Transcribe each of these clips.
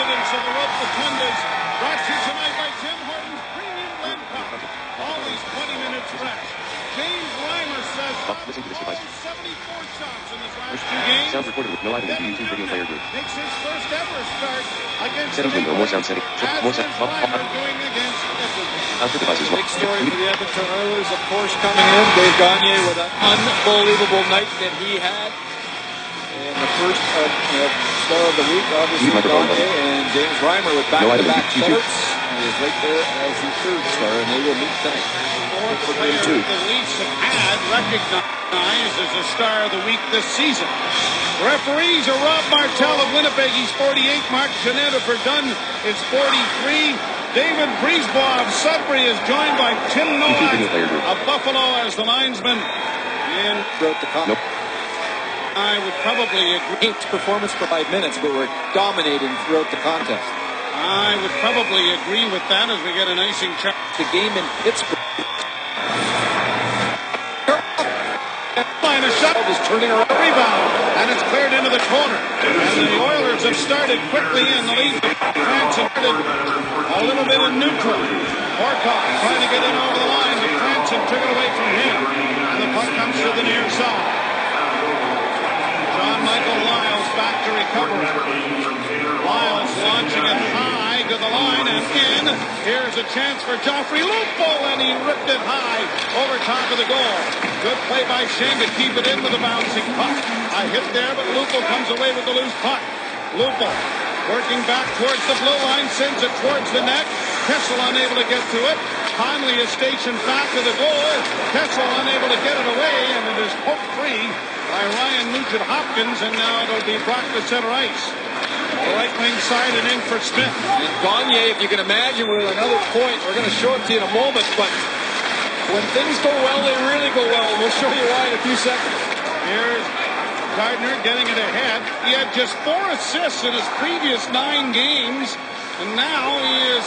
evidence of the rope rotundas. Brought to you tonight by Tim Hortons Premium Blend Coffee. Always 20 minutes fresh. James Reimer says Listen to this device. 74 shots in his last two games. Sounds recorded with no item in the YouTube video player group. Makes his first ever start against Settings window, more sound setting. More sound. Reimer doing against Edmonton. Output devices. Big story for the Edmonton Oilers, of course, coming in. Dave Gagne with an unbelievable night that he had. And the first star of the week, obviously, Gagne and James Reimer with back-to-back shutouts. And he's right there as the third star, and they will meet tonight. Fourth player the Leafs have had recognized as a star of the week this season. Referees are Rob Martell of Winnipeg, he's 48. Mark Jeanette of Verdun is 43. David Brisebois of Sudbury is joined by Tim Nowak of Buffalo as the linesman. And throughout the contest. I would probably agree. Performance for 5 minutes, but we're dominating throughout the contest. I would probably agree with that as we get an icing check. The game in Pittsburgh. Line of shot is turning around, rebound, and it's cleared into the corner. And the Oilers have started quickly in the lead. Transited a little bit in neutral. Horcock trying to get in over the line, but Franson took it away from him. And the puck comes to the near side. John Michael Lyles back to recover it. Lyles launching it high to the line and in. Here's a chance for Joffrey Lupo, and he ripped it high over top of the goal. Good play by Shane to keep it in with a bouncing puck. A hit there, but Lupo comes away with the loose puck. Lupo working back towards the blue line, sends it towards the net. Kessel unable to get to it. Conley is stationed back of the goal. Kessel unable to get it away, and it is poked free by Ryan Nugent-Hopkins, and now it'll be brought to center ice. The right wing side and in for Smith. And Gagne, if you can imagine, with another point, we're going to show it to you in a moment, but when things go well, they really go well. We'll show you why in a few seconds. Here's Gardner getting it ahead. He had just 4 assists in his previous 9 games, and now he is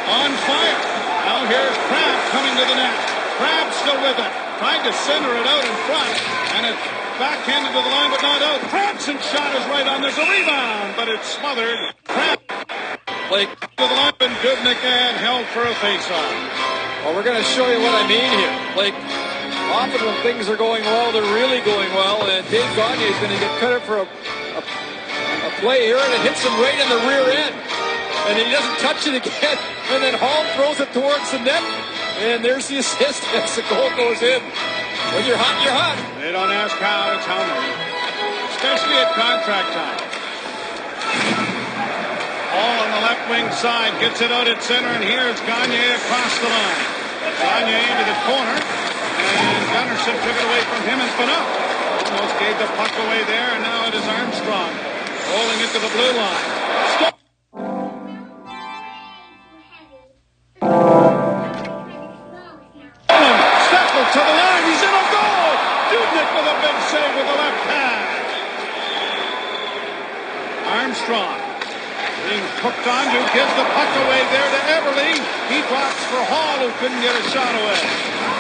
on fire. Now here's Crabb coming to the net. Crabb still with it. Trying to center it out in front, and it's backhanded to the line, but not out. Franson's shot is right on. There's a rebound, but it's smothered. Crabb Blake to the line, and Dubnyk and held for a face-off. Well, we're going to show you what I mean here. Like, often when things are going well, they're really going well, and Dave Gagne is going to get credit for a play here, and it hits him right in the rear end. And he doesn't touch it again, and then Hall throws it towards the net. And there's the assist as the goal goes in. When you're hot, you're hot. They don't ask how, it's how many. Especially at contract time. All on the left wing side. Gets it out at center, and here's Gagne across the line. Gagne into the corner. And Gunnarsson took it away from him and Phaneuf. Almost gave the puck away there, and now it is Armstrong. Rolling into the blue line. Stop. To the line, he's in a goal! Dubnyk with a big save with the left hand. Armstrong being hooked onto, gives the puck away there to Everly. He drops for Hall, who couldn't get a shot away.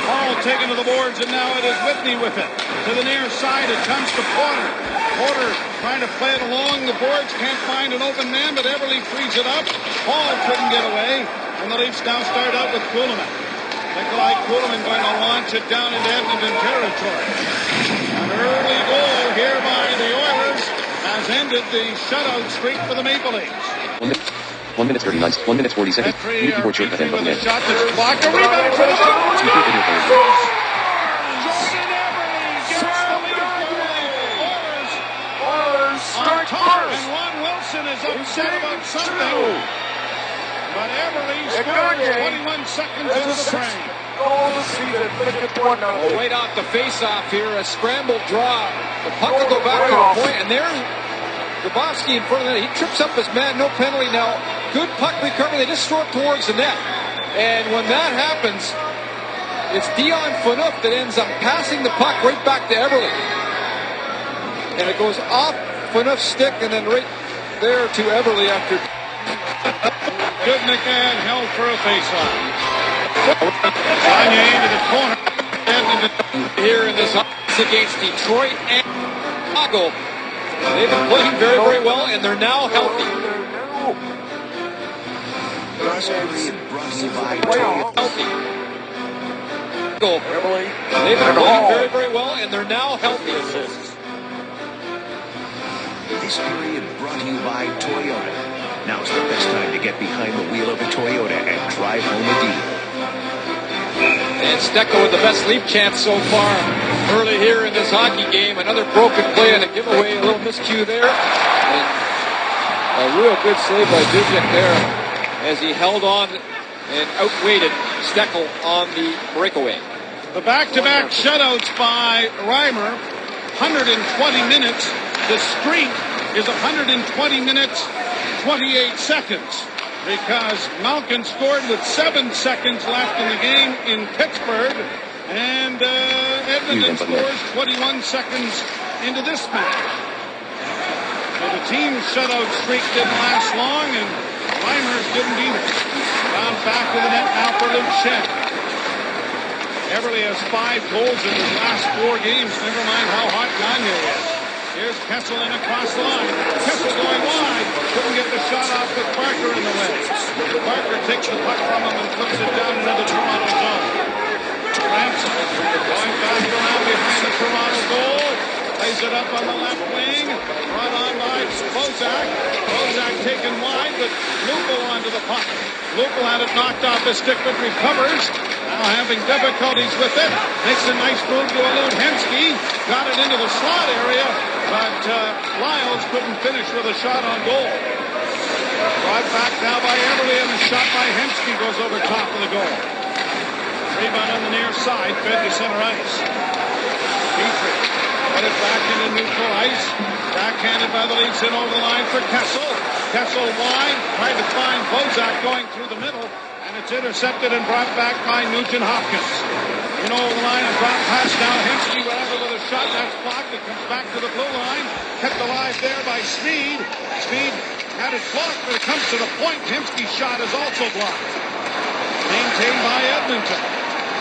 Hall taken to the boards, and now it is Whitney with it. To the near side, it comes to Porter. Porter trying to play it along the boards, can't find an open man, but Everly frees it up. Hall couldn't get away, and the Leafs now start out with Kuhlman. Nikolai Kuhlman going to launch it down into Edmonton territory. An early goal here by the Oilers has ended the shutout streak for the Maple Leafs. 1 minute 39, 1 minute 40 seconds. Keyboard short at the end of the net. Shot that's blocked. A rebound for the Oilers. Jordan Everly gets the lead for the Oilers on top, and Ron Wilson is upset about something. But Everly scores 21 seconds into the frame. Right off the face-off here, a scrambled draw. The puck will go back to the point, and there's Grabowski in front of that. He trips up his man, no penalty now. Good puck recovery, they just throw it towards the net. And when that happens, it's Dion Phaneuf that ends up passing the puck right back to Everly. And it goes off Phaneuf's stick and then right there to Everly after... Dubnyk and held for a face-off. Gagne into the corner. Here in this against Detroit and Chicago. They've been playing very, very well. and they're now healthy. Healthy. Goal. They've been playing very, very well, and they're now healthy. This period brought to you by Toyota. Now's the best time to get behind the wheel of a Toyota and drive home a deal. And Steckel with the best leap chance so far early here in this hockey game. Another broken play and a giveaway, a little miscue there. And a real good save by Dubnik there as he held on and outweighted Steckel on the breakaway. The back-to-back shutouts by Reimer, 120 minutes. The streak is 120 minutes, 28 seconds. Because Malkin scored with 7 seconds left in the game in Pittsburgh, and Edmonton scores 21 seconds into this match. So the team shutout streak didn't last long, and Reimers didn't either. Down back to the net now for Luke Schenn. Everly has 5 goals in his last 4 games, never mind how hot Gagne is. Here's Kessel in across the line. Kessel going wide. Couldn't get the shot off with Barker in the way. Barker takes the puck from him and flips it down into the Toronto zone. Ransom going back around behind the Toronto goal. Plays it up on the left wing. Run on by Bozak. Bozak taken wide, but Lupul onto the puck. Lupul had it knocked off his stick, but recovers. Now having difficulties with it. Makes a nice move to elude Hensky. Got it into the slot area, but Lyles couldn't finish with a shot on goal. Brought back now by Everly, and a shot by Hensky goes over top of the goal. Rebound on the near side, fed to center ice. Petrie put it back into neutral ice. Backhanded by the Leafs in over the line for Kessel. Kessel wide, trying to find Bozak going through the middle. And it's intercepted and brought back by Nugent Hopkins. In over the line and brought past now. Hensky went over with a shot. That's blocked. It comes back to the blue line. Kept alive there by Speed. Speed had it blocked, but it comes to the point. Hensky's shot is also blocked. Maintained by Edmonton.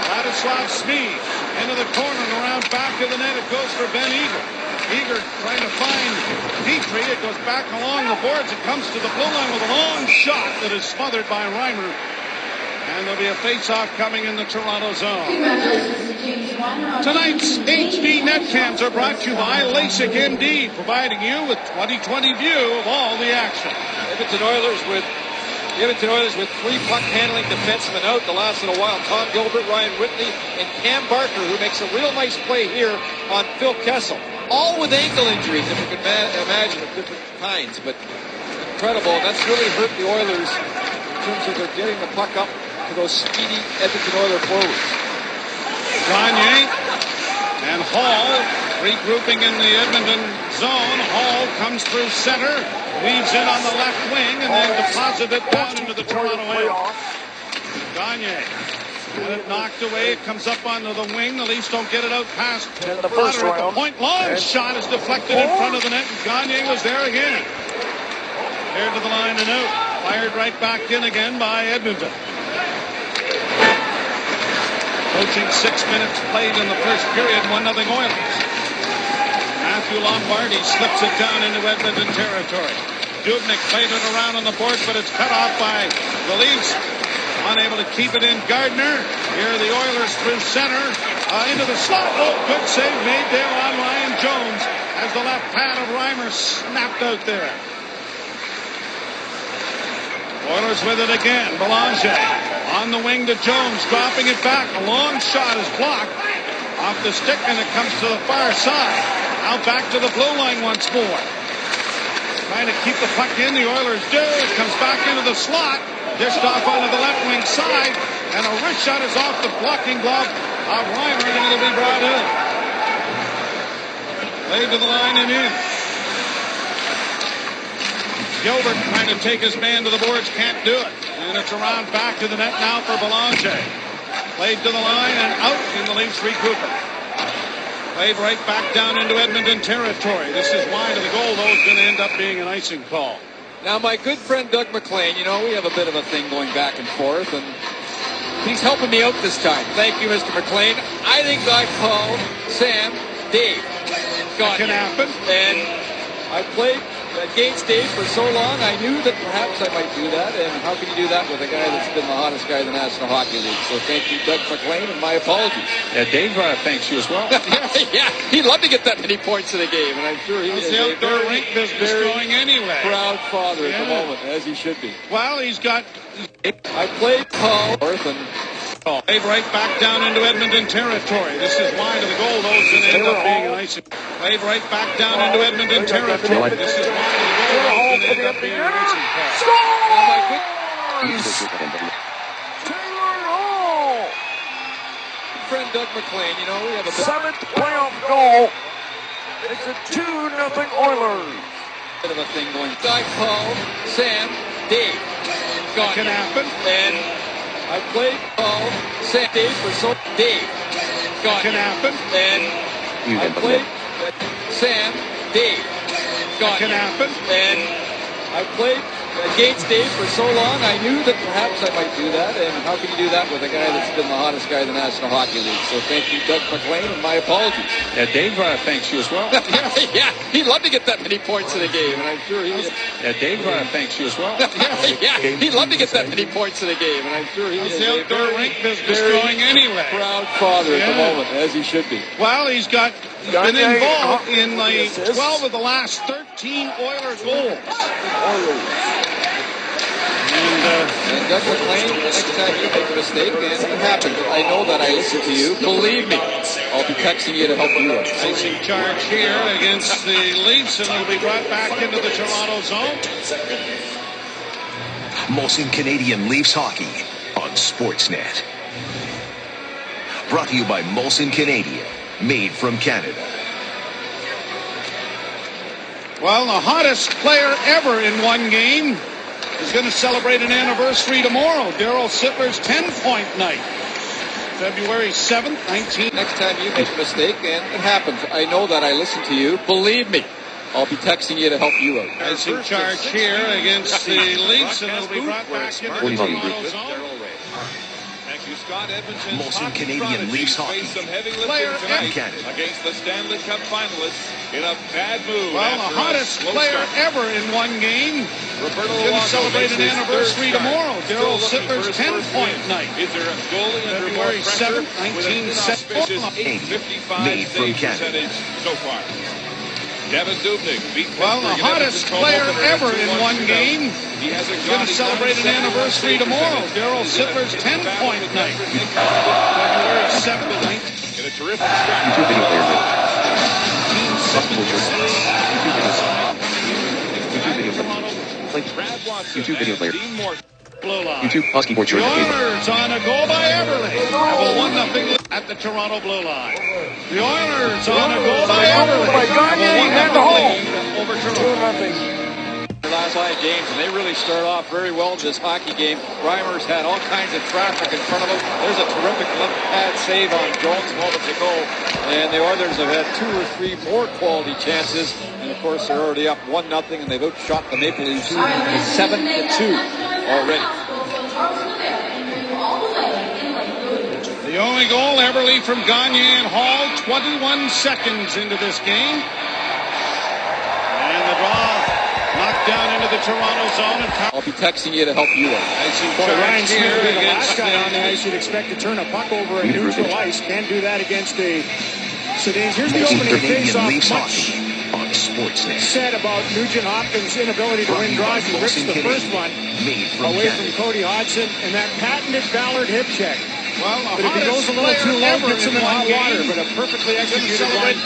Vladislav Speed into the corner and around back of the net. It goes for Ben Eager. Eager trying to find Petrie. It goes back along the boards. It comes to the blue line with a long shot that is smothered by Reimer. And there'll be a face-off coming in the Toronto zone. Tonight's HD net cams are brought to you by LASIK MD, providing you with 20/20 view of all the action. Edmonton Oilers with 3 puck-handling defensemen out the last little while. Tom Gilbert, Ryan Whitley, and Cam Barker, who makes a real nice play here on Phil Kessel. All with ankle injuries, if you could imagine, of different kinds. But incredible. That's really hurt the Oilers in terms of their getting the puck up to those speedy Edmonton Oilers forwards. Gagne and Hall regrouping in the Edmonton zone. Hall comes through center, weaves in on the left wing, and then deposits it down into the Toronto end. Gagne had it knocked away. It comes up onto the wing. The Leafs don't get it out past Potter at the point. Long shot is deflected in front of the net, and Gagne was there again. Here to the line and out. Fired right back in again by Edmonton. Approaching 6 minutes played in the first period, 1-0 Oilers. Matthew Lombardi slips it down into Edmonton territory. Dubnik played it around on the boards, but it's cut off by the Leafs. Unable to keep it in. Gardner. Here are the Oilers through center. Into the slot. Oh, good save made there on Ryan Jones as the left pad of Reimer snapped out there. Oilers with it again. Belanger on the wing to Jones, dropping it back. A long shot is blocked off the stick, and it comes to the far side. Now back to the blue line once more. Trying to keep the puck in. The Oilers do. It comes back into the slot. Dished off onto the left wing side, and a wrist shot is off the blocking glove of Reimer, and it'll be brought in. Played to the line and in. Gilbert trying to take his man to the boards, can't do it. And it's around back to the net now for Belanger. Played to the line and out in the Leafs recoup. Played right back down into Edmonton territory. This is wide of the goal, though. It's going to end up being an icing call. Now, my good friend Doug McLean, you know, we have a bit of a thing going back and forth, and he's helping me out this time. Thank you, Mr. McLean. I think I called Sam Dave. That can happen. And I played Gates Dave for so long, I knew that perhaps I might do that, and how can you do that with a guy that's been the hottest guy in the National Hockey League? So thank you, Doug McLean, and my apologies. Yeah, Dave thanks you as well. Yeah, he'd love to get that many points in a game, and I'm sure he is the a outdoor very, rink business very going anyway. proud father at the moment, as he should be. Well, he's got... I played Paul North, and played right back down into Edmonton territory. This is wide of the goal, though. It's going to end up being an icing. Played right back down into Edmonton territory. This is wide of the goal, though. It's going to end up being an icing call. oh my goodness. Friend Doug McLean, you know, we have a Seventh playoff goal. It's a 2-0 Oilers. bit of a thing going. Guy Paul, Sam, Dave. Gone. Can happen. And I played Paul, Sam, Dave for so Dave. Gone. Can happen. And I played Sam, Dave. Gone. Can happen. And I played Gates Dave for so long, I knew that perhaps I might do that, and how can you do that with a guy that's been the hottest guy in the National Hockey League? So thank you, Doug McLean, and my apologies. Yeah, Dave thanks you as well. Yeah, he'd love to get that many points in a game, and I'm sure he is. Yeah, Dave thanks you as well. Yeah, he'd love to get that many points in a game, and I'm sure he is the a outdoor very, rink business very going anyway. proud father at the moment, as he should be. Well, he's been involved in like 12 of the last 13 Oiler goals. And Doug McLean, next time you make a mistake, and it happens. I know that I listen to you. Believe me, I'll be texting you to help you out. Icing charge here against the Leafs, and it'll be brought back into the Toronto zone. Molson Canadian Leafs Hockey on Sportsnet. Brought to you by Molson Canadian, made from Canada. Well, the hottest player ever in one game is going to celebrate an anniversary tomorrow. Darryl Sittler's 10-point night. February 7th, 19... Next time you make a mistake, and it happens. I know that I listen to you. Believe me, I'll be texting you to help you out. Icing charge here against the Leafs, and it'll be brought back into the Toronto zone. Thank you, Scott. Edmonton's Molson Canadian Leafs Hockey. Some heavy Player lifting tonight Canada. against the Stanley Cup finalists in a bad move. Well, the hottest player ever in one game Roberto is going to celebrate an anniversary tomorrow. Darryl Sittler's 10-point night. Is there a goalie under more February pressure 7th, with an inauspicious 1970. 855 Made from save Canada. percentage so far? Devin Dubnyk beat Well, the Pittsburgh in hottest Edmonton player opener ever after in 1 one shootout. game He has a is going to celebrate an anniversary tomorrow. Darryl Sittler's 10-point night. February 7th, 19... In a terrific start. YouTube video player. Brad Watson YouTube video player. and Dean Morton. Blue line. YouTube husky board The short occasion. Oilers on a goal by Everly have a 1-0 lead at the Toronto blue line. The Oilers on a goal by Everly have a 1-0 lead over Toronto. Last 5 games, and they really start off very well in this hockey game. Reimer's had all kinds of traffic in front of him. There's a terrific left pad save on Jones moments ago, and the Oilers have had 2 or 3 more quality chances, and of course they're already up 1-0, and they've outshot the Maple Leafs 7-2 already. The only goal, Everly from Gagne and Hall, 21 seconds into this game. And the draw knocked down into the Toronto zone. And I'll be texting you to help you out. Icing Ryan charge Smith here being the against last guy on the ice you'd expect to turn a puck over in neutral ice. Can't do that against the Sedins. Here's the Molson opening Canadian face-off. Leafs Much Hockey on Sportsnet. said about Nugent Hopkins' inability to win draws. He rips the first one Made from away Canada. from Cody Hodgson, and that patented Ballard hip check. well, But if he goes a little too low, gets him in hot water. But a perfectly executed one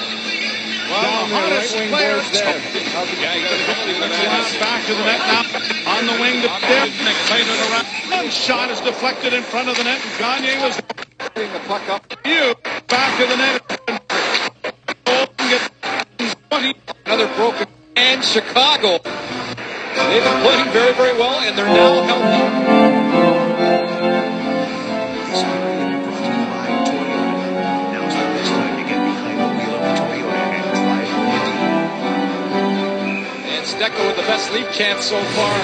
Well, down the the right hottest wing player boards there. Yeah, he got a penalty for that. back to the net now. On the wing to Dubnyk. Played it around. One shot is deflected in front of the net. And Gagne was Putting the puck up. you back to the net. Another broken. And Chicago. They've been playing very, very well, and they're now healthy. This period brought to you by Toyota. Now's the best time to get behind the wheel of a Toyota and drive home with you. And Stecco with the best lead chance so far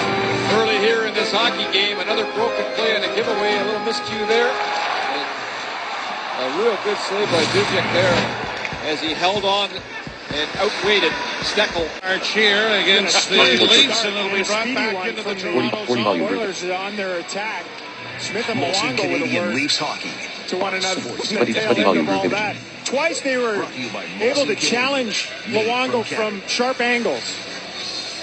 early here in this hockey game. Another broken play and a giveaway, a little miscue there. And a real good save by Dubnyk there as he held on and outweighted Steckel. March here against the Leafs, and it'll be brought back into the Toronto zone. Oilers on their attack. Smith and Mostly Luongo with a Canadian word Leafs hockey. to one another. Study The tail end volume of all group that. Twice they were able to challenge Luongo from sharp angles.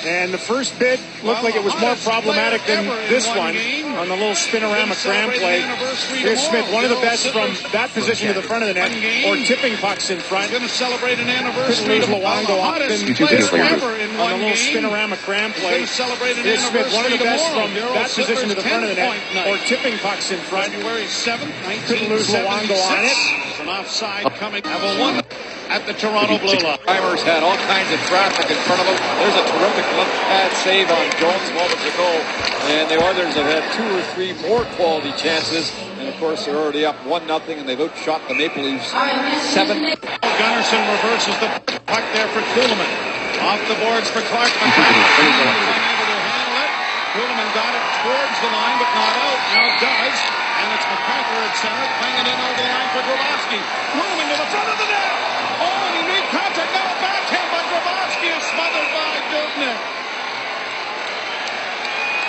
And the first bid looked like it was more problematic than this one on the little spinorama cram play. Here's Smith, one of the best from that position to the front of the net, or tipping pucks in front. Going to celebrate an Couldn't anniversary lose Luongo on often YouTube video player ever in on one the little game. spinorama cram play. Celebrate an Here's Smith, one of the best tomorrow. from Daryl that position to the front of the net, Sittler's 10-point or night. tipping pucks in front. February 7th, Couldn't lose Luongo on it. 1976. An offside coming. Have a one at the Toronto Blue Line. Timers had all kinds of traffic in front of them. There's a terrific left pad save on Jones moments ago. And the Oilers have had 2 or 3 more quality chances. And of course, they're already up 1-0, and they've outshot the Maple Leafs 7. Gunnarsson reverses the puck there for Kuhlman. Off the boards for Clark. McCarthy was unable to handle it. Kuhlman got it towards the line, but not out. Now it does. And it's MacArthur at center, playing it in over the line for Grabowski. Kuhlman to the front of the net. Oh, and he made contact. Now a backhand by Grabowski is smothered by Dubnyk.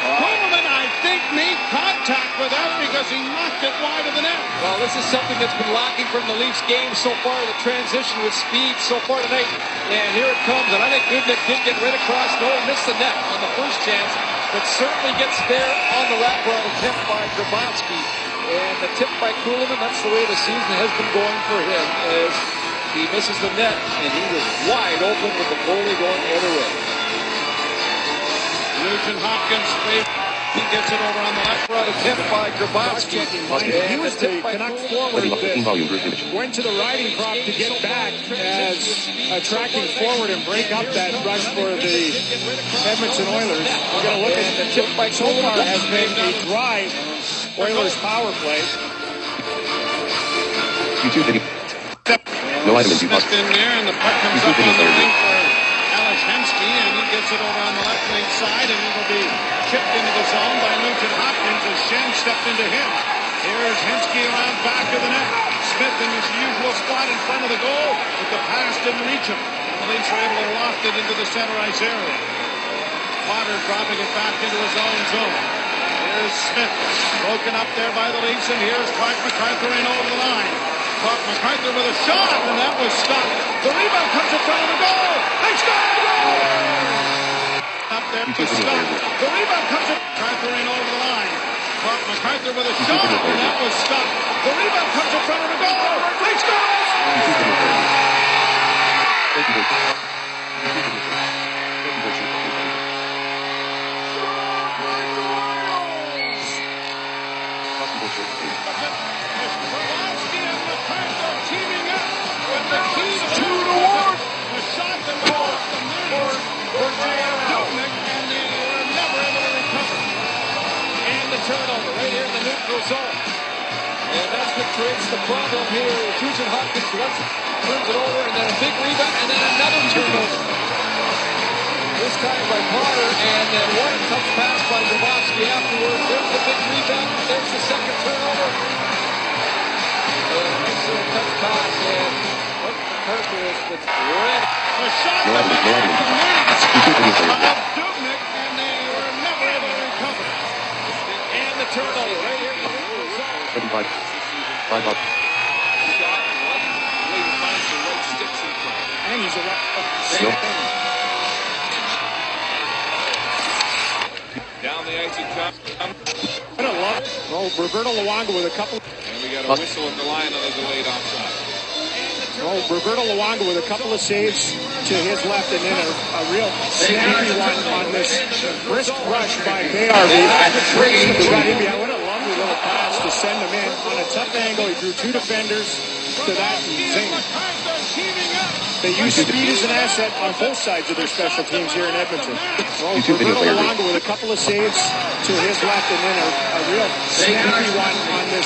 Kuhlman, I think, made contact with that because he knocked it wide of the net. Well, this is something that's been lacking from the Leafs game so far, the transition with speed so far tonight. And here it comes, and I think Dubnyk did get right across. No, he missed the net on the first chance, but certainly gets there on the wraparound attempt by Grabowski. And the tip by Kuhlman, that's the way the season has been going for him, as he misses the net, and he was wide open with the goalie going the other way. Nugent Hopkins, he gets it over on the left. Right attempt by Grabowski. He was the Canuck forward Study volume group that image. went to the riding crop to get back as tracking forward and break up that rush for the Edmonton Oilers. We're going to look at the tip by so far has been a dry Oilers power play. YouTube video. No item in view. Smith in there, and the puck comes YouTube up video on the player wing group. for Alex Hemsky, and he gets it over on the left wing side, and it'll be chipped into the zone by Nugent Hopkins as Shen stepped into him. Here's Hemsky around back of the net. Smith in his usual spot in front of the goal, but the pass didn't reach him. The Leafs were able to loft it into the center ice area. Potter dropping it back into his own zone. Here's Smith, broken up there by the Leafs, and here's Clark MacArthur in over the line. Clark MacArthur with a shot, and that was stopped. The rebound comes in front of the goal. They score! Up there for stop. The rebound comes in. MacArthur in over the line. Clark MacArthur with a shot, and that was stopped. The rebound comes in front of the goal. They score! Grabowski and MacArthur teaming up with the key to 2-1. The shot that was off the mark for Dubnyk, and they were never able to recover. And the turnover right here in the neutral zone. And that's what creates the problem here. Nugent Hopkins turns it over, and then a big rebound, and then another turnover. This time by Potter, and then one tough pass by Grabowski afterwards. There's the big rebound. There's the second turnover. And this is a tough pass, and MacArthur is with red. The shot No that evidence, was no off evidence. the mark YouTube video player group. of Dubnyk, and they were never able to recover. And the turnover right here in the neutral zone. 25. 5 up. And he's a No. Down the ice he comes. What a love. Oh, Roberto Luongo with a couple. And we got a whistle at the line on the delayed offside. Oh, Roberto Luongo with a couple of saves to his left, and then a real snappy one on this brisk rush by Bayarby. Who got him behind. What a lovely little pass to send him in on a tough angle. He drew 2 defenders to that and zing. They use speed as an asset on both sides of their special teams here in Edmonton. Oh, YouTube video Roberto player group. Luongo with a couple of saves to his left, and then a real snappy one on this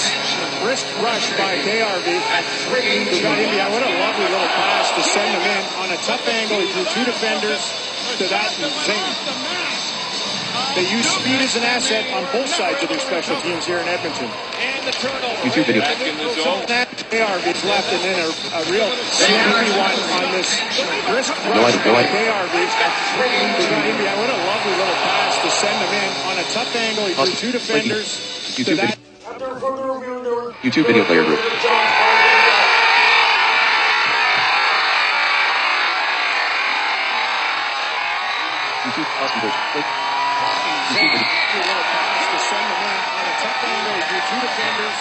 brisk rush by Bayarby. Who got him behind. What a lovely little pass to send him in on a tough angle. He drew 2 defenders to that and zing. They use speed as an asset on both sides of their special teams here in Edmonton. And the turnover. YouTube video. Back in the zone. Bayarvy's left and then a real snappy one on this brisk rush by Bayarvy. What a lovely little pass to send him in on a tough angle. He drew two defenders to that. YouTube video player group. YouTube Austin Bridge. YouTube video. Little pass to send him in on a tough angle. He drew two defenders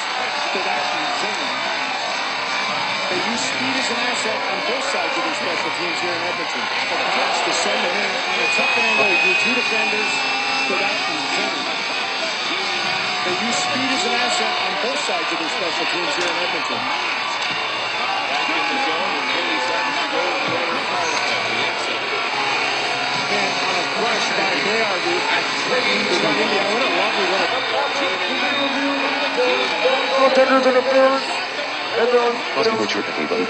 to that zone. They use speed as an asset on both sides of their special teams here in Edmonton. The pass to send him in on a tough angle. He drew two defenders to that zone. They use speed as an asset on both sides of their special teams here in Edmonton. Back in the zone and really starting to go in the lower part of the exit. And on a rush by Bayarvy. What a lovely little. Austin Bridge short okay button.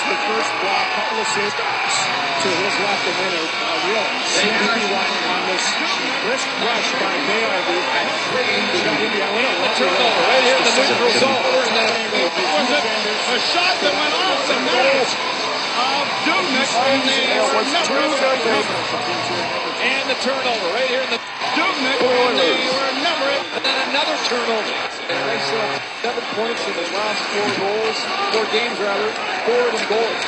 The first block, couple of saves to his left, and then a real snappy one on this brisk rush by Bayarvy. What a Turnover right here in the neutral zone. Was it a shot that went off the net of Dubnik and And the turnover right here in the Dubnik and they were never and then another turnover. Nice 7 points in his last 4 games rather, 4 in goals.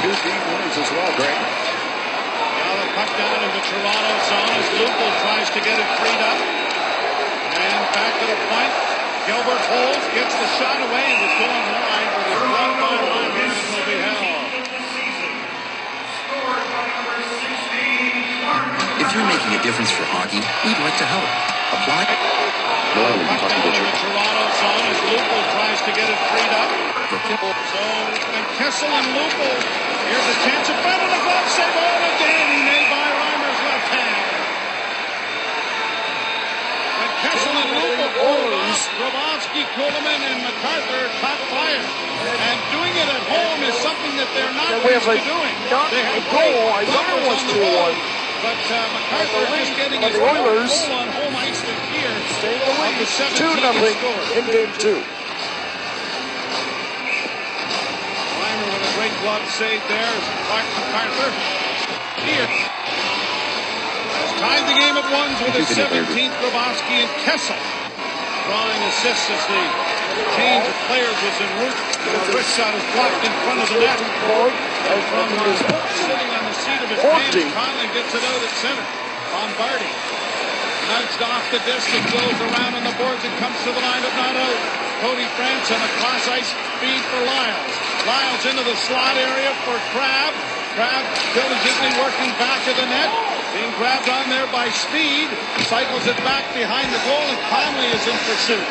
2 game winners as well, Greg. Now the puck down into Toronto zone as Lupo tries to get it freed up. And back to the point. Gilbert holds, gets the shot away, and is going wide, but it's blocked by Lyman and will be held. If you're making a difference for hockey, we'd like to help. Apply. No, I will be Puck Austin down Bridge into short. Toronto zone as Lupo tries to get it freed up. So, and Kessel and Lupo, here's a chance in front of the glove save. Oh, the dandy made by Reimer's left hand. And Kessel and Lupo pulled off. Grabowski, Kuhlman, and MacArthur caught fire. And doing it at home is something that they're not used to doing. They have great runners on the ball. But MacArthur just getting his goal on home ice this year. Of the 17 score. In game 2. Reimer with a great glove save there as Clark MacArthur here has tied the game at ones with his 17th. Grabowski and Kessel drawing assists as the change of players was en route. The wrist shot is blocked in front of the net. And from sitting on the seat of his pants, Conley gets it out at center. Bombardi nudged off the disc and goes around on the boards and comes to the line, but not out. Cody Franson, a cross-ice feed for Lyles. Lyles into the slot area for Crabbe. Crabbe diligently working back to the net. Being grabbed on there by Speed. Cycles it back behind the goal, and Conley is in pursuit.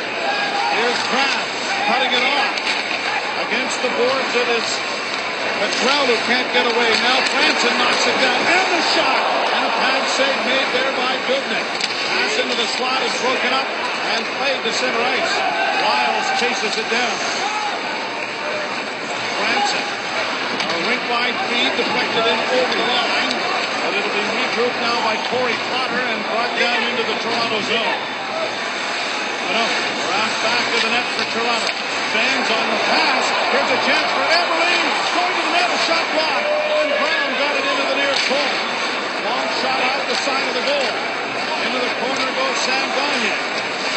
Here's Crabbe cutting it off. Against the boards, it is Petrell who can't get away. Now Franson knocks it down. And the shot! And a pad save made there by Dubnik. Pass into the slot is broken up and played to center ice. Lyles chases it down. Franson. A rink-wide feed deflected in over the line. But it'll be regrouped now by Corey Potter and brought down into the Toronto zone. Round back to the net for Toronto. Bangs on the pass. Here's a chance for Eberle. Going to the net, a shot blocked. And Brown got it into the near corner. Long shot out the side of the goal. Into the corner goes Sam Gagne.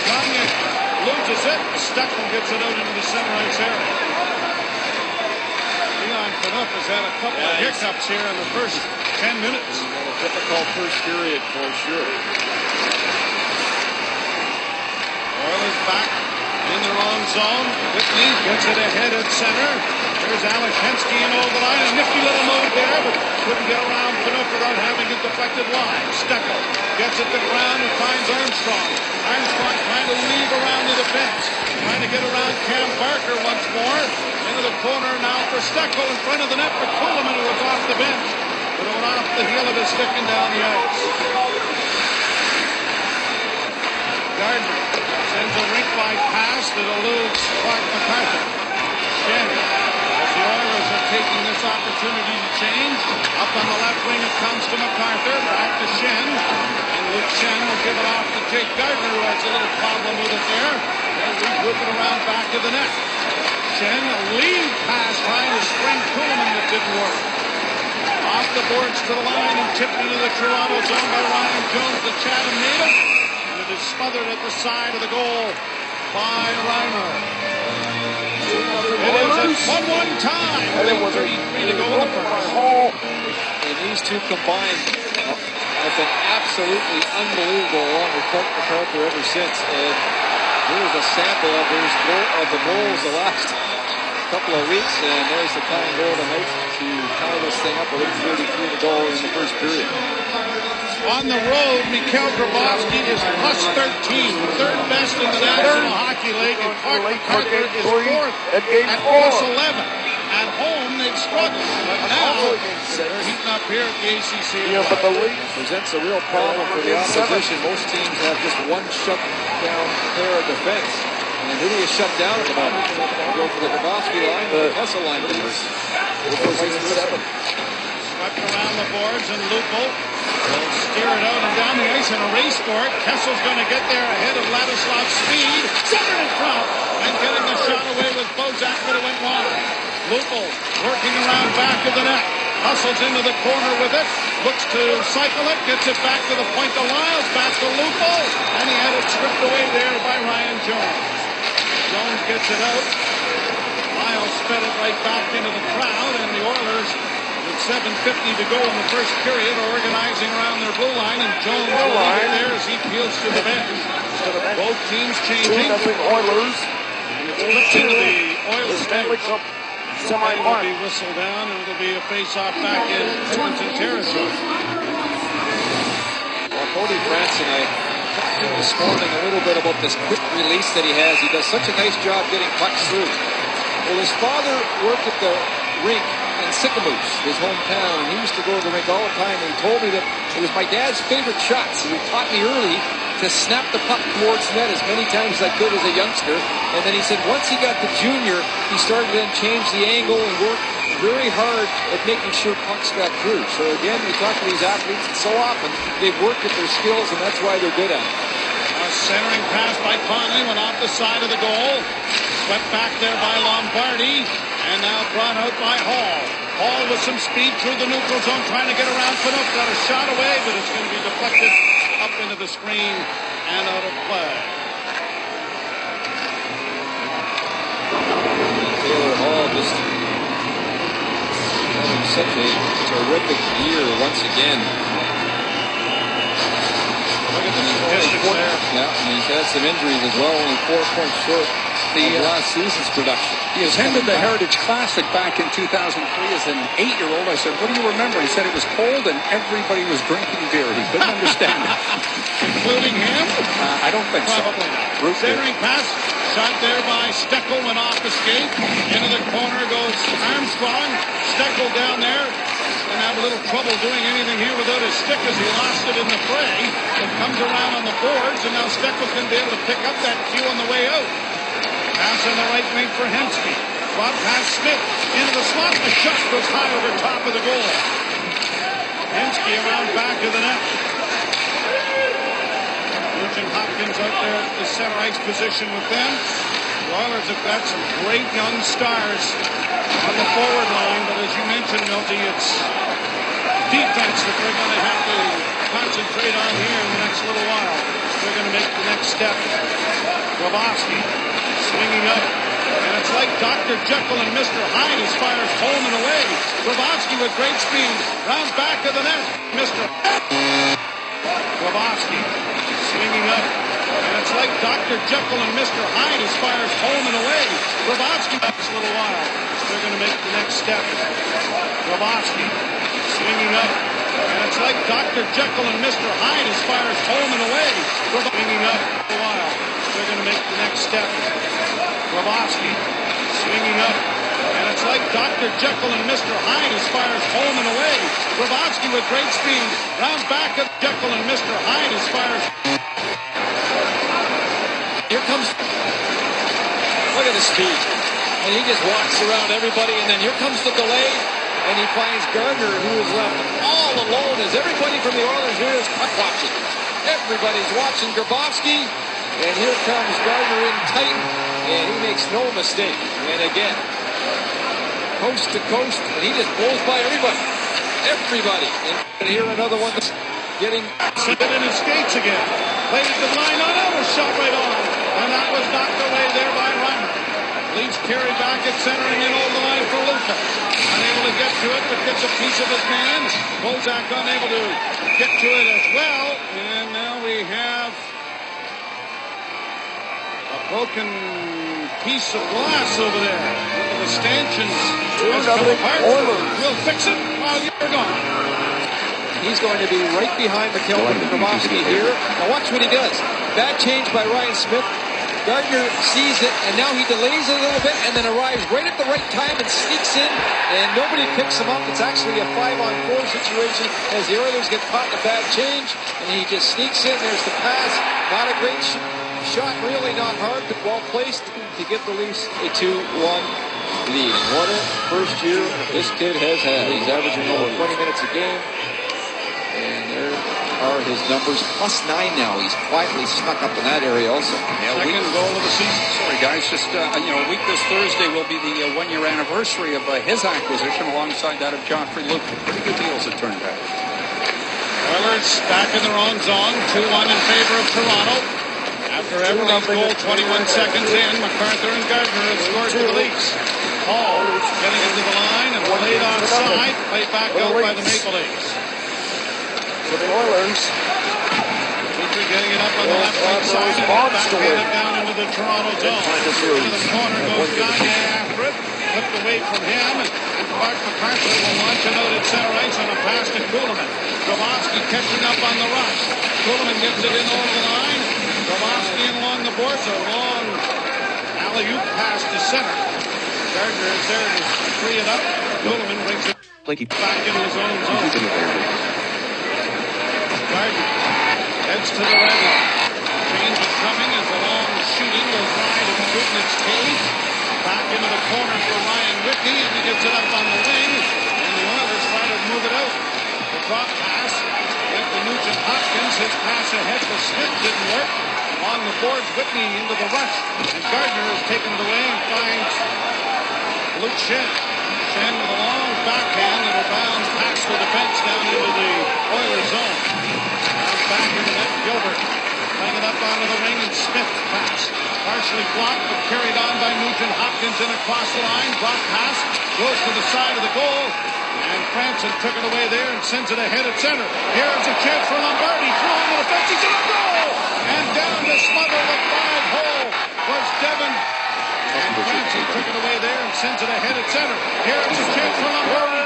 Gagne loses it. Steckel gets it out into the center ice area. Leon Phaneuf has had a couple of hiccups here in the first 10 minutes. A difficult first period for sure. Oilers back in their own zone. Whitney gets it ahead at center. There's Alex Hensky in over the line. A nifty little move there, but couldn't get around Phaneuf without having it deflected wide. Steckel gets it to ground and finds Armstrong. Armstrong trying to weave around the defense. Trying to get around Cam Barker once more. Into the corner now for Steckel in front of the net for Kuhlman, who was off the bench. But it went off the heel of his stick and down the ice. Gardner sends a rink-wide pass that eludes Clark MacArthur. Shannon, as the Oilers are taking this opportunity to change, Off on the left wing, it comes to MacArthur. Back to Shen. And Luke Shen will give it off to Jake Gardner, who has a little problem with it there. They'll regroup it around back of the net. Shen, a lead pass trying to spring Kuhlman that didn't work. Off the boards to the line and tipped into the Toronto zone by Ryan Jones. The Chatham native. And it is smothered at the side of the goal by Reimer. It is a 1-1 tie. 1:33 to go in the first. And these two combined have been absolutely unbelievable along with MacArthur ever since. And here's a sample of the goals the last couple of weeks, and there's the tying goal tonight to tie this thing up with 8:33 to go in the first period. On the road, Mikhail Grabovski is plus 13, third best in the National Hockey League, and Clark MacArthur is fourth at plus 11. At home, they've struggled, but now they're heating up here at the ACC. Yeah, but the league presents a real problem for the opposition. Most teams have just one shutdown pair of defense. And who do you shut down at the moment? Go for the Grabovski line, the Kessel line. Swept around the boards, and Lupo will steer it out and down the ice in a race for it. Kessel's going to get there ahead of Ladislav's speed. Centered in front, and getting the shot away with Bozak, but it went wide. Lupo working around back of the net. Hustles into the corner with it. Looks to cycle it. Gets it back to the point to Lyles. Back to Lupo. And he had it stripped away there by Ryan Jones. Jones gets it out. Lyles fed it right back into the crowd. And the Oilers, with 7:50 to go in the first period, are organizing around their blue line. And Jones will leave it there as he peels to the bench. Both teams changing. Oilers. Flips into the Oilers bench. It will be whistled down, and it'll be a face-off back in Edmonton territory. Well, Cody Branson, I talked to him this morning a little bit about this quick release that he has. He does such a nice job getting pucks through. Well, his father worked at the rink in Sycamoose, his hometown, and he used to go to the rink all the time, and he told me that it was my dad's favorite shot, so he taught me early to snap the puck towards net as many times as I could as a youngster. And then he said once he got to junior, he started to then change the angle and work very hard at making sure pucks got through. So again, we talk to these athletes, and so often they've worked at their skills, and that's why they're good at it. A centering pass by Conley went off the side of the goal. Swept back there by Lombardi, and now brought out by Hall. Hall with some speed through the neutral zone, trying to get around Phaneuf. Got a shot away, but it's going to be deflected up into the screen and out of play. Taylor Hall just having such a terrific year once again. Look at the statistics there. Yeah, and he's had some injuries as well, only 4 points short of last season's production. He attended the Heritage Classic back in 2003 as an 8-year-old. I said, what do you remember? He said it was cold and everybody was drinking beer. He couldn't understand it. Including him? I don't think Probably so. not. Centering pass, shot there by Steckel, went off the skate. Into the corner goes Armstrong. Steckel down there. And have a little trouble doing anything here without his stick as he lost it in the fray. It comes around on the boards, and now Steckel's going to be able to pick up that cue on the way out. Pass on the right wing for Hemsky. Drop pass Smith into the slot. The shot goes high over top of the goal. Hemsky around back of the net. Nugent Hopkins out there at the center ice position with them. The Oilers have got some great young stars on the forward line, but as you mentioned, Milty, it's defense that they're going to have to concentrate on here in the next little while. They're going to make the next step. Grabovski swinging up, and it's like Dr. Jekyll and Mr. Hyde as fires home and away. Grabovski with great speed, round back of the net. Mr. Grabovski swinging up, and it's like Dr. Jekyll and Mr. Hyde as fires home and away. Grabovski next little while. They're going to make the next step. Grabovski swinging up, and it's like Dr. Jekyll and Mr. Hyde as fires home and away. Swinging up a while. They're going to make the next step. Grabovski swinging up, and it's like Dr. Jekyll and Mr. Hyde as fires home and away. Grabovski with great speed, round back of Jekyll and Mr. Hyde as fires. Here comes, look at the speed. And he just walks around everybody, and then here comes the delay. and he finds Gardner, who is left all alone as everybody from the Oilers here is puck watching. Everybody's watching Grabowski, and here comes Gardner in tight, and he makes no mistake. And again, coast to coast, and he just blows by everybody. Everybody. And here another one that's getting set in his skates again. Plays the line on out, shot right on. And that was knocked away there by Reimer. Leafs carry back at center and then over the line for Luka. Unable to get to it, but gets a piece of his man. Bozak unable to get to it as well. And now we have a broken piece of glass over there. One of the stanchions has come apart. We'll fix it while you're gone. He's going to be right behind McKelvin and Grabowski here. Now watch what he does. Bad change by Ryan Smith. Gardner sees it, and now he delays it a little bit and then arrives right at the right time and sneaks in, and nobody picks him up. It's actually a 5-on-4 situation as the Oilers get caught in a bad change, and he just sneaks in. There's the pass. Not a great shot, really not hard, but well placed to give the Leafs a 2-1 lead. What a first year this kid has had. He's averaging over 20 minutes a game. And there are his numbers. +9 now. He's quietly snuck up in that area also. Yeah, Second goal of the season. Sorry, guys. Just, a week this Thursday will be the one-year anniversary of his acquisition alongside that of Joffrey Luke. Pretty good deals, it turned out. Oilers back in their own zone. 2-1 in favor of Toronto. After Everly's goal, 21 seconds in, MacArthur and Gardner have scored for the Leafs. Hall getting into the line and played offside. Played back out by the Maple Leafs. For the Oilers. Weaver getting it up on the left wing side and backhanded down into the Toronto zone. Into the corner goes Gagne after it. Flipped away from him. And Clark MacArthur will launch it out at center ice on a pass to Kuhlman. Grabowski catching up on the rush. Kuhlman gets it in over the line. Grabowski in along the boards. A long alley-oop pass to center. Gardner is there to free it up. Kuhlman brings it back into his own zone. Gardner heads to the red line. Change is coming as the long shooting goes wide of Dubnik's cage. Back into the corner for Ryan Whitney, and he gets it up on the wing. And the Oilers try to move it out. The drop pass went to Nugent Hopkins. His pass ahead for Smith didn't work. Along the boards, Whitney into the rush. And Gardner is taken it away and finds Luke Schenn. Schenn with a long backhand and a bounce past the defense down into the Oilers zone. Back into net, Gilbert playing it up onto the ring, and Smith pass. Partially blocked, but carried on by Nugent Hopkins and across the line. Drop pass, goes to the side of the goal, and Franson took it away there and sends it ahead at center. Here's a chance for Lombardi, throwing the defense, he's in a goal! And down to smother the 5-hole was Devin. And Franson took it away there and sends it ahead at center. Here's a chance for Lombardi.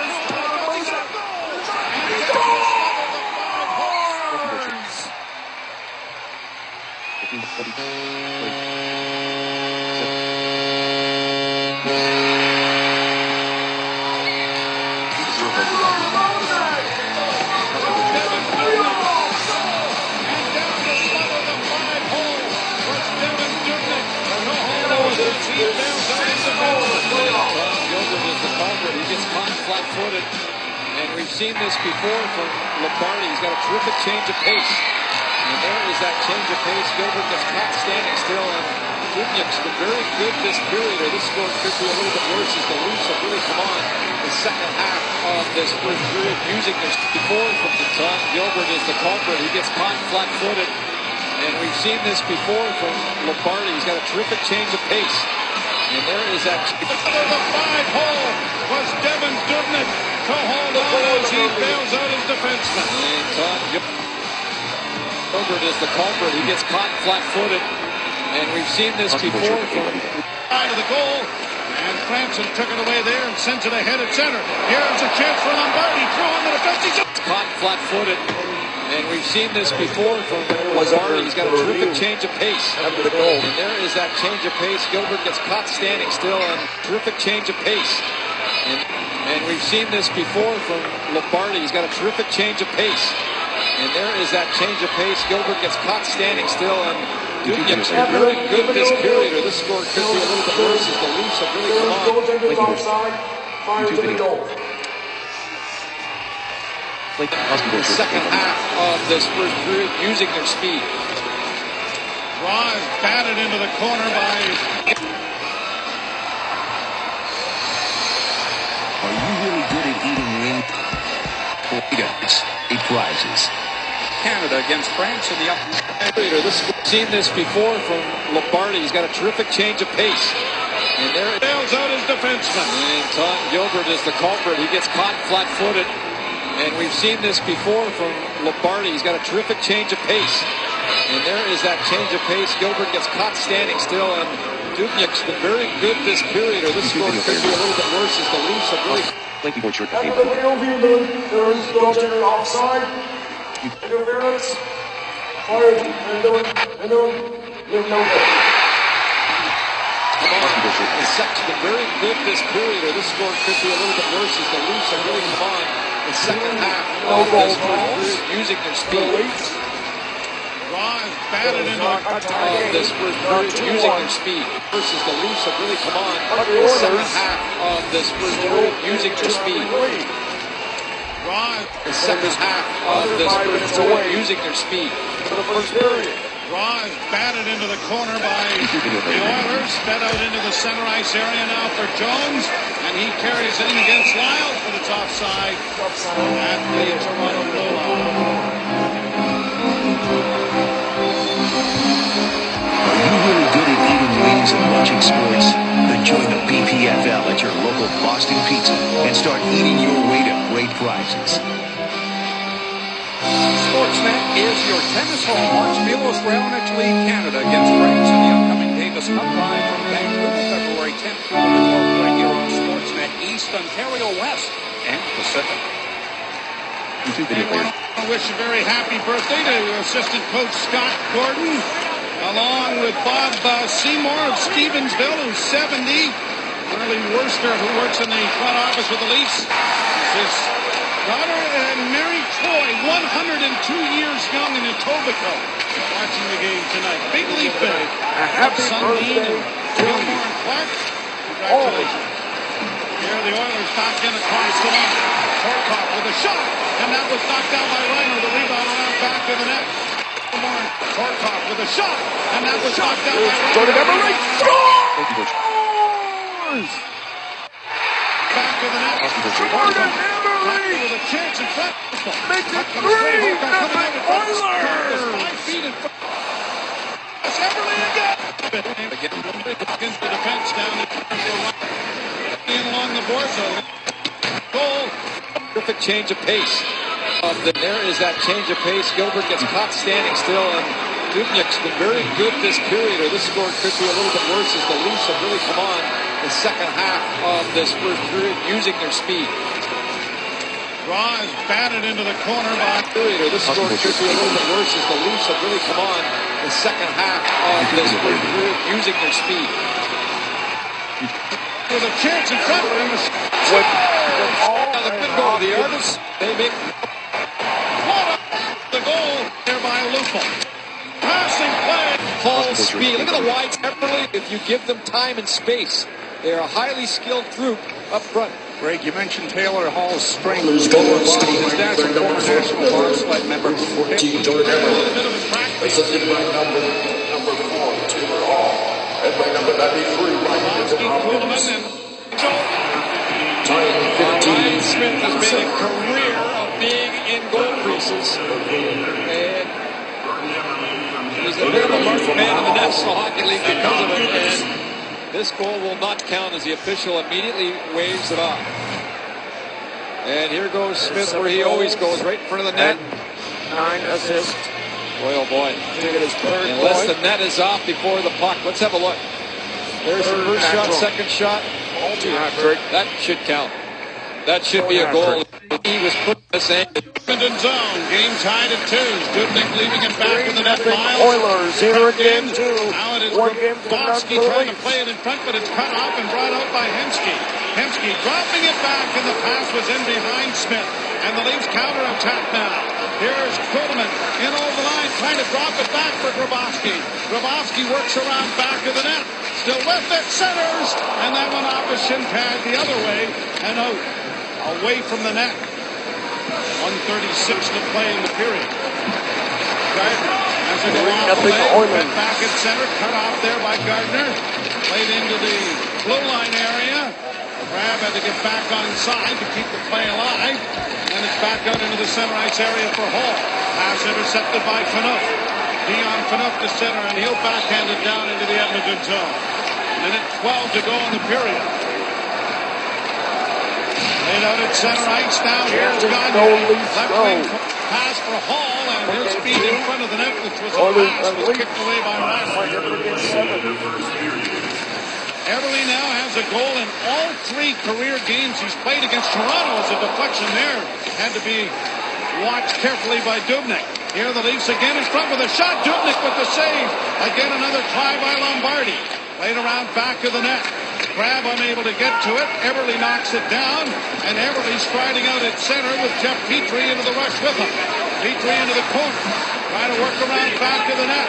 Flat-footed, and we've seen this before from Lombardi. He's got a terrific change of pace, and there is that change of pace. Gilbert gets caught standing still, and Dubnik's been very good this period, or this score could be a little bit worse as the Leafs have really come on the second half of this first period. Using this before from the top. Gilbert is the culprit. He gets caught flat-footed, and we've seen this before from Lombardi. He's got a terrific change of pace. And there is that. The 5-hole was Devin Dubnyk to hold on as he bails out his defenseman. And Gilbert is the culprit. He gets caught flat-footed. And we've seen this before from side of the goal. And Franson took it away there and sends it ahead at center. Here's a chance for Lombardi. Through on the defense. He's caught flat-footed. And we've seen this before from Lombardi. He's got a terrific change of pace. After the goal. And there is that change of pace. Gilbert gets caught standing still, and terrific change of pace. And we've seen this before from Lombardi. He's got a terrific change of pace. And there is that change of pace. Gilbert gets caught standing still, and Dubnik's been very good this period, or this score could be a little bit worse as the Leafs have really come on. The second half of this first period using their speed. Draw is batted into the corner by... Are you really good at eating wings? It's 8 prizes. Canada against France in the up. We've seen this before from Lombardi. He's got a terrific change of pace. And there it Bails out his defenseman. And Tom Gilbert is the culprit. He gets caught flat-footed. And we've seen this before from Lombardi. He's got a terrific change of pace. And there is that change of pace. Gilbert gets caught standing still. And Dubnyk's been very good this period. Or this score could be a little bit worse as the Leafs have really... Thank you for your At the field view, there is no general offside. Interference. Fired. And no goal. The Sec's been very good this period, or this score could be a little bit worse as the Leafs have really come on the second half of this period using their speed. Draw is batted into This first period using their speed versus the Leafs have really come on the second half of this first period using their speed. Draw The second half of this first period using their speed. Draw is batted into the corner by the Oilers. Fed out into the center ice area now for Jones. And he carries it in against Lyles, but it's offside at the Toronto blue line. Are you really good at eating wings and watching sports? Then join the BPFL at your local Boston Pizza and start eating your way to great prizes. Sportsnet is your tennis home. Watch Milos Raonic lead Canada against France in the upcoming Davis Cup live from Vancouver, February 10th through the 12th, right here on Sportsnet East, Ontario West, and Pacific. I want to wish a very happy birthday to assistant coach Scott Gordon, along with Bob Seymour of Stevensville, who's 70. Marley Worcester, who works in the front office with the Leafs. His daughter and Mary Troy, 102 years young in Etobicoke, watching the game tonight. Big Leaf day. Happy Sundin birthday and Gilmore and Clark. Congratulations. Here the Oilers back in across the line. Torkoff with a shot, and that was knocked down by Reiner. The rebound around back to the net. Gilmore and Torkoff with a shot, and that was knocked down by Reiner. Jordan Eberle Thank you, Coach. scores! Back to the net. Jordan Eberle With a chance in front. makes it 3-0 Oilers! 5 feet in front. It's Eberle again. Against the defense down in along the board zone. Goal. Perfect change of pace. There is that change of pace. Gilbert gets caught standing still, and Dubnyk's been very good this period, or this score could be a little bit worse as the Leafs have really come on the second half of this first period using their speed. Draw is batted into the corner by Period, or this score could be a little bit worse as the Leafs have really come on the second half of this first period using their speed. with a chance in front. Now the good goal of the Artists. They make the goal there by Lupo. Passing play. Hall speed. Look at the wides. Eberle, if you give them time and space, they are a highly skilled group up front. Greg, you mentioned Taylor Hall's strength. His dad's a former national bobsled member. 14, Jordan Eberle. Assisted by number 4, Taylor Hall. And by number 93, Ryan Ryan Smith has made a career of being in goal creases. And he's a bit of a marked man in the National Hockey League because of it. And this goal will not count as the official immediately waves it off. And here goes Smith where he always goes, right in front of the net. 9 assists. Boy, oh boy. His third Unless point. the net is off before the puck. Let's have a look. There's the first shot, second shot. That should count. That should be a goal. He was put in this angle. Edmonton zone. Game tied at 2. Dubnyk leaving it back to the net. Miles. Oilers here in game 2. Now it is One game to none Bosky for the trying to Leafs. play it in front, but it's cut off and brought out by Hemsky. Hemsky dropping it back, and the pass was in behind Smith. And the Leafs counterattack now. Here's Kuhlman in over the line, trying to drop it back for Grabowski. Grabowski works around back to the net. Still with it, centers, and that went off a shin pad the other way and out, away from the net. 1:36 to play in the period. Gardner has a go off the leg, went back at center, cut off there by Gardner. Played into the blue line area. Crab had to get back on side to keep the play alive. And it's back out into the center ice area for Hall. Pass intercepted by Canuck. Dion Canuck to center, and he'll backhand it down into the Edmonton zone. Minute 12 to go in the period. Laid out at center ice now. Here's Gardner. Left wing pass for Hall, and his feet in front of the net, which was a pass, was kicked away by Reimer. Everly now has a goal in all 3 career games he's played against Toronto. As a deflection there had to be watched carefully by Dubnyk. Here the Leafs again in front with a shot. Dubnyk with the save. Again another try by Lombardi. Played around back of the net. Crab unable to get to it. Everly knocks it down, and Everly striding out at center with Jeff Petrie into the rush with him. Petrie into the corner, trying to work around back of the net.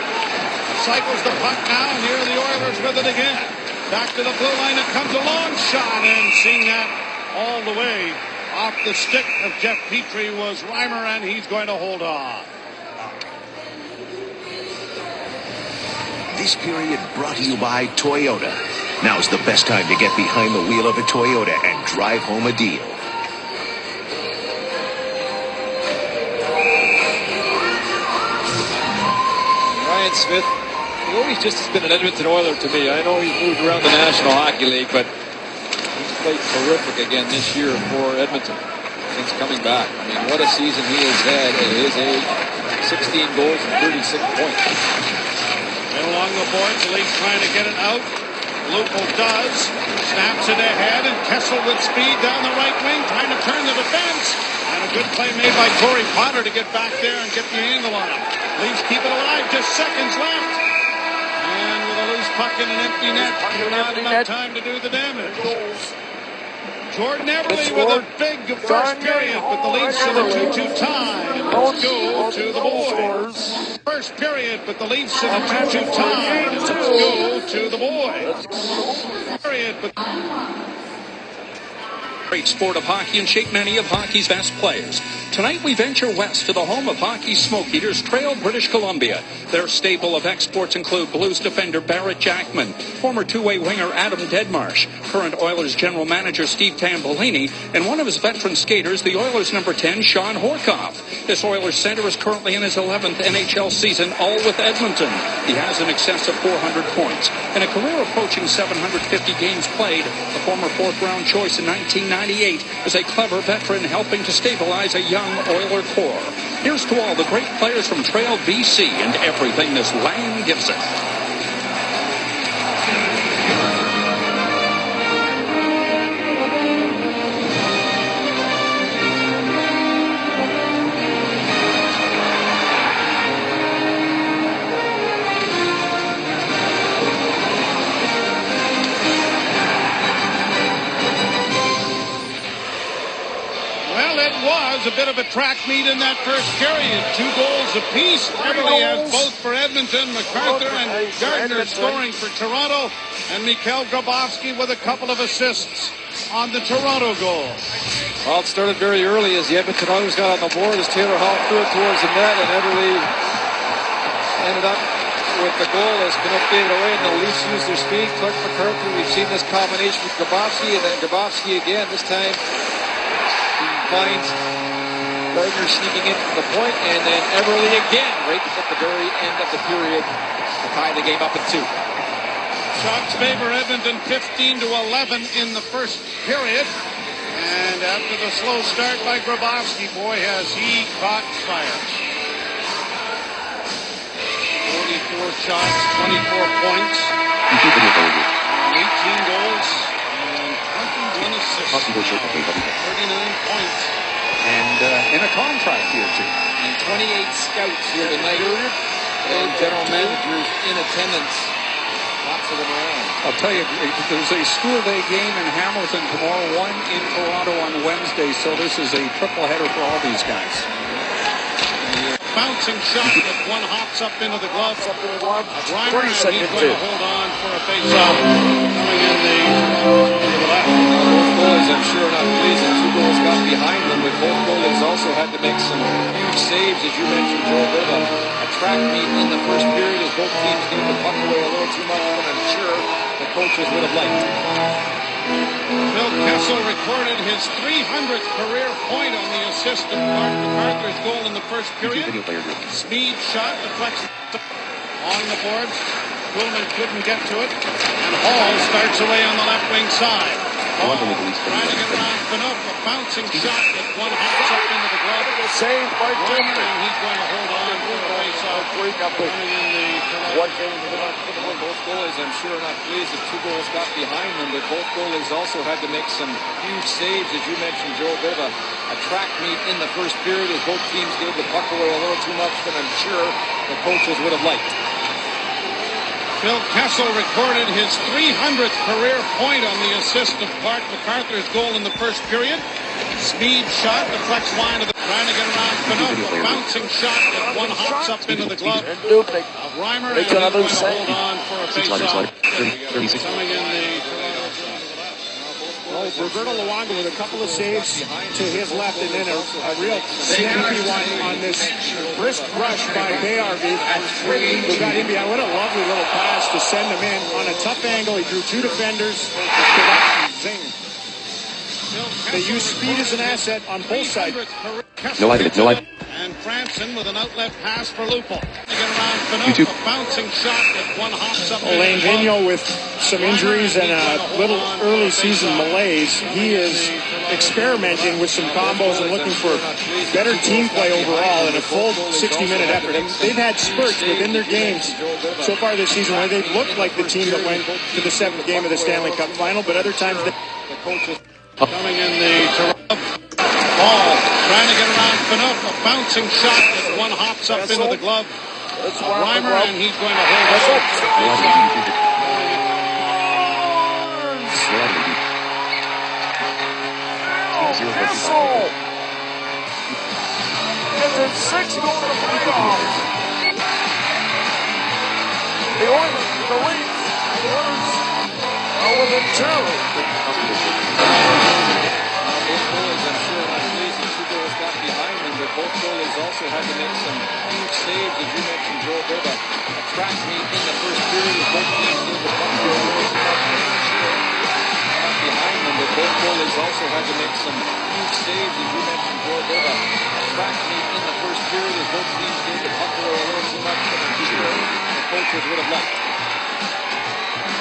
Cycles the puck now, and here are the Oilers with it again. Back to the blue line, it comes a long shot, and seeing that all the way off the stick of Jeff Petrie was Reimer, and he's going to hold on. This period brought to you by Toyota. Now's the best time to get behind the wheel of a Toyota and drive home a deal. Ryan Smith, he always just has been an Edmonton Oiler to me. I know he's moved around the National Hockey League, but he's played terrific again this year for Edmonton since coming back. I mean, what a season he has had at his age. 16 goals and 36 points. And along the boards, Leafs trying to get it out. Lupul does. Snaps it ahead, and Kessel with speed down the right wing, trying to turn the defense. And a good play made by Corey Potter to get back there and get the angle on him. Leafs keep it alive, just seconds left. And with a loose puck in an empty net, not enough time to do the damage. Jordan Everly with a big first period, but the Leafs in a 2-2 tie. Let's go to the boys. First period, but the Leafs in a 2-2 tie. Let's go to the boys. Period, but Great sport of hockey and shape many of hockey's best players. Tonight we venture west to the home of hockey's Smoke Eaters, Trail, British Columbia. Their stable of exports include Blues defender Barrett Jackman, former two-way winger Adam Deadmarsh, current Oilers general manager Steve Tambolini, and one of his veteran skaters, the Oilers number 10, Sean Horkoff. This Oilers center is currently in his 11th NHL season, all with Edmonton. He has in excess of 400 points and a career approaching 750 games played. A former fourth-round choice in 1998 is a clever veteran helping to stabilize a young Oiler core. Here's to all the great players from Trail, BC, and everything this land gives it. A bit of a track meet in that first period. 2 goals apiece. Everly has both for Edmonton. MacArthur and Gardner scoring for Toronto. And Mikhail Grabovski with a couple of assists on the Toronto goal. Well, it started very early as the Edmonton Oilers got on the board as Taylor Hall threw it towards the net, and Everly ended up with the goal as Canuck gave it away, and the Leafs used their speed. Clark MacArthur, we've seen this combination with Grabovski, and then Grabovski again. This time he finds Gardner sneaking in from the point, and then Everly again, right at the very end of the period, to tie the game up at 2. Shots favor Edmonton 15-11 in the first period. And after the slow start by Grabovski, boy, has he caught fire. 44 shots, 24 points, 18 goals, and 21 assists. 39 points. And in a contract here, too. And 28 scouts here tonight. And general managers in attendance. Lots of them around. I'll tell you, there's a school day game in Hamilton tomorrow, one in Toronto on Wednesday, so this is a triple header for all these guys. Bouncing shot that one hops up into the glove of Reimer, and he's going to hold on for a face-off coming in the left. Both goalies, I'm sure, are not pleased. The 2 goals got behind them, but both goalies also also had to make some huge saves, as you mentioned, Joe. A bit of a track meet in the first period as both teams gave the puck away a little too much, but I'm sure the coaches would have liked. Phil Kessel recorded his 300th career point on the assist of Mark MacArthur's goal in the first period. Speed shot deflects along the boards. Kuhlman couldn't get to it, and Hall starts away on the left wing side. Hall trying to get around Phaneuf, a bouncing shot that one hops up into the glove. Saved by Reimer, and he's going to hold on for a face-off. Both goalies, I'm sure, are not pleased that two goals got behind them, but both goalies also had to make some huge saves, as you mentioned, Joe. A bit of a track meet in the first period as both teams gave the puck away a little too much, but I'm sure the coaches would have liked. Phil Kessel recorded his 300th career point on the assist of Mark MacArthur's goal in the first period. Speed shot deflects wide of the trying to get around Phaneuf, a bouncing shot that one hops up into the glove of Reimer, and he's going to hold on for a face-off. Coming in the Roberto Luongo with a couple of saves to his left, and then a real sneaky one on this brisk rush by Bayarvi. Who got him behind. What a lovely little pass to send him in on a tough angle. He drew two defenders. Zing. They use speed as an asset on both sides. No idea. And Franson with an outlet pass for Lupul. They get around Phaneuf, a bouncing shot that one hops up. Alain Vigneault with some injuries and a little early season malaise. He is experimenting with some combos and looking for better team play overall in a full 60-minute effort. They've had spurts within their games so far this season where they've looked like the team that went to the 7th game of the Stanley Cup final, but other times the coaches coming in the ball, trying to get around Phaneuf, a bouncing shot that one hops up into the glove of Reimer, and he's going to hold on. Gets 6 going to the playoffs. The Oilers, the Leafs, the Oilers are within 2. Both goalies also had to make some huge saves, as you mentioned, Joe. A bit of a track meet in the first period as both teams gave the puck behind them, but both goalies also had to make some huge saves, as you mentioned, Joe. A bit of a track meet in the first period as both teams gave the puck away a little too much, but I'm sure the coaches would have liked.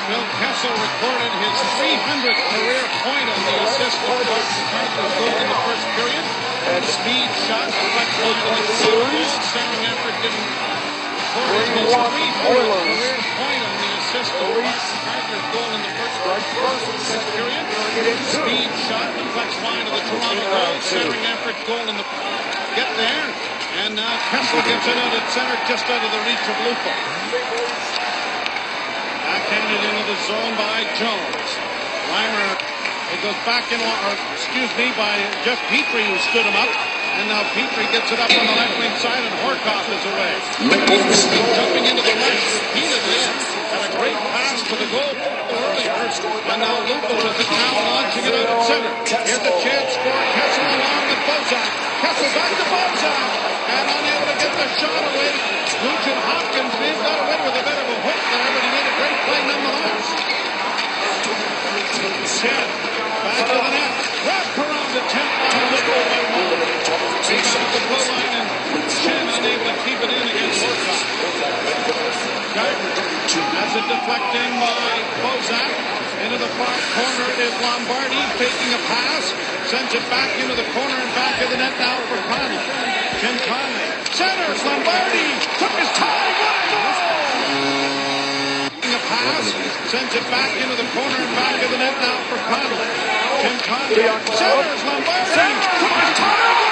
Phil Kessel recorded his 300th career point on the assist of Mark MacArthur's goal in the first period. And speed shot deflects wide of the series. Centering effort didn't record his 300th career point on the assist of Mark MacArthur's goal in the first period. Speed shot deflects wide of the Toronto goal. Centering effort goal in the get there. And now Kessel gets it out at center, just out of the reach of Lupul. Backhanded into the zone by Jones. Reimer, it goes back in, by Jeff Petrie, who stood him up. And now Petrie gets it up on the left wing side, and Horkoff is away. Petrie jumping into the left repeatedly. Had a great pass to the goal earlier. And now Lupul with it now launching it out at center. Here's a chance for Kessel along with Bozak. Kessel back to Bozak. And unable to get the shot away. Nugent Hopkins may have got away with a bit of a hook there, but he made a great play nonetheless. Chen back to the net. Wrapped around the 10th line. Lupul by one. He got the blue line, and Chen unable to keep it in against Horkoff. Gardner has it deflected by Bozak. Into the far corner is Lombardi taking a pass. Sends it back into the corner and back of the net now for Conley. Jim Conley centers. Lombardi took his time. What a goal! Taking a pass. Sends it back into the corner and back of the net now for Conley. Jim Conley centers. Lombardi took his time.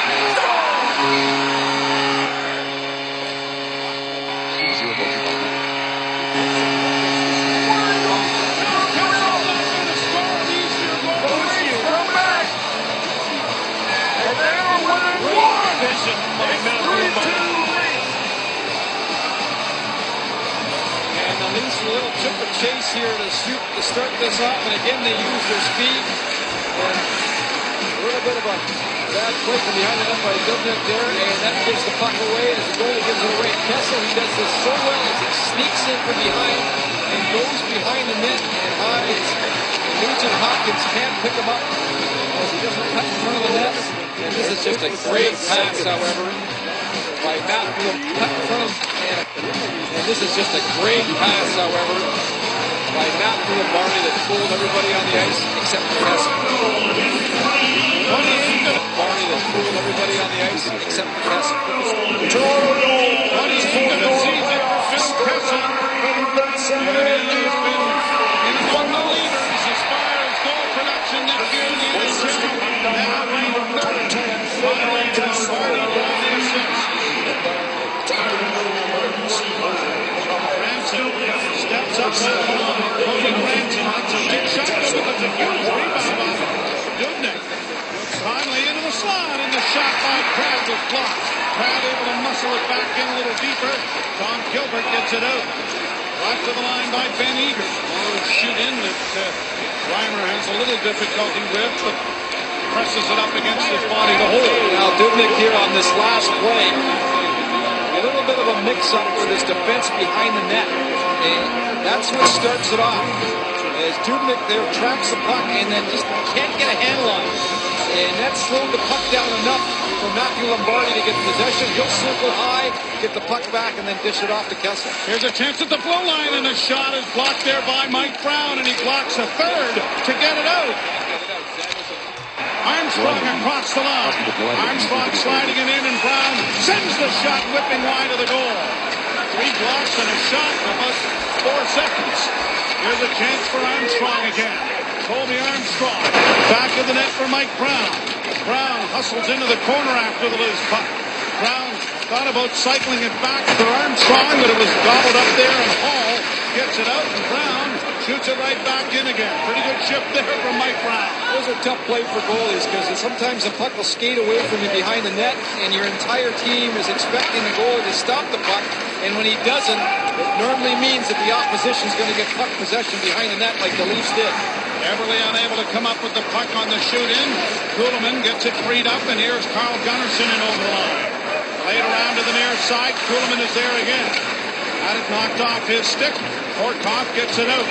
And the Leafs a little chip of chase here to start this off, and again they use their speed. And a little bit of a bad play from behind the net by Dubnyk there, and that gives the puck away as the goalie gives it away. Kessel, he does this so well as he sneaks in from behind and goes behind the net and hides. And Nugent Hopkins can't pick him up as he doesn't cut in front of the net. And this is just a great pass, however, by Matthew. Cut in front of him. And this is just a great pass, however, by Matthew and Barney that fooled everybody on the ice except for Kessel. Barney that fooled everybody on the ice except for Kessel. Among the leaders as far as goal production this year in the NHL. Now ranked third. Finally, Lombardi with the assist. Ransom steps up to the line. Cody Ransom. That's a big shot, but it's a huge rebound off Dubnyk. Finally into the slot, and the shot by Pratt was blocked. Pratt able to muscle it back in a little deeper. Tom Gilbert gets it out. Brought to the line by Ben Eager. Long shoot in that Reimer has a little difficulty with, but presses it up against his body to hold. Now Dubnyk here on this last play. A little bit of a mix-up with his defense behind the net. And that's what starts it off. As Dubnyk there tracks the puck and then just can't get a handle on it. And that slowed the puck down enough for Matthew Lombardi to get possession. He'll circle high, get the puck back, and then dish it off to Kessel. Here's a chance at the blue line, and the shot is blocked there by Mike Brown, and he blocks a third to get it out. Armstrong across the line. Armstrong sliding it in, and Brown sends the shot whipping wide of the goal. 3 blocks and a shot in about 4 seconds. Here's a chance for Armstrong again. Colby Armstrong. Back of the net for Mike Brown. Brown hustles into the corner after the loose puck. Brown thought about cycling it back for Armstrong, but it was gobbled up there, and Hall gets it out, and Brown shoots it right back in again. Pretty good shift there from Mike Brown. Those are tough play for goalies because sometimes the puck will skate away from you behind the net, and your entire team is expecting the goalie to stop the puck, and when he doesn't, it normally means that the opposition is going to get puck possession behind the net like the Leafs did. Everly unable to come up with the puck on the shoot-in. Kuhlman gets it freed up, and here's Carl Gunnarsson in over the line. Played around to the near side. Kuhlman is there again. Had it knocked off his stick. Horkoff gets it out.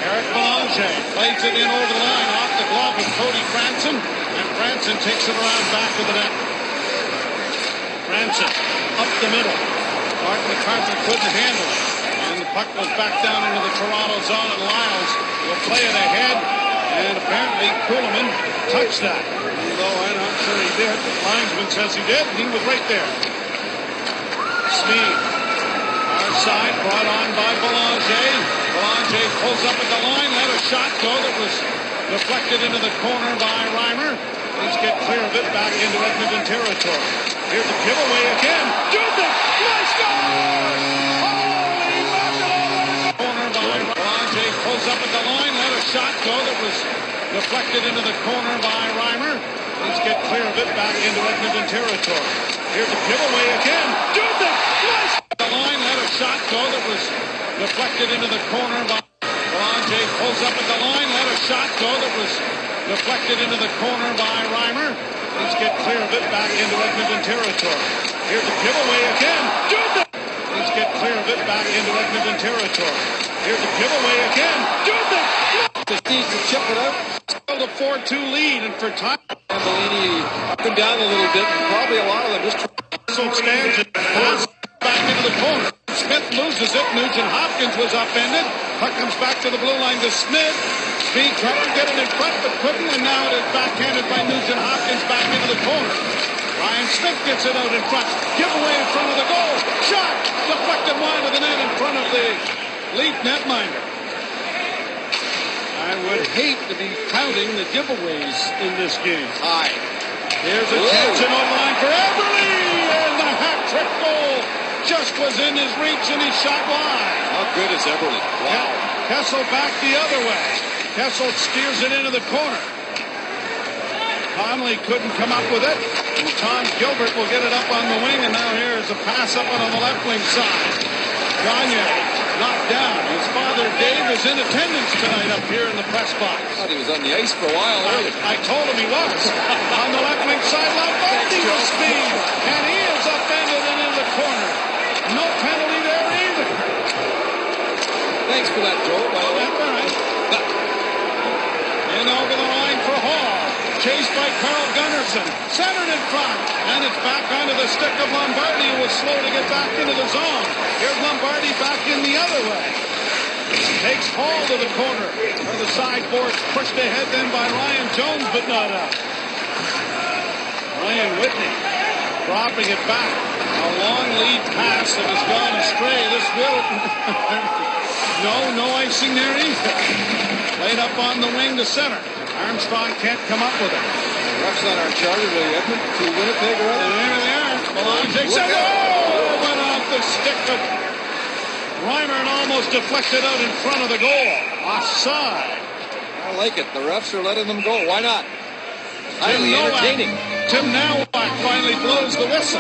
Eric Belanger plays it in over the line off the glove of Cody Franson, and Franson takes it around back of the net. Franson up the middle. Mark McCarthy couldn't handle it, and the puck goes back down into the Toronto zone, and Lyles will play it ahead, and apparently Kuhlman touched that. Although I'm not sure he did. The linesman says he did, and he was right there. Sneed, far side, brought on by Belanger. Belanger pulls up at the line, let a shot go that was deflected into the corner by Reimer. Please get clear of it back into Edmonton territory. Here's a giveaway again. Dubnyk, nice goal! Holy mackerel! Corner by Belanger pulls up at the line, let a shot go that was deflected into the corner by Reimer. Please get clear of it back into Edmonton territory. Here's a giveaway again. Dubnyk, nice! The line, let a shot go that was deflected into the corner by Belanger pulls up at the line, let a shot go that was deflected into the corner by Reimer. Please get clear of it back into Edmonton territory. Here's a giveaway again. Dubnyk! Please get clear of it back into Edmonton territory. Here's a giveaway again. Dubnyk! Just needs to chip it out. Still the 4-2 lead, and for time, Bellini up and down a little bit, and probably a lot of them just stands and passes back into the corner. Smith loses it. Nugent Hopkins was upended. Puck comes back to the blue line to Smith. Speed tried to get it in front, but couldn't, and now it is backhanded by Nugent Hopkins back into the corner. Ryan Smith gets it out in front. Giveaway in front of the goal. Shot deflected wide of the net in front of the Leaf netminder. I would hate to be counting the giveaways in this game. high. Here's a chance in overline for Everly, and the hat-trick goal just was in his reach, and he shot wide. How good is Everly? Wow. Kessel back the other way. Kessel steers it into the corner. Conley couldn't come up with it. And Tom Gilbert will get it up on the wing, and now here's a pass up on the left wing side. Gagne knocked down. His father, Dave, is in attendance tonight up here in the press box. I thought he was on the ice for a while earlier. I told him he was. On the left wing side, Lombardi with speed. And he is upended and in the corner. No penalty there either. Thanks for that, Joe. Well, that's all right. In over the line for Hall. Chased by Carl Gunnarsson. Centered in front. And it's back onto the stick of Lombardi, who was slow to get back into the zone. Here's Lombardi back in the other way. Takes Hall to the corner. For the sideboard. Pushed ahead then by Ryan Jones, but not out. Ryan Whitney dropping it back. A long lead pass that has gone astray. This will... No icing there either. Laid up on the wing to center. Armstrong can't come up with it. Refs on our charter to Edmonton to Winnipeg. And there they are. Malone takes it. Oh! Went off the stick of Reimer and almost deflected out in front of the goal. Offside. I like it. The refs are letting them go. Why not? Highly entertaining. Tim Nowak finally blows the whistle.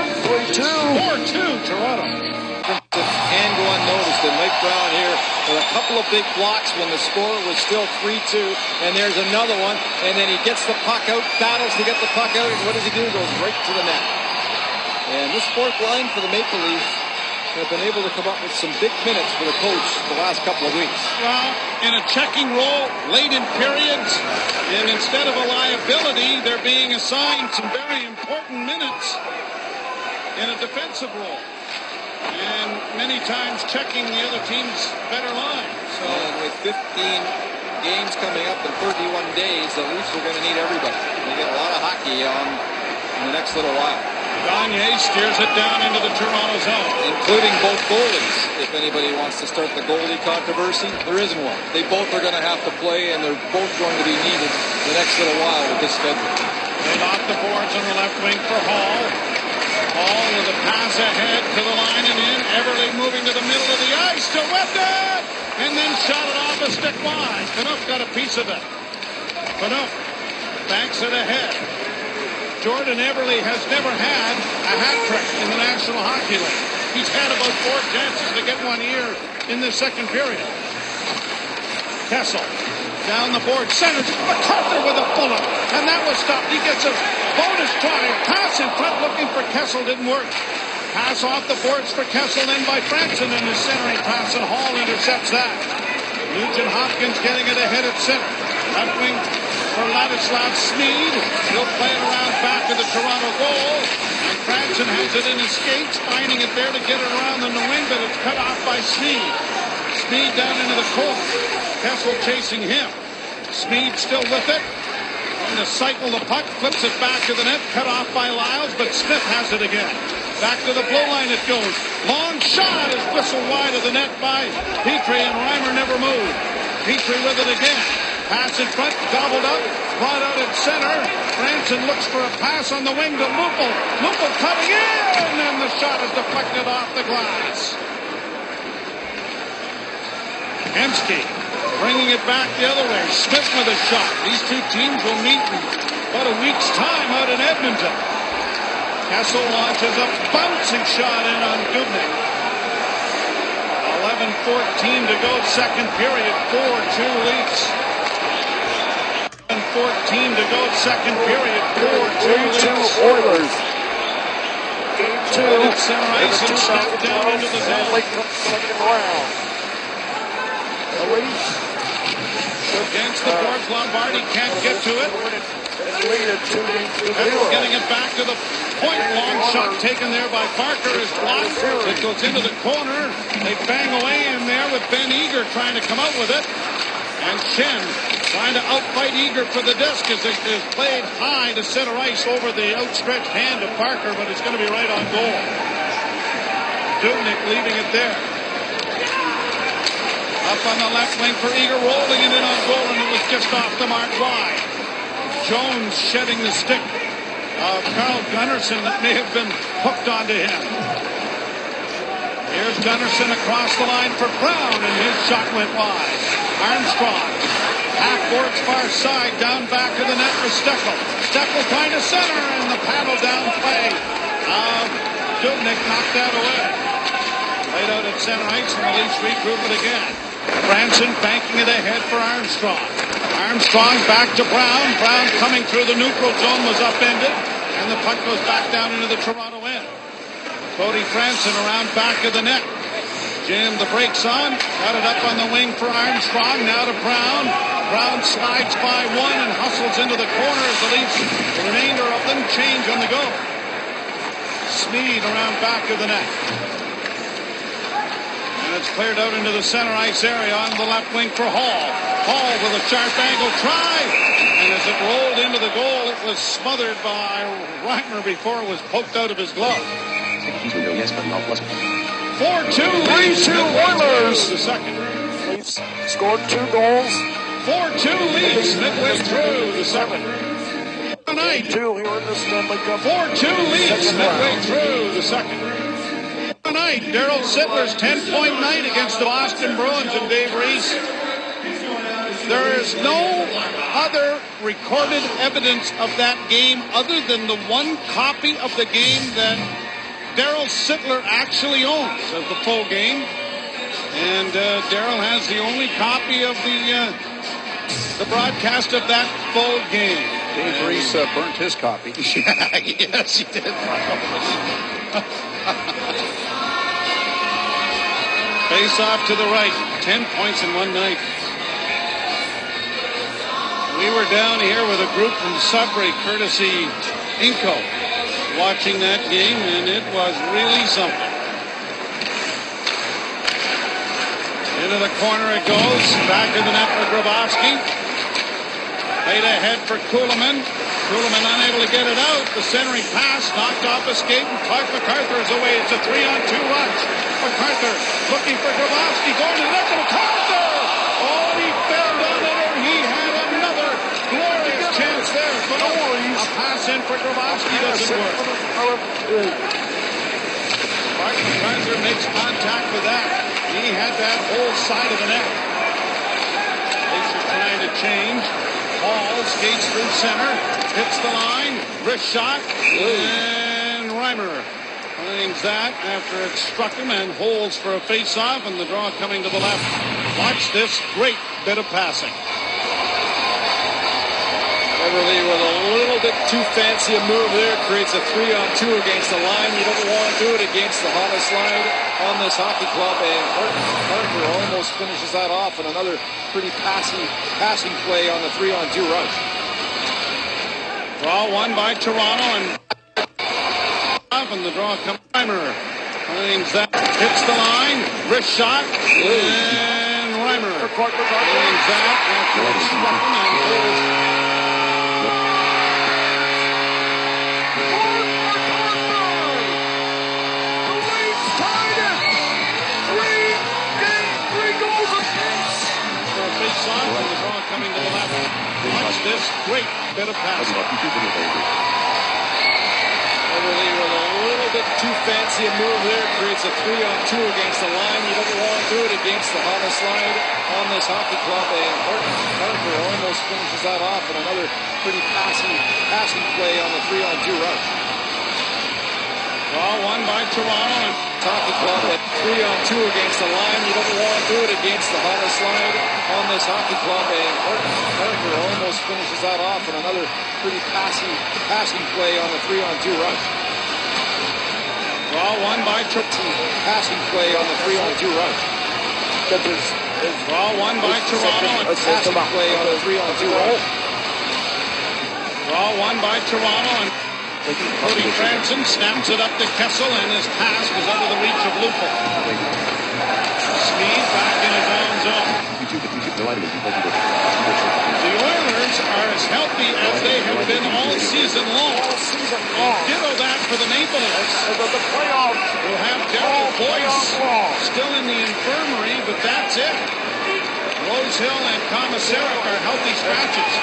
4-2 Toronto. Can go unnoticed, and Mike Brown here with a couple of big blocks when the score was still 3-2, and there's another one, and then he gets the puck out, battles to get the puck out, and what does he do? He goes right to the net. And this fourth line for the Maple Leafs have been able to come up with some big minutes for the coach the last couple of weeks. Well, in a checking role, late in periods, and instead of a liability, they're being assigned some very important minutes in a defensive role. And many times checking the other team's better line. So, and with 15 games coming up in 31 days, the Leafs are going to need everybody. They get a lot of hockey on in the next little while. Gagne steers it down into the Toronto zone. Including both goalies. If anybody wants to start the goalie controversy, there isn't one. They both are going to have to play, and they're both going to be needed the next little while with this schedule. They knock the boards on the left wing for Hall. Hall with a pass ahead to the line and in. Everly moving to the middle of the ice to Webber. And then shot it off a stick wide. Canuck got a piece of it. Canuck banks it ahead. Jordan Everly has never had a hat trick in the National Hockey League. He's had about 4 chances to get one here in the second period. Kessel down the board, centers MacArthur with a bullet, and that was stopped. He gets a bonus try, pass in front looking for Kessel, didn't work. Pass off the boards for Kessel, then by Franson, and his centering pass, and Hall intercepts that. Nugent Hopkins getting it ahead at center. Left wing for Ladislav Smeed. He'll play it around back of the Toronto goal, and Franson has it in his skates, finding it there to get it around in the wing, but it's cut off by Smeed. Smeed down into the corner. Kessel chasing him. Smeed still with it. Trying to cycle the puck. Flips it back to the net. Cut off by Lyles, but Smith has it again. Back to the blue line it goes. Long shot is whistled wide of the net by Petrie, and Reimer never moved. Petrie with it again. Pass in front. Gobbled up. Brought out at center. Franson looks for a pass on the wing to Lupel. Lupel cutting in, and the shot is deflected off the glass. Hemsky bringing it back the other way. Smith with a shot. These two teams will meet in about a week's time out in Edmonton. Kessel launches a bouncing shot in on Dubnyk. 11:14 to go, second period. 4-2 Leafs. 11:14 to go, second period. 4-2 Leafs. Oilers. Game 2. Center ice and snapped down into the zone. Second round. The Leafs against the boards. Lombardi can't get to it. Edwards getting it back to the point. Long shot taken there by Parker is blocked. It goes into the corner. They bang away in there with Ben Eager trying to come out with it. And Shen trying to outfight Eager for the disc as it is played high to center ice over the outstretched hand of Parker, but it's going to be right on goal. Dubnyk leaving it there. Up on the left wing for Eager, rolling it in on goal, and it was just off the mark wide. Jones shedding the stick of Carl Gunnarsson that may have been hooked onto him. Here's Gunnarsson across the line for Brown, and his shot went wide. Armstrong, half boards far side, down back to the net for Steckel. Steckel trying to center, and the paddle down play of Dubnyk knocked that away. Played out at center ice, and the Leafs regroup it again. Branson banking it ahead for Armstrong. Armstrong back to Brown. Brown coming through the neutral zone was upended, and the puck goes back down into the Toronto end. Cody Franson around back of the net. Jam the brakes on. Got it up on the wing for Armstrong. Now to Brown. Brown slides by one and hustles into the corner as the Leafs, the remainder of them, change on the go. Smead around back of the net. And it's cleared out into the center ice area on the left wing for Hall. Hall with a sharp angle try. And as it rolled into the goal, it was smothered by Reimer before it was poked out of his glove. Yes, but not plus. 4-2 Leafs. 3-2 Oilers. The second. Leafs scored 2 goals. 4-2 Leafs midway through the second. Tonight. 2 here in the Stanley Cup. 4-2 Leafs midway through the second. Tonight, Daryl Sittler's 10-point night against the Boston Bruins and Dave Reese. There is no other recorded evidence of that game other than the one copy of the game that Daryl Sittler actually owns of the full game. And Daryl has the only copy of the broadcast of that full game. Dave Reese burnt his copy. Yes, he did. Face off to the right. 10 points in one night. We were down here with a group from Sudbury, courtesy Inco, watching that game, and it was really something. Into the corner it goes. Back to the net for Grabowski. Played ahead for Kuhlman. Kuhlman unable to get it out. The centering pass knocked off a skate, and Clark MacArthur is away. It's a 3-on-2 rush. MacArthur looking for Grabowski. Going to the net to MacArthur. Oh, he fell down there. He had another glorious chance there. But a pass in for Grabowski doesn't work. Clark MacArthur makes contact with that. He had that whole side of the net. Leafs are trying to change. Hall skates through center, hits the line, wrist shot, and Reimer finds that after it struck him and holds for a face-off, and the draw coming to the left. Watch this great bit of passing. Beverly with a little bit too fancy a move there. Creates a 3-on-2 against the line. You don't want to do it against the hottest line on this hockey club. And Parker almost finishes that off in another pretty passing play on the 3-on-2 rush. Draw won by Toronto, and the draw comes. Reimer finds that, hits the line, wrist shot, and Reimer finds that after it struck him and holds. Coming to the left. Watch this great bit of passing. Beverly with a little bit too fancy a move there. Creates a 3-on-2 against the line. You don't want to do it against the hottest line on this hockey club. And Parker almost finishes that off in another pretty passing play on the 3-on-2 rush. Draw won by Toronto. And hockey club at 3-on-2 against the line. You don't want to do it against the hottest line on this hockey club. And Parker almost finishes that off in another pretty passing play on the 3-on-2 rush. Draw won by Toronto. Passing play on the 3-on-2 rush. Draw won by Toronto. And passing play on the 3-on-2 rush. Draw won by Toronto. And Cody Franson snaps it up to Kessel, and his pass was out of the reach of Lupul. Smead back in his own zone. The Oilers are as healthy as they have been all season long. Ditto that for the Maple Leafs. We'll have Darryl Boyce still in the infirmary, but that's it. Rosehill and Komisarek are healthy scratches.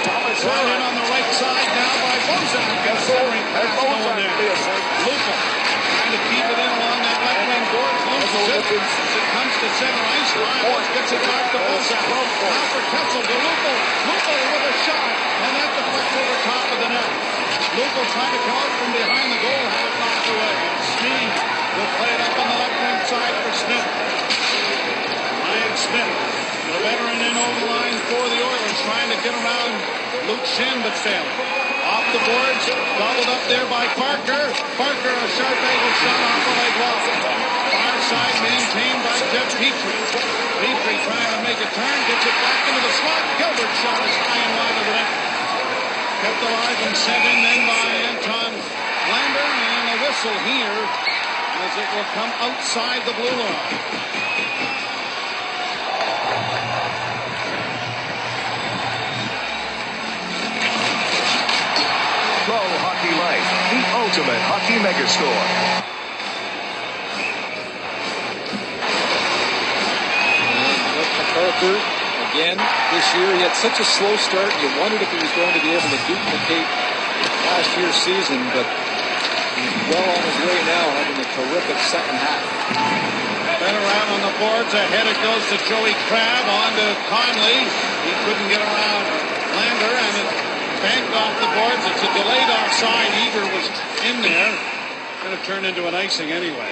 Brought in on the right side now by Bozak. Got a centering pass going there. Lupul trying to keep it in along that left wing board. Loses it as it comes to center ice. Lyles gets it back to Bozak. Now for Kessel to Lupul. Lupul with a shot, and that deflects over top of the net. Lupul trying to come out from behind the goal, had it knocked away. Smead will play it up on the left wing side for Smith. get around Luke Shin, but failed. Off the boards, gobbled up there by Parker. Parker, a sharp angle shot off the leg wall. Far side maintained by Jeff Petrie. Petrie trying to make a turn, gets it back into the slot. Gilbert's shot is high and wide of the net. Kept alive and sent in then by Anton Lander, and a whistle here as it will come outside the blue line. Pro Hockey Life, the ultimate hockey megastore. MacArthur, again, this year, he had such a slow start. You wondered if he was going to be able to duplicate last year's season, but he's well on his way now, having a terrific second half. Then around on the boards, ahead it goes to Joey Crabb, on to Conley. He couldn't get around Lander, and it banked off the boards. It's a delayed offside. Eager was in there. Could have turned into an icing anyway.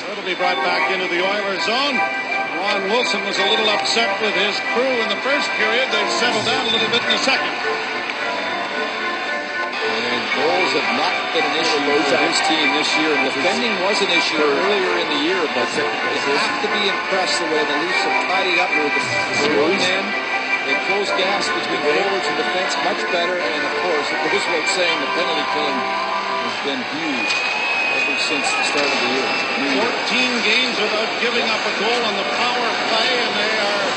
So it'll be brought back into the Oilers zone. Ron Wilson was a little upset with his crew in the first period. They've settled down a little bit in the second. And goals have not been an issue for his team this year. Defending was an issue earlier in the year, but they have to be impressed the way the Leafs have tidied up with the own end. They close gaps between forwards and defense much better, and of course, it goes without saying, the penalty killing has been huge ever since the start of the year. 14 games without giving up a goal on the power play, and they are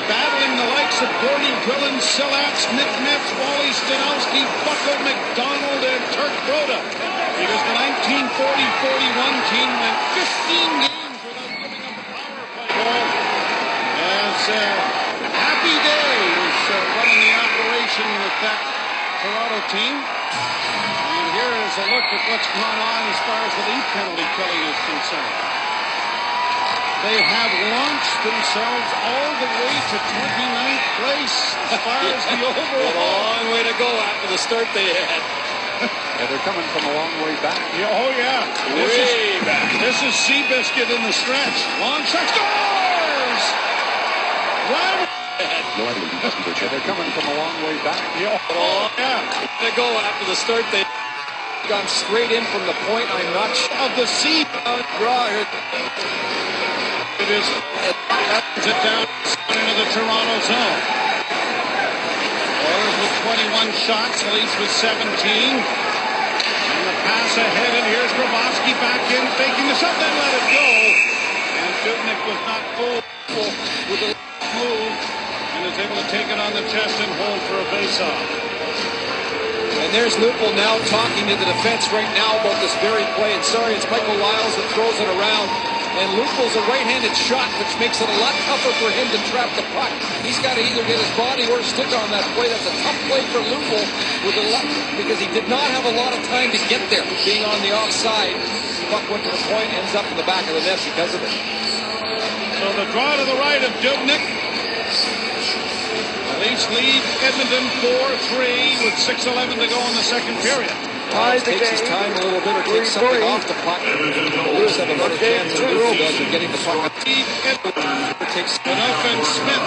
battling the likes of Gordy Drillen, Sillax, Nick Metz, Wally Stanowski, Bucko, McDonald, and Turk Broda. Because the 1940-41 team went 15 games without giving up a power play goal. As Happy Day is running the operation with that Toronto team. And here is a look at what's gone on as far as the Leaf penalty killing is concerned. They have launched themselves all the way to 29th place as far as the overall. A long way to go after the start they had. Yeah, they're coming from a long way back. Yeah, oh, yeah. Way back. This is Seabiscuit in the stretch. Long shot, scores! Run! They're coming from a long way back. Yeah, oh, yeah. To go after the start they gone straight in from the point. I'm not sure Of the sea draw here. it is. That's it down into the Toronto zone. Oilers with 21 shots, the Leafs with 17. And the pass ahead, and here's Grabowski back in, faking the shot, then let it go. And Dubnyk was not full with the move, and is able to take it on the chest and hold for a faceoff. And there's Lupul now talking to the defense right now about this very play. And sorry, it's Michael Lyles that throws it around. And Lupul's a right-handed shot, which makes it a lot tougher for him to trap the puck. He's got to either get his body or stick on that play. That's a tough play for Lupul because he did not have a lot of time to get there, being on the offside. Puck went to the point, ends up in the back of the net because of it. So the draw to the right of Dubnyk. The Leafs lead Edmonton 4-3 with 6:11 to go in the second period. Lyles takes his time a little bit or takes something off the puck. The Leafs have a better chance than Lupul does of getting the puck. Takes Enough and Smith.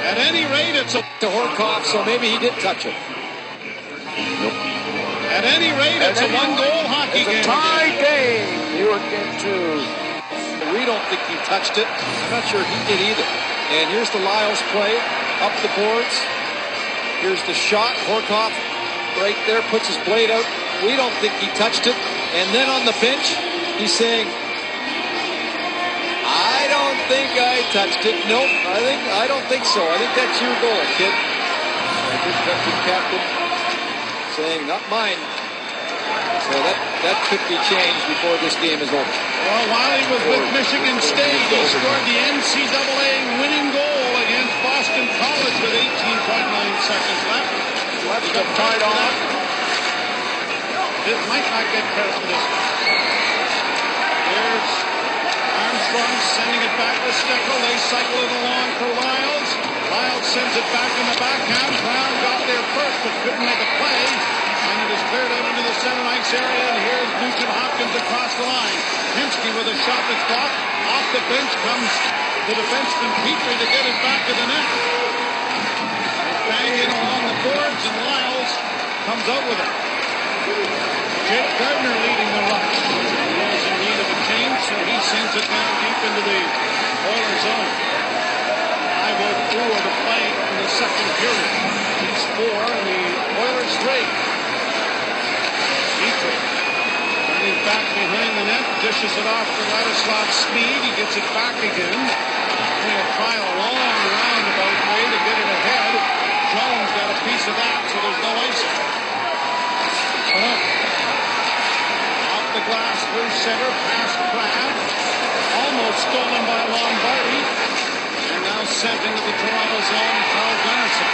At any rate, it's a to Horkoff, so maybe he did touch it. At any rate, it's a one-goal hockey game. Tie game. You would get two. We don't think he touched it. I'm not sure he did either. And here's the Lyles play up the boards. Here's the shot. Horkoff right there puts his blade out. We don't think he touched it. And then on the bench, he's saying, I don't think I touched it. Nope, I don't think so. I think that's your goal, kid. And good captain saying, not mine. So that could be changed before this game is over. Well, while he was with Michigan State, he scored the NCAA winning goal against Boston College with 18.9 seconds left. Let's get tied on. This might not get credit for this. There's Armstrong sending it back to Steckel. They cycle it along for Lyles. Lyles sends it back in the backhand. Brown got there first but couldn't make a play. And it is cleared out into the center ice area. And here's Nugent Hopkins across the line. Pinsky with a shot that's blocked. Off the bench comes the defenseman Petrie to get it back to the net. Bang going in along the boards, and Lyles comes out with it. Jake Gardner leading the rush. He was in need of a change, so he sends it down deep into the Oilers zone. 5:02 of the play in the second period. He's 4 and the Oilers 3. Dietrich turning back behind the net, dishes it off to Ladislav Speed. He gets it back again. He'll try a long roundabout way to get it ahead. Jones got a piece of that, so there's no icing. Off the glass through center, past Crab. Almost stolen by Lombardi. And now sent into the Toronto zone, Carl Gunnarsson.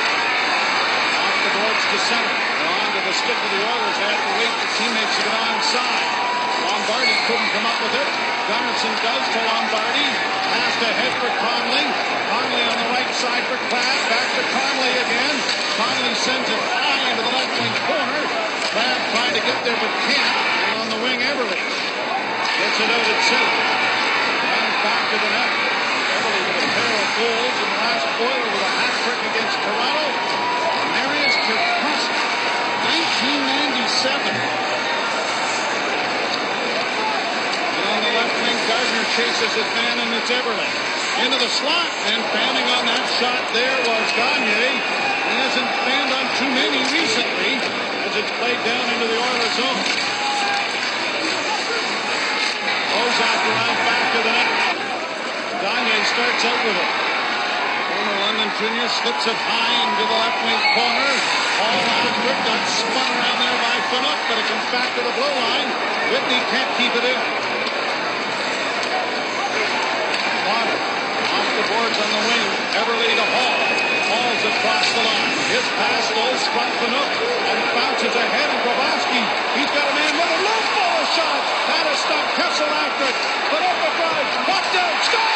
Off the boards to center. On to the stick of the Oilers. They have to wait for teammates to get onside. Lombardi couldn't come up with it. Gunnarsson does to Lombardi. Pass ahead for Conley. Conley on the right side for Crab. Back to Conley again. Conley sends it high into the left wing corner. Crab trying to get there but can't. And on the wing, Everly gets it out at center. Runs back to the net. Everly with a pair of goals and the last Oiler with a hat trick against Toronto. Marius Kirkowski, 1997. Left wing, Gardner chases it, Fan, and it's Everly. Into the slot, and fanning on that shot there was Gagne. He hasn't fanned on too many recently as it's played down into the Oilers zone. Ozak around back to the net. Gagne starts out with it. Former London Junior slips it high into the left wing corner. All after it, got spun around there by Fanuc, but it comes back to the blue line. Whitney can't keep it in. Off the boards on the wing. Everly to Hall. Hall's across the line. His pass goes from Fanuc and bounces ahead. And Grabowski, he's got a man with a low ball shot. That is stopped. Kessel after it. Fanuc a drive. Knocked out. Score!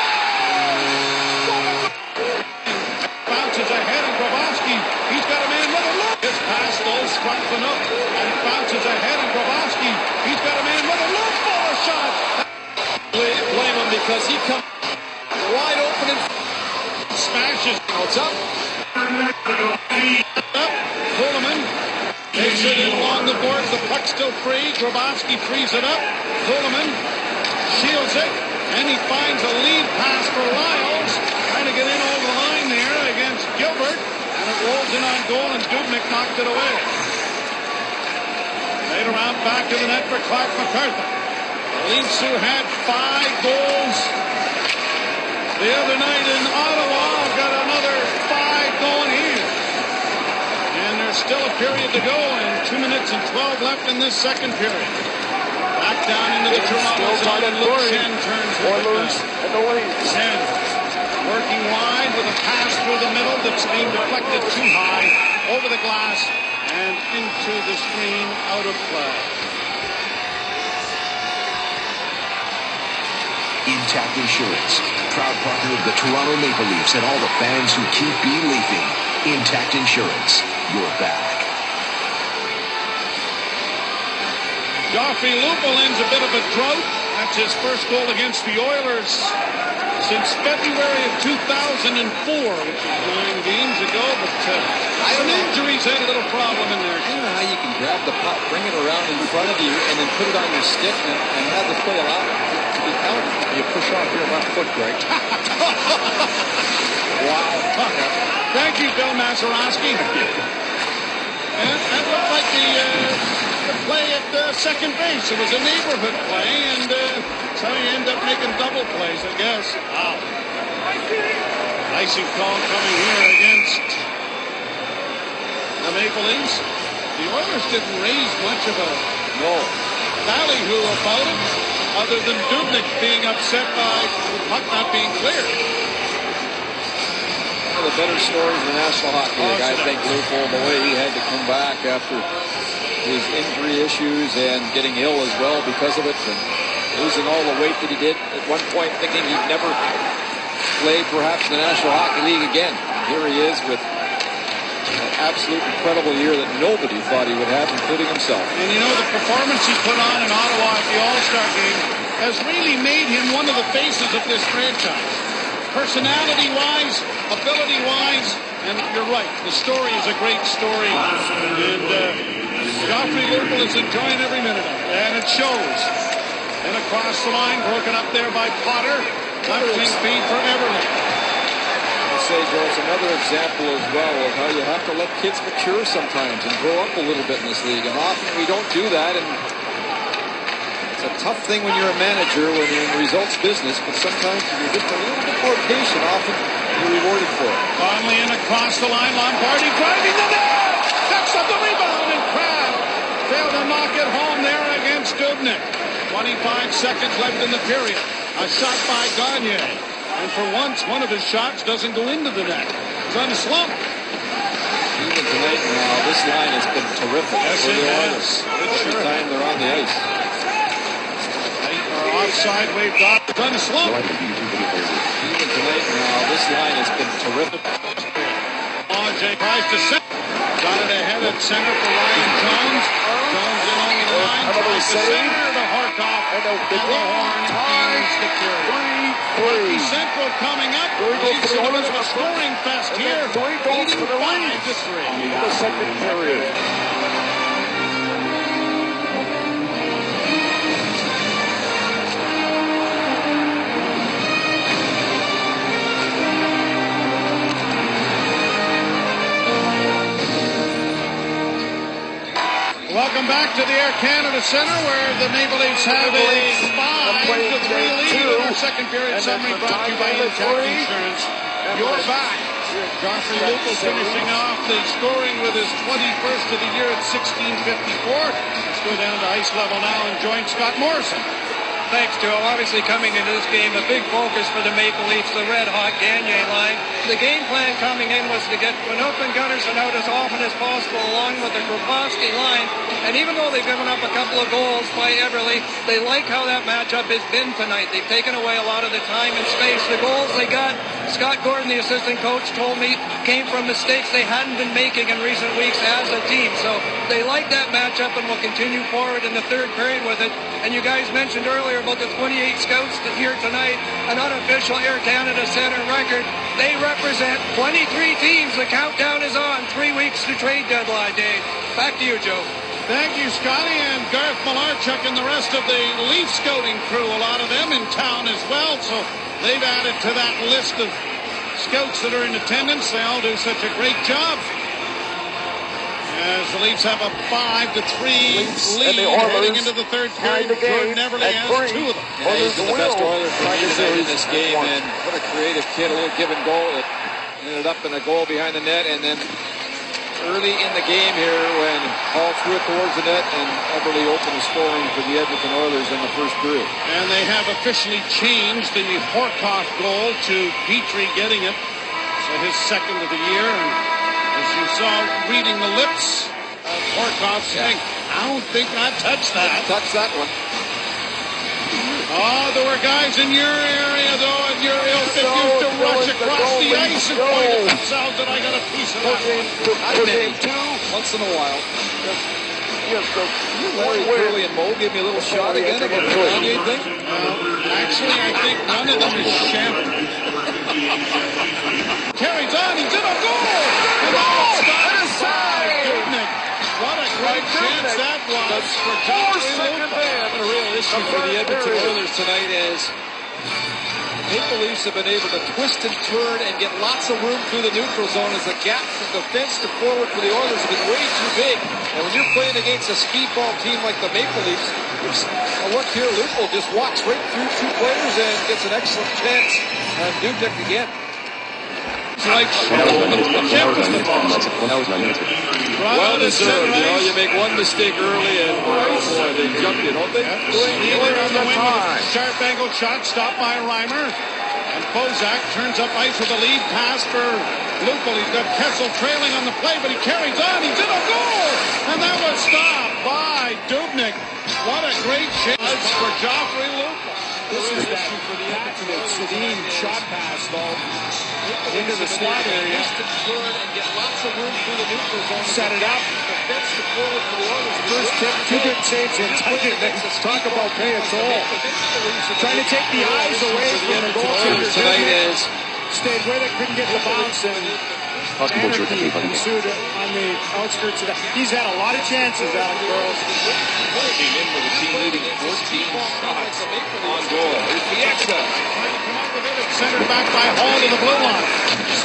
Bounces ahead. And Grabowski, he's got a man with a low. His pass goes from Fanuc and bounces ahead. And Grabowski, he's got a man with a low ball shot. Blame him because he comes wide open and smashes. It's up. Kuhlman takes it in along the boards. The puck's still free. Grabowski frees it up. Kuhlman shields it, and he finds a lead pass for Lyles. Trying to get in over the line there against Gilbert, and it rolls in on goal, and Dubnyk knocked it away. Laid around back to the net for Clark MacArthur. The Leafs, who had 5 goals the other night in Ottawa, got another 5 going here. And there's still a period to go, and 2 minutes and 12 left in this second period. Back down into the Toronto zone, and Luke Shen turns with it. Shen working wide with a pass through the middle that's being deflected too high, over the glass, and into the screen, out of play. Intact Insurance, proud partner of the Toronto Maple Leafs and all the fans who keep believing. Intact Insurance, you're back. Joffrey Lupul ends a bit of a drought. That's his first goal against the Oilers since February of 2004, which is 9 games ago. But some injuries had a little problem in there. You know how you can grab the puck, bring it around in front of you, and then put it on your stick and have the play allowed to be counted. You push off your left foot, Greg. Wow. Thank you, Bill Mazeroski. And that looked like the play at second base. It was a neighborhood play, and so you end up making double plays, I guess. Wow. Icing call coming here against the Maple Leafs. The Oilers didn't raise much of a ballyhoo about it, other than Dubnyk being upset by the puck not being cleared. One of the better stories in the National Hockey League, I think, Lupul, the way he had to come back after his injury issues and getting ill as well because of it, and losing all the weight that he did at one point, thinking he'd never play perhaps in the National Hockey League again. Here he is with an absolute incredible year that nobody thought he would have, including himself. And you know, the performance he put on in Ottawa at the All-Star game has really made him one of the faces of this franchise. personality-wise, ability-wise, and you're right, the story is a great story. And Joffrey Lupul is enjoying every minute of it, and it shows. And across the line, broken up there by Potter. Left wing feed for Everly. I say, Joe, it's another example as well of how you have to let kids mature sometimes and grow up a little bit in this league. And often we don't do that, and it's a tough thing when you're a manager, when you're in the results business, but sometimes if you're just a little bit more patient, often you're rewarded for it. Conley in across the line, Lombardi driving the net! Picks up the rebound, and Crab failed to knock it home there against Dubnyk. 25 seconds left in the period. A shot by Gagne. And for once, one of his shots doesn't go into the net. It's on a slump. Even tonight now, this line has been terrific. Yes, it has. Every time they're on the ice. Offside waved off. It's on a slump. Even tonight now, this line has been terrific. Jay tries to set. Got it ahead at center for Ryan Jones. Jones in on the line. Tries to center to Horkoff. And the horn ties the carry. Central coming up. It's a scoring fest here. 85-3. The second period. Welcome back to the Air Canada Centre, where the Maple Leafs have a 5-3 lead in our second period summary brought to you by Intact Insurance. You're back. Joffrey Lupul finishing off the scoring with his 21st of the year at 16:54. Let's go down to ice level now and join Scott Morrison. Thanks, Joe. Obviously coming into this game, a big focus for the Maple Leafs, the red-hot Gagne line. The game plan coming in was to get Phaneuf and Gunnarsson out as often as possible along with the Kropowski line. And even though they've given up a couple of goals by Everly, they like how that matchup has been tonight. They've taken away a lot of the time and space. The goals they got, Scott Gordon, the assistant coach, told me came from mistakes they hadn't been making in recent weeks as a team. So they like that matchup and will continue forward in the third period with it. And you guys mentioned earlier about the 28 scouts here tonight, an unofficial Air Canada Centre record. They represent 23 teams. The countdown is on. 3 weeks to trade deadline day. Back to you, Joe. Thank you, Scotty, and Garth Malarchuk and the rest of the Leaf scouting crew, a lot of them in town as well, so they've added to that list of scouts that are in attendance. They all do such a great job. As the Leafs have a 5-3 lead heading into the third period. Jordan Everly has 2 of them. Yeah, he's the best Oilers player in this game, and what a creative kid, a little give and go that ended up in a goal behind the net, and then early in the game here when Hall threw it towards the net and Everly opened the scoring for the Edmonton Oilers in the first period. And they have officially changed the Horkoff goal to Petrie getting it. So his second of the year. And as you saw reading the lips of Horkoff saying, I don't think I touched that. Touch that one. Oh, there were guys in your area, though, and you're used to rush across the ice and point at themselves that I got a piece of that. Not many. Once in a while. Larry Curley and Mo give me a little shot again about the Gagne thing. Actually, I think none of them is Shannon. Carries on, he's in a goal! And that's stopped by Dubnyk. What a great chance that was for Joffrey Lupul. A real issue for the Edmonton Oilers tonight is the Maple Leafs have been able to twist and turn and get lots of room through the neutral zone as the gap from defense to forward for the Oilers has been way too big. And when you're playing against a speedball team like the Maple Leafs, look here, Lupul just walks right through 2 players and gets an excellent chance on Dubnyk again. Well deserved. You know, you make one mistake early and boy, they jumped you, don't they? Wheeler on the wing with a sharp angled shot stopped by Reimer. And Bozak turns up ice with a lead pass for Lupul. He's got Kessel trailing on the play, but he carries on. He's in a goal! And that was stopped by Dubnyk. What a great chance for Joffrey Lupul. This is that patented Sedin shot pass, though, into the slot area. Set it up. First tip, 2 good saves in tight. Talk about pay a toll. Trying to take the eyes away from the goaltender tonight. Stayed with it, couldn't get the bounce, and anarchy ensued on the outskirts of that. He's had a lot of chances, Alex Burrows. Came in with a team leading 14 shots on goal. Here's Piazza. Centered back by Hall to the blue line.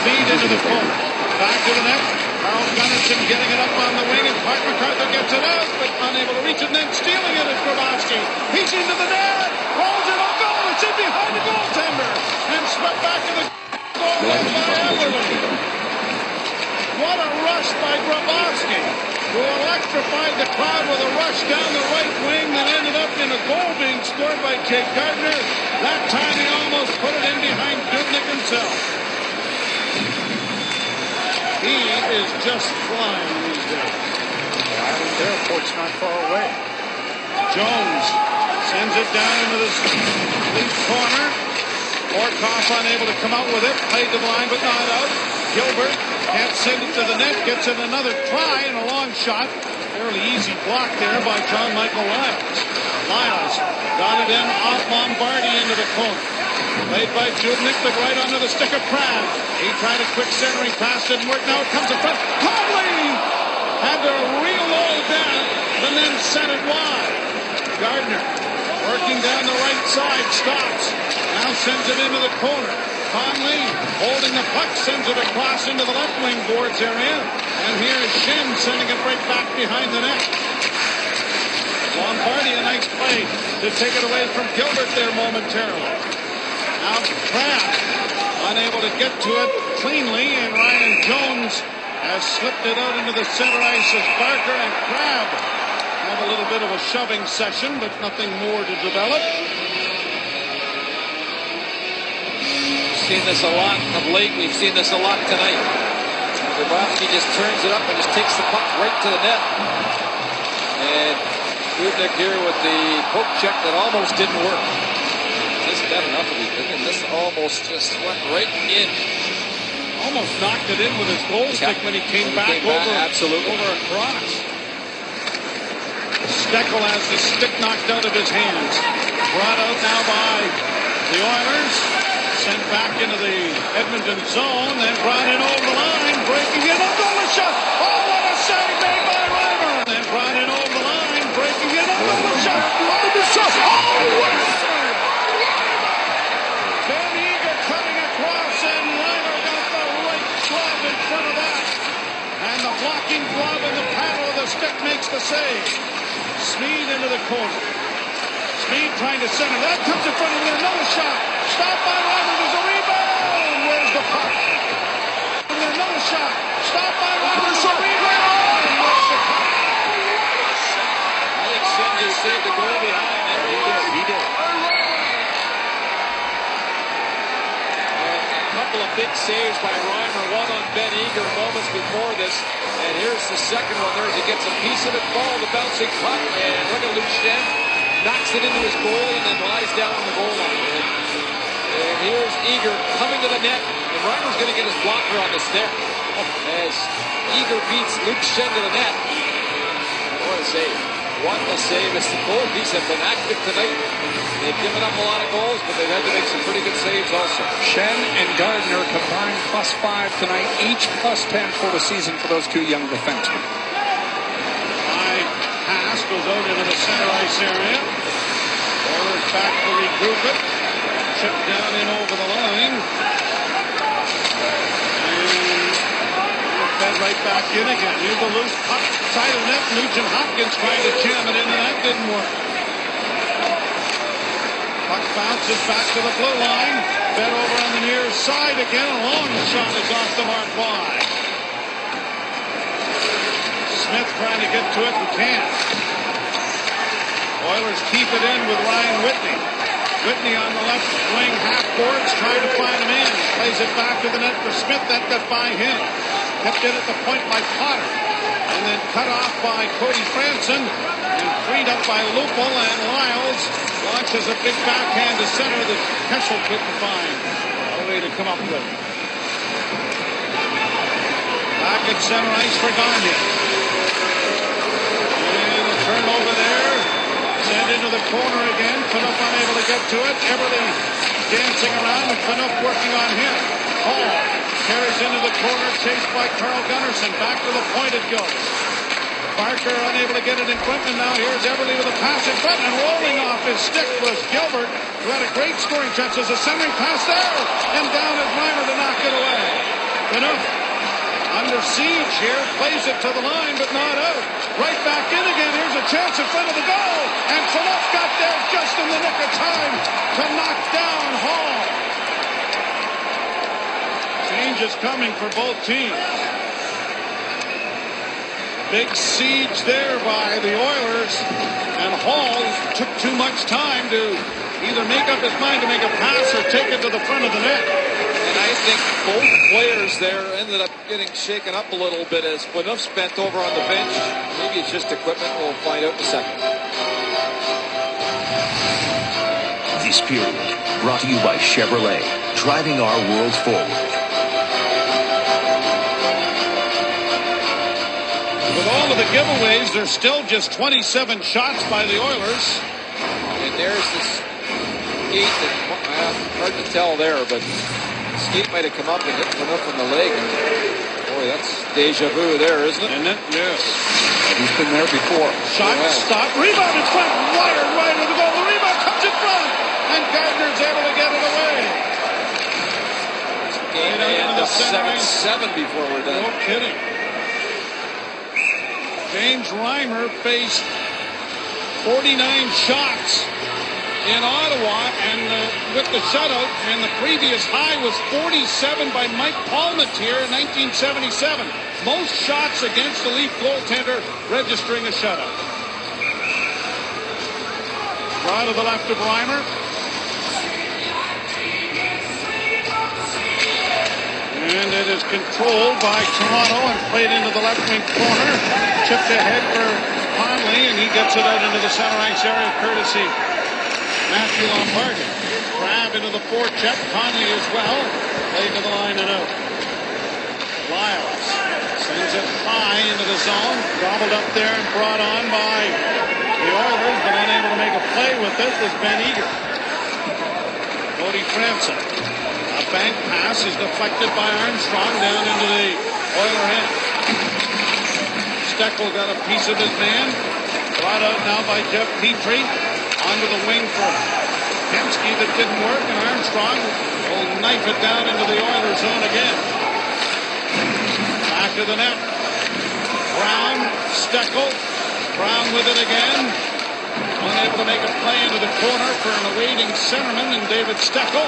Speed into the corner. Back to the net. Carl Gunnarsson getting it up on the wing, and Clark MacArthur gets it out, but unable to reach it, and then stealing it is Grabowski. He's into the net. Rolls it on goal. It's in behind the goaltender. And swept back to the goal line by Everly. What a rush by Grabowski, who electrified the crowd with a rush down the right wing that ended up in a goal being scored by Jake Gardner. That time he almost put it in behind Dubnyk himself. He is just flying these days. The Island Airport's not far away. Jones sends it down into the lead corner. Orkoff unable to come out with it. Played to the line but not out. Gilbert can't send it to the net. Gets in another try and a long shot. Fairly easy block there by John Michael Lyles. Lyles got it in off Lombardi into the corner. Played by Dubnyk, but right under the stick of Pratt. He tried a quick centering pass, didn't work. Now it comes in front. Conley had to reload that and then sent it wide. Gardner working down the right side, stops. Now sends it into the corner. Conley holding the puck, sends it across into the left wing boards area. And here's Shen sending it right back behind the net. Lombardi, a nice play to take it away from Gilbert there momentarily. Now Pratt unable to get to it cleanly, and Ryan Jones has slipped it out into the center ice as Barker and Crabb have a little bit of a shoving session, but nothing more to develop. We've seen this a lot of late. We've seen this a lot tonight. Grabowski just turns it up and just takes the puck right to the net. And Dubnyk here with the poke check that almost didn't work. Isn't that enough of these? And this almost just went right in. Almost knocked it in with his goal stick when he came back over. Absolutely. Over across. Steckel has the stick knocked out of his hands. Brought out now by the Oilers. Sent back into the Edmonton zone. Then brought in over the line. Breaking in. Another shot. Oh, what a save made by Reimer. Then brought in over the line. Breaking in. Another shot. Another shot. Oh, what a save. Ben Eager cutting across, and Reimer got the right glove in front of that. And the blocking glove and the paddle of the stick makes the save. Speed into the corner. Speed trying to center. That comes in front of him. Another shot. Stopped by Reimer. There's a rebound. Where's the puck? And another shot. Stopped by Reimer. There's a rebound. Where's the puck? I think Sidney saved the goal behind there. He did. A couple of big saves by Reimer. One on Ben Eager moments before this. And here's the second one there as he gets a piece of it. Ball, the bouncing puck. And look at Luke Shen. Knocks it into his goalie and then lies down on the goal line. And here's Eager coming to the net. And Reimer's going to get his blocker on the stick. As Eager beats Luke Shen to the net. What a save. What a save. As the goalies have been active tonight. They've given up a lot of goals, but they've had to make some pretty good saves also. Shen and Gardner combined +5 tonight, each +10 for the season for those two young defensemen. Pass goes out into the center ice area. Oilers back to regroup it. Chip down in over the line. And fed right back in again. Here's the loose puck side of the net. Nugent Hopkins trying to jam it in, and that didn't work. Puck bounces back to the blue line. Fed over on the near side again. A long shot is off the mark wide. Smith trying to get to it and can't. Oilers keep it in with Ryan Whitney. Whitney on the left wing, half boards, trying to find a man. Plays it back to the net for Smith. That got by him. Kept in at the point by Potter. and then cut off by Cody Franson and freed up by Lupul, and Lyles launches a big backhand to center that Kessel couldn't find a way to come up with. Back at center ice for Gagne. And a turnover there. Sent into the corner again. Phaneuf unable to get to it. Eberle dancing around and Phaneuf working on him. Hall carries into the corner, chased by Carl Gunnarsson. Back to the point it goes. Parker unable to get it in front, and now here's Eberle with a pass in front, and rolling off his stick was Gilbert, who had a great scoring chance. There's a centering pass there, and down is Reimer to knock it away. Phaneuf under siege here, plays it to the line, but not out. Right back in again. Here's a chance in front of the goal, and Phaneuf got there just in the nick of time to knock down Hall. Change is coming for both teams. Big siege there by the Oilers, and Hall took too much time to either make up his mind to make a pass or take it to the front of the net. And I think both players there ended up getting shaken up a little bit as Phaneuf's bent over on the bench. Maybe it's just equipment. We'll find out in a second. This period brought to you by Chevrolet, driving our world forward. With all of the giveaways, there's still just 27 shots by the Oilers. And there's this skate that, hard to tell there, but the skate might have come up and hit Phaneuf on the leg. And boy, that's deja vu there, isn't it? Isn't it? Yes. He's been there before. Shot, stop, rebound in front, wired right of the goal. The rebound comes in front, and Gardner's able to get it away. Game may end up 7-7 before we're done. No kidding. James Reimer faced 49 shots in Ottawa, and with the shutout, and the previous high was 47 by Mike Palmatier in 1977. Most shots against the Leaf goaltender registering a shutout. Draw to the left of Reimer. And it is controlled by Toronto and played into the left wing corner. Chipped ahead for Conley, and he gets it out into the center ice area courtesy Matthew Lombardi. Grab into the forecheck. Conley as well. Played to the line and out. Lyles sends it high into the zone. Gobbled up there and brought on by the Oilers, but unable to make a play with it was Ben Eager. Cody Franson. A bank pass is deflected by Armstrong down into the Oiler end. Steckel got a piece of his man. Brought out now by Jeff Petrie. Onto the wing for Hemsky that didn't work, and Armstrong will knife it down into the Oiler zone again. Back to the net. Brown, Steckel. Brown with it again. Unable to make a play into the corner for an awaiting centerman and David Steckel.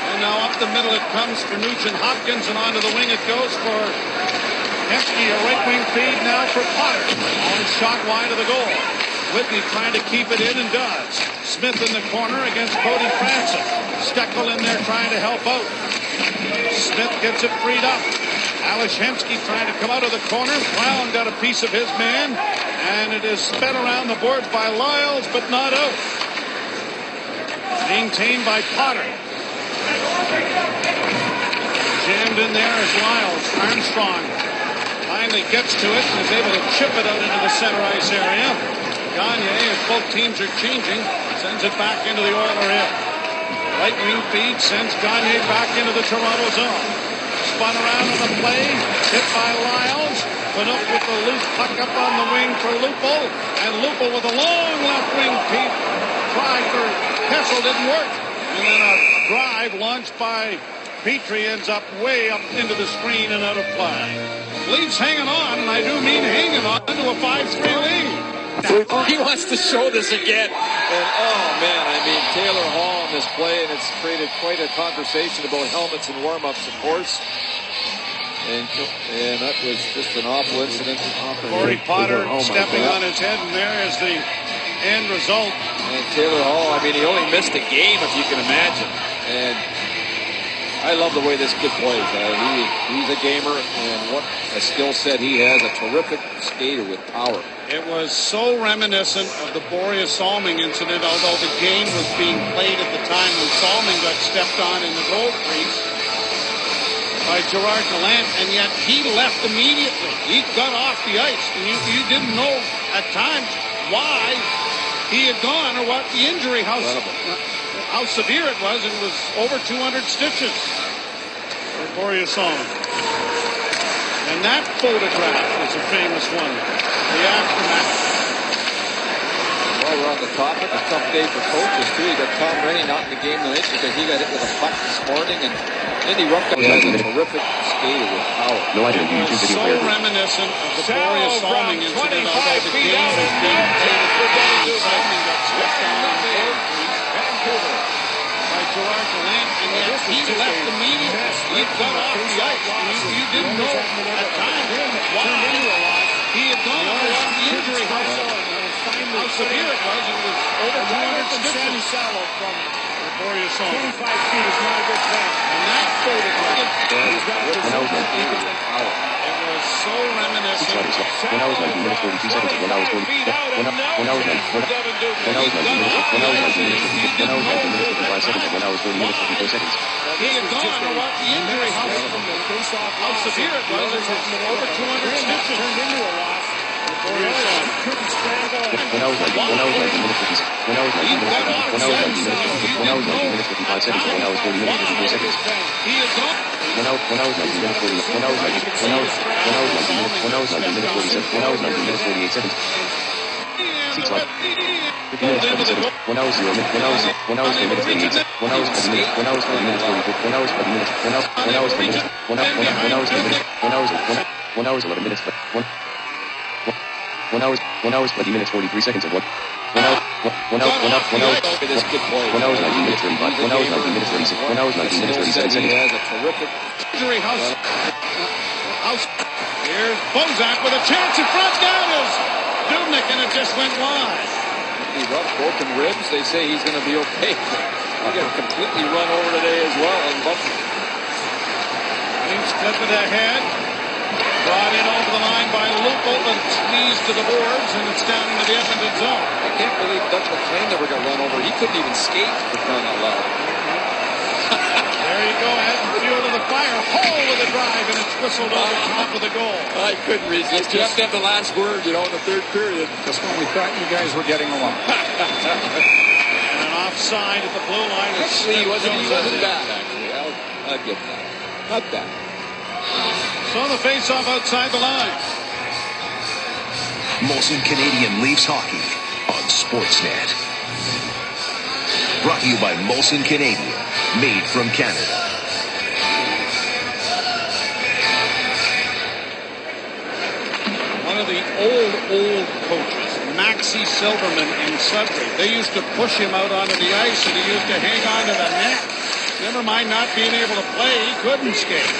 And now up the middle it comes for Nugent Hopkins, and onto the wing it goes for Hemsky. A right wing feed now for Potter. On shot wide of the goal. Whitney trying to keep it in and does. Smith in the corner against Cody Franson. Steckel in there trying to help out. Smith gets it freed up. Ales Hemsky trying to come out of the corner. Brown got a piece of his man, and it is sped around the boards by Lyles, but not out. Maintained by Potter. Jammed in there is Lyles. Armstrong finally gets to it and is able to chip it out into the center ice area. Gagne, as both teams are changing, sends it back into the Oiler end. Right wing feed sends Gagne back into the Toronto zone. Spun around on the play, hit by Lyles. Phaneuf with the loose puck up on the wing for Lupul, and Lupul with a long left wing feed. Try for Kessel, didn't work. And then a drive launched by Petrie ends up way up into the screen and out of play. Leafs hanging on, and I do mean hanging on, to a 5-3 lead. He wants to show this again. And oh man, I mean, Taylor Hall on this play, and it's created quite a conversation about helmets and warm-ups, of course. And that was just an awful incident. Corey Potter stepping on his head, and there is the end result. And Taylor Hall, I mean, he only missed a game, if you can imagine. And I love the way this kid plays. He's a gamer, and what a skill set he has. A terrific skater with power. It was so reminiscent of the Boreas Salming incident, although the game was being played at the time when Salming got stepped on in the goal crease by Gerard Gallant, and yet he left immediately. He got off the ice, and you didn't know at times why he had gone or what the injury, how severe it was. It was over 200 stitches for Boreas Salming. And that photograph is a famous one. The aftermath. Well, we're on the topic. A tough day for coaches, too. You got Tom Rennie not in the game tonight because he got hit with a puck this morning, and Andy Rumpka has a terrific skater with power. No idea. It was so reminiscent of the Boreas Salming incident, although the game was being played at the time when Salming got stepped on in the goal crease by Gerard Gallant, and yet he left immediately. He got off the ice. You didn't know at times why he had gone or what the injury, how severe it was. It was over 200 stitches from the Boreas Salming. 25 feet is not a good thing. And that photograph, it was so reminiscent. When I was 19 minutes 42 seconds, when I was 19 minutes 55 seconds, when I was 40 minutes 54 seconds. He had gone or what the injury, how severe it was. It was over 200 stitches. Turned into a loss. When I was 19 minutes 55 seconds, when I was 40 minutes 54 seconds. When I was 19 minutes 48 seconds. Seats like 50 minutes 47. When I was 0 minutes, when I was 10 minutes 38 seconds. When I was 10 minutes, when I was 20 minutes 44. When I was 20 minutes, when I was 10 minutes, when I was 10 minutes, when I was 11 minutes, when I was 20 minutes 43 seconds of what? When I was 19 minutes 35, when I was 19 minutes 36, when I was 19 minutes 37 seconds. He has a terrific injury. Here's Bozak with a chance in front. Down is Dubnyk, and it just went wide. He rubbed broken ribs. They say he's going to be okay. He got completely run over today as well. And He's flipping ahead. Brought in over the line by Lupo, but squeezed to the boards, and it's down into the Edmonton zone. I can't believe Doug McLean never got run over. He couldn't even skate for crying out loud. There you go, adding fuel to the fire. Hole with a drive, and it's whistled over the top of the goal. I couldn't resist. You have to have the last word, in the third period. Just when we thought you guys were getting along. And an offside at the blue line. Actually, he wasn't bad, actually. I'll give him that. Not bad. So the face-off outside the line. Molson Canadian Leafs Hockey on Sportsnet. Brought to you by Molson Canadian, made from Canada. One of the old coaches, Maxie Silverman in Sudbury. They used to push him out onto the ice, and he used to hang on to the net. Never mind not being able to play, he couldn't skate.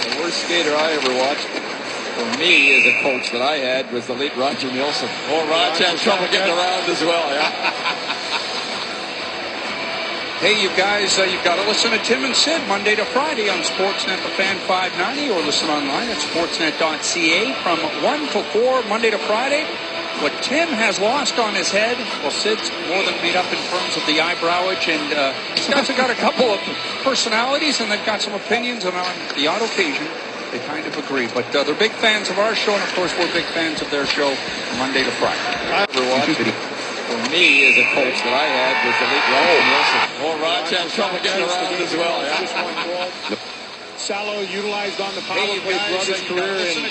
The worst skater I ever watched, for me as a coach that I had, was the late Roger Nielsen. Oh, Roger had trouble getting around as well, yeah. Hey, you guys, you've got to listen to Tim and Sid Monday to Friday on Sportsnet, the Fan 590, or listen online at sportsnet.ca from 1 to 4, Monday to Friday. What Tim has lost on his head, well, Sid's more than made up in terms of the eyebrowage, and these guys have got a couple of personalities, and they've got some opinions, and on the odd occasion, they kind of agree. But they're big fans of our show, and of course, we're big fans of their show, Monday to Friday. For me as a coach that I had, was the late Roger Nielsen. Oh, Roger had trouble getting around as well, yeah. Salo utilized on the power play throughout his career in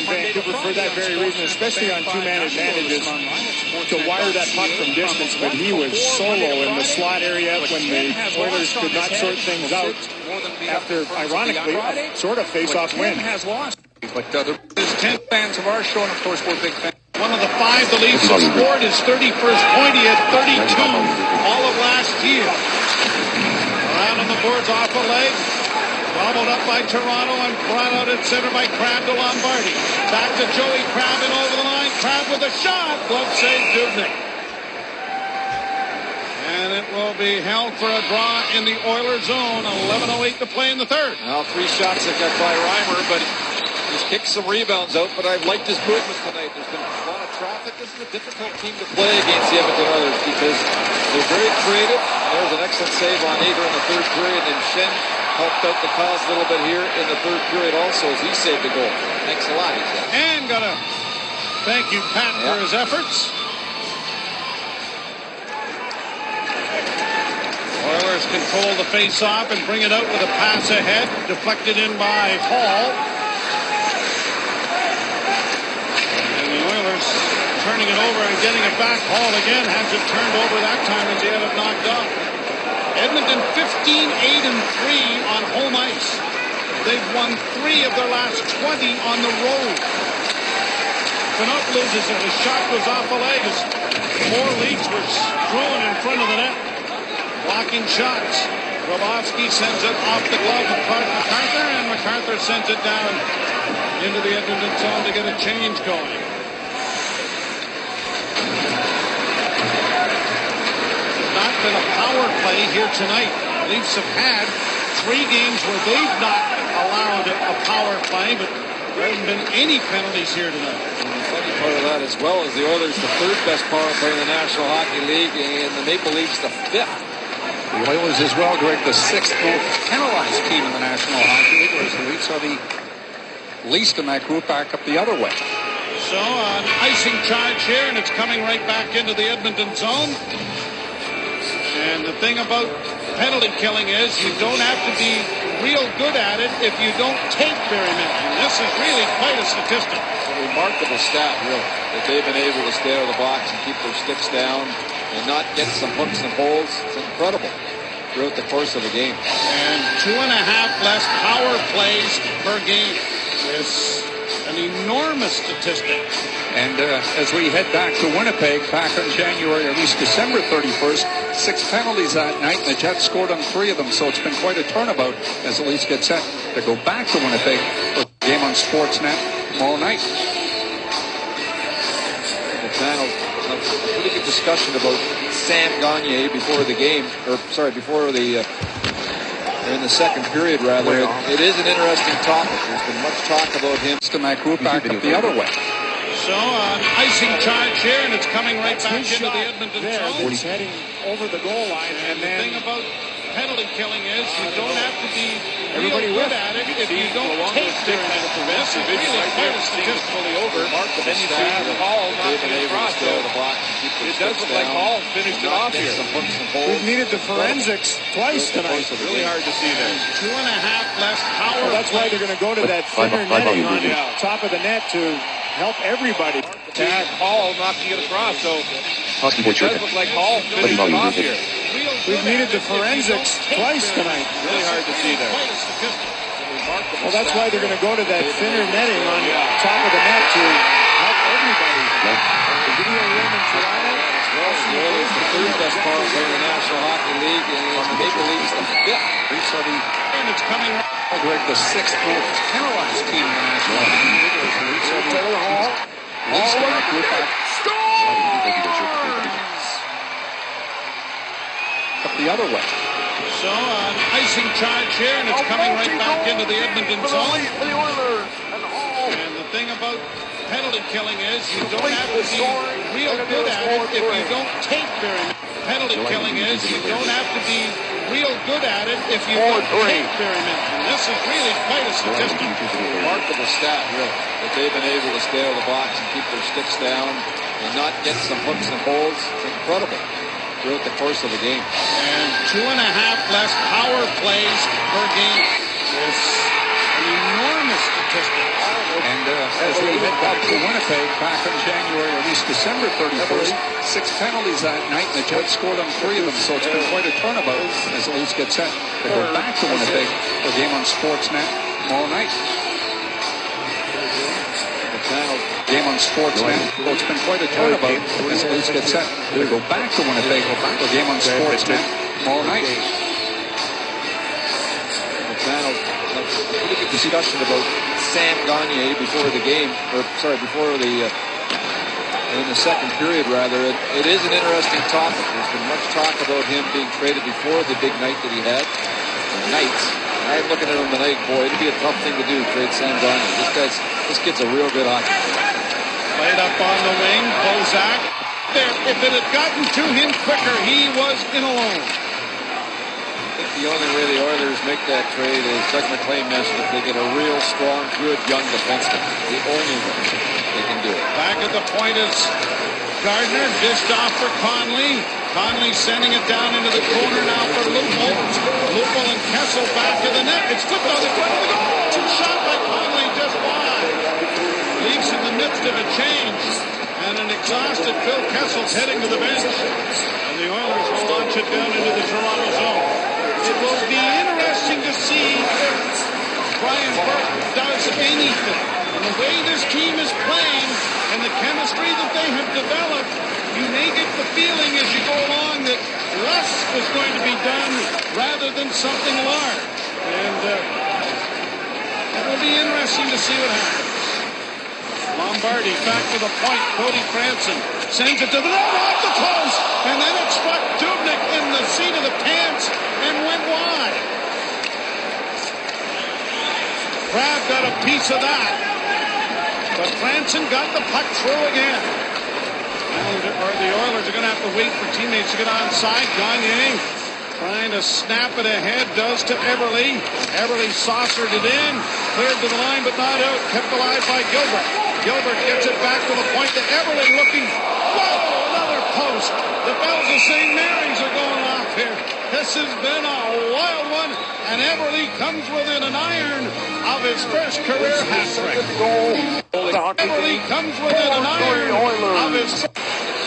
Vancouver for that very reason, especially on two-man advantages, to wire that puck from distance. But he was solo in the slot area when the Oilers could not sort things out after, ironically, a sort of face-off win. But there's 10 fans of our show, and of course, we're big fans. One of the 5 the Leafs have scored his 31st point. He had 32 all of last year. Around on the boards off a leg. Gobbled up by Toronto and brought out at center by Crabbe to Lombardi. Back to Joey Crabbe and over the line. Crabbe with a shot. Glove save Dubnyk. And And it will be held for a draw in the Oilers zone. 11:08 to play in the third. Well, 3 shots that got by Reimer, but he's kicked some rebounds out, but I've liked his movement tonight. There's been a lot of traffic. This is a difficult team to play against the Edmonton Oilers because they're very creative. There's an excellent save on Ager in the third period, and Shen helped out the cause a little bit here in the third period also as he saved a goal. Thanks a lot, he said. And gotta thank you, Pat, for his efforts. Oilers control the face-off and bring it out with a pass ahead, deflected in by Hall. And the Oilers turning it over and getting it back. Hall again has it turned over that time as he had it knocked off. Edmonton 15-8-3 on home ice. They've won 3 of their last 20 on the road. Canuck loses it. His shot goes off the leg as 4 leaks were strewn in front of the net. Blocking shots. Grabowski sends it off the glove of Clark MacArthur, and MacArthur sends it down into the Edmonton zone to get a change going. There's not been a power play here tonight. Leafs have had 3 games where they've not allowed a power play, but there haven't been any penalties here tonight. And the funny part of that as well is the Oilers the 3rd best power play in the National Hockey League, and the Maple Leafs the 5th. The Oilers as well, Greg, the 6th most penalized team in the National Hockey League, whereas the Leafs are the least in that group, back up the other way. So an icing charge here, and it's coming right back into the Edmonton zone. And the thing about penalty killing is you don't have to be real good at it if you don't take very many. And this is really quite a statistic. It's a remarkable stat, really, that they've been able to stay out of the box and keep their sticks down and not get some hooks and holes. It's incredible throughout the course of the game. And 2.5 less power plays per game is an enormous statistic. And as we head back to Winnipeg, back on January, or at least December 31st, 6 penalties that night, and the Jets scored on 3 of them. So it's been quite a turnabout as the Leafs get set to go back to Winnipeg for the game on Sportsnet tomorrow night. The panel, a pretty good discussion about Sam Gagner before the game, or sorry, before the in the second period, rather. It is an interesting topic. There's been much talk about him. In that group, back up the other way. So an icing charge here, and it's coming right back into the Edmonton zone. He's heading over the goal line, and the thing about penalty killing is you don't have to be real everybody good at it if you don't take very many. This is really quite a statistically over. Then you see Hall knocking it across. So it does look like Hall finished it off here. We've needed the forensics twice tonight. Really hard to see there. 2.5 less power. Well, that's why they're going to go to that thinner netting on the top of the net to help everybody. Hall knocking it across. So Hockey it Board does look like Hall finished it off here. We've needed the forensics twice tonight. Really hard to see there. Well, that's why they're going to go to that thinner netting on top of the net to help everybody. The video room in Toronto. The Oilers the 3rd best power play in the National Hockey League, and the Maple Leafs the 5th. Leafs are the, And it's coming right. Greg, the 6th most penalized team in the National Hockey League, whereas the Leafs are the least in that group, back up the other way. So an icing charge here, and it's coming right back into the Edmonton zone. And the thing about penalty killing is you don't have to be real good at it if you don't take very many. Penalty killing is you don't have to be real good at it if you don't take very many. And this is really quite a statistic. Remarkable stat, really, that they've been able to stay out of the box and keep their sticks down and not get some hooks and holes. It's incredible throughout the course of the game. And 2.5 less power plays per game is an enormous statistic. And as we head back to Winnipeg, back on January, or at least December 31st, 6 penalties that night, and the Jets scored on 3 of them. So it's been quite a turnabout as the Leafs get set to go back to Winnipeg for a game on Sportsnet tomorrow night. Game on Sportsnet. Well, it's been quite a turnabout as the Leafs get set to go back to Winnipeg for a game on Sportsnet tomorrow night. The panel, a pretty good discussion about Sam Gagner before the game, or sorry, before the in the second period, rather. It is an interesting topic. There's been much talk about him being traded before the big night that he had. Nights. I'm looking at him tonight, boy, it'd be a tough thing to do, trade Sam Gagner. This kid's a real good hockey player. Played up on the wing, Bozak. There, if it had gotten to him quicker, he was in alone. I think the only way the Oilers make that trade is Doug McLean mentioned if they get a real strong, good, young defenseman. The only way they can do it. Back at the point is Gardner, dished off for Conley. Conley sending it down into the corner now for Lupul. Lupul and Kessel back to the net. It's flipped on the front of the goal. Shot by Conley just wide. Leaks in the midst of a change. And an exhausted Phil Kessel's heading to the bench. And the Oilers will launch it down into the Toronto zone. It will be interesting to see if Brian Burke does anything. And the way this team is playing and the chemistry that they have developed, you may get the feeling as you go along that less is going to be done rather than something large. And it will be interesting to see what happens. Lombardi back to the point. Cody Franson sends it to the net off the post. And then it struck Dubnyk in the seat of the pants and went wide. Crab got a piece of that. But Franson got the puck through again. Or the Oilers are going to have to wait for teammates to get onside. Gagner trying to snap it ahead, does to Everly. Everly saucered it in, cleared to the line but not out, kept alive by Gilbert. Gilbert gets it back to the point to Everly looking, whoa, another post. The bells of St. Mary's are going off here. This has been a wild one, and Everly comes within an iron of his first career hat trick. Everly comes within an iron of his...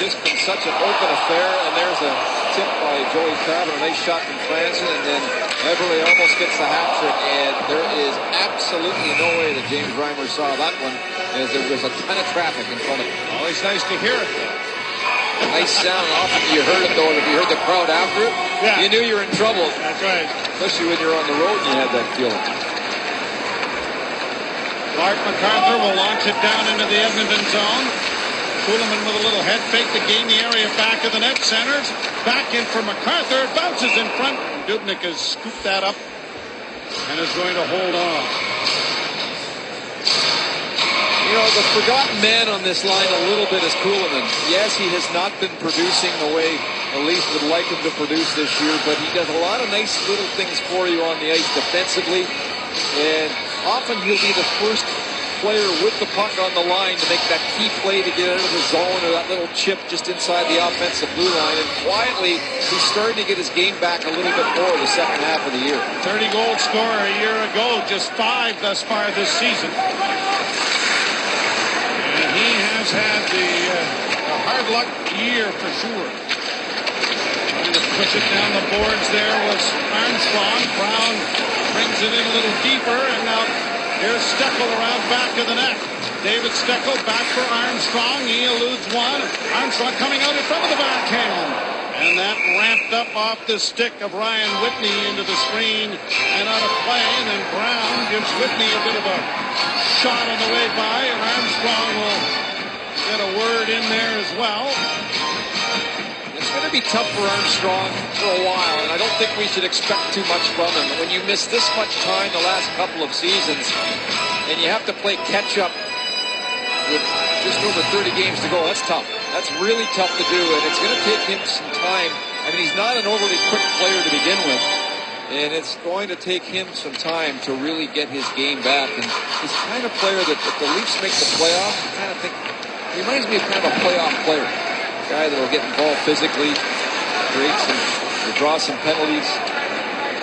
Just been such an open affair, and there's a tip by Joey Crabbe, a nice shot from Franson, and then Everly almost gets the hat trick, and there is absolutely no way that James Reimer saw that one, as there was a ton of traffic in front of him. Always nice to hear it. Nice sound. Often you heard it, though, and if you heard the crowd after it, you knew you were in trouble. That's right. Especially when you're on the road and you had that feeling. Clark MacArthur will launch it down into the Edmonton zone. Kuhlman with a little head fake to gain the area back of the net. Centers back in for MacArthur. Bounces in front. Dubnyk has scooped that up and is going to hold on. You know, the forgotten man on this line a little bit is Kuhlman. Yes, he has not been producing the way the Leafs would like him to produce this year, but he does a lot of nice little things for you on the ice defensively, and often he'll be the first player with the puck on the line to make that key play to get out of the zone, or that little chip just inside the offensive blue line. And quietly, he's starting to get his game back a little bit more the second half of the year. 30-goal scorer a year ago, just 5 thus far this season. And he has had the hard luck year for sure. Trying to push it down the boards there was Armstrong. Brown brings it in a little deeper, and now here's Steckel around back of the net. David Steckel back for Armstrong. He eludes one. Armstrong coming out in front of the backhand. And that ramped up off the stick of Ryan Whitney into the screen and out of play. And then Brown gives Whitney a bit of a shot on the way by. And Armstrong will get a word in there as well. It's going to be tough for Armstrong for a while, and I don't think we should expect too much from him. When you miss this much time the last couple of seasons, and you have to play catch-up with just over 30 games to go, that's tough. That's really tough to do, and it's going to take him some time. I mean, he's not an overly quick player to begin with, and it's going to take him some time to really get his game back. And he's the kind of player that if the Leafs make the playoffs, you kind of think, he reminds me of kind of a playoff player. Guy that will get involved physically, draw some penalties,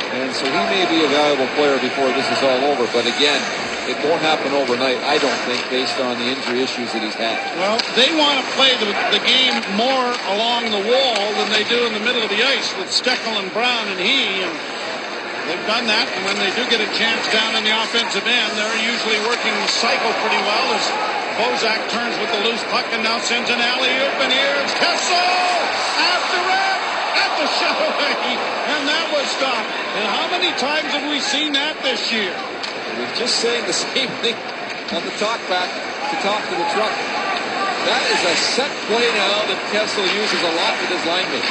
and so he may be a valuable player before this is all over. But again, it won't happen overnight, I don't think, based on the injury issues that he's had. Well, they want to play the game more along the wall than they do in the middle of the ice with Steckel and Brown and he. And they've done that, and when they do get a chance down in the offensive end, they're usually working the cycle pretty well as Bozak turns with the loose puck and now sends an alley-oop, and here's Kessel after it at the shot away, and that was stopped. And how many times have we seen that this year? We're just saying the same thing on the talk back to talk to the truck. That is a set play now that Kessel uses a lot with his line mates.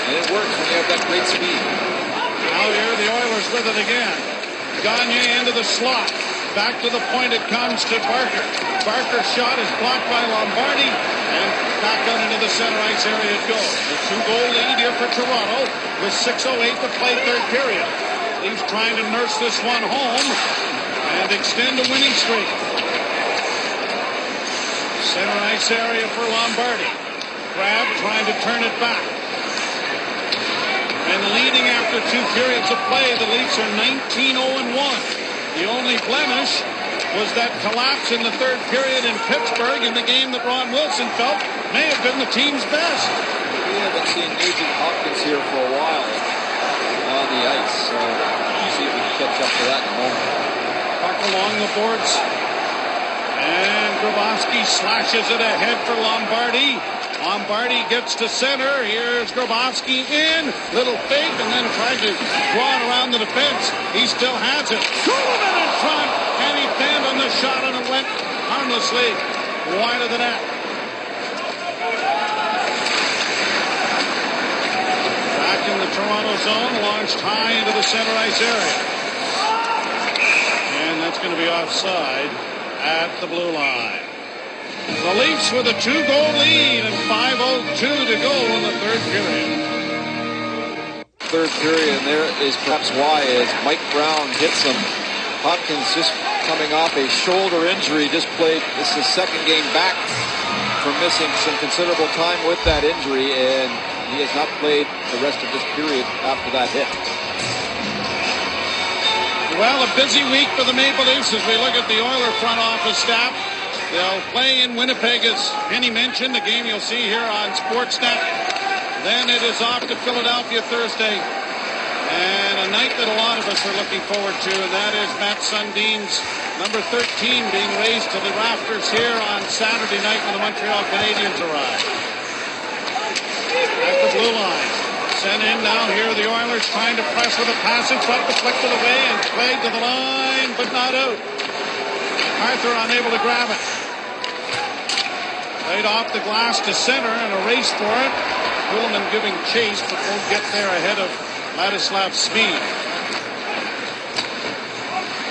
And it works when you have that great speed. Now here the Oilers with it again. Gagne into the slot. Back to the point it comes to Barker. Barker's shot is blocked by Lombardi. And back out into the center ice area it goes. The 2-goal lead here for Toronto with 6:08 to play third period. He's trying to nurse this one home and extend a winning streak. Center ice area for Lombardi. Grab trying to turn it back. And leading after 2 periods of play, the Leafs are 19-0-1. The only blemish was that collapse in the third period in Pittsburgh in the game that Ron Wilson felt may have been the team's best. We haven't seen Nugent Hopkins here for a while on the ice, so we'll see if we can catch up to that in a moment. Puck along the boards. And Grabowski slashes it ahead for Lombardi. Lombardi gets to center. Here's Grabowski in. Little fake and then tries to draw it around the defense. He still has it. Kuhlman in front. And he fanned on the shot and it went harmlessly wide of the net. Back in the Toronto zone. Launched high into the center ice area. And that's going to be offside at the blue line. The Leafs with a 2-goal lead and 5:02 to go in the third period. Third period, and there is perhaps why, as Mike Brown hits him. Hopkins just coming off a shoulder injury, just played, this is his second game back from missing some considerable time with that injury, and he has not played the rest of this period after that hit. Well, a busy week for the Maple Leafs as we look at the Oiler front office staff. They'll play in Winnipeg, as Penny mentioned, the game you'll see here on Sportsnet. Then it is off to Philadelphia Thursday. And a night that a lot of us are looking forward to, and that is Matt Sundin's number 13 being raised to the rafters here on Saturday night when the Montreal Canadiens arrive. At the blue line. Sent in now here the Oilers trying to press with a passage, but deflected away and played to the line, but not out. Arthur unable to grab it. Played off the glass to center and a race for it. Kuhlman giving chase but won't get there ahead of Ladislav Smid.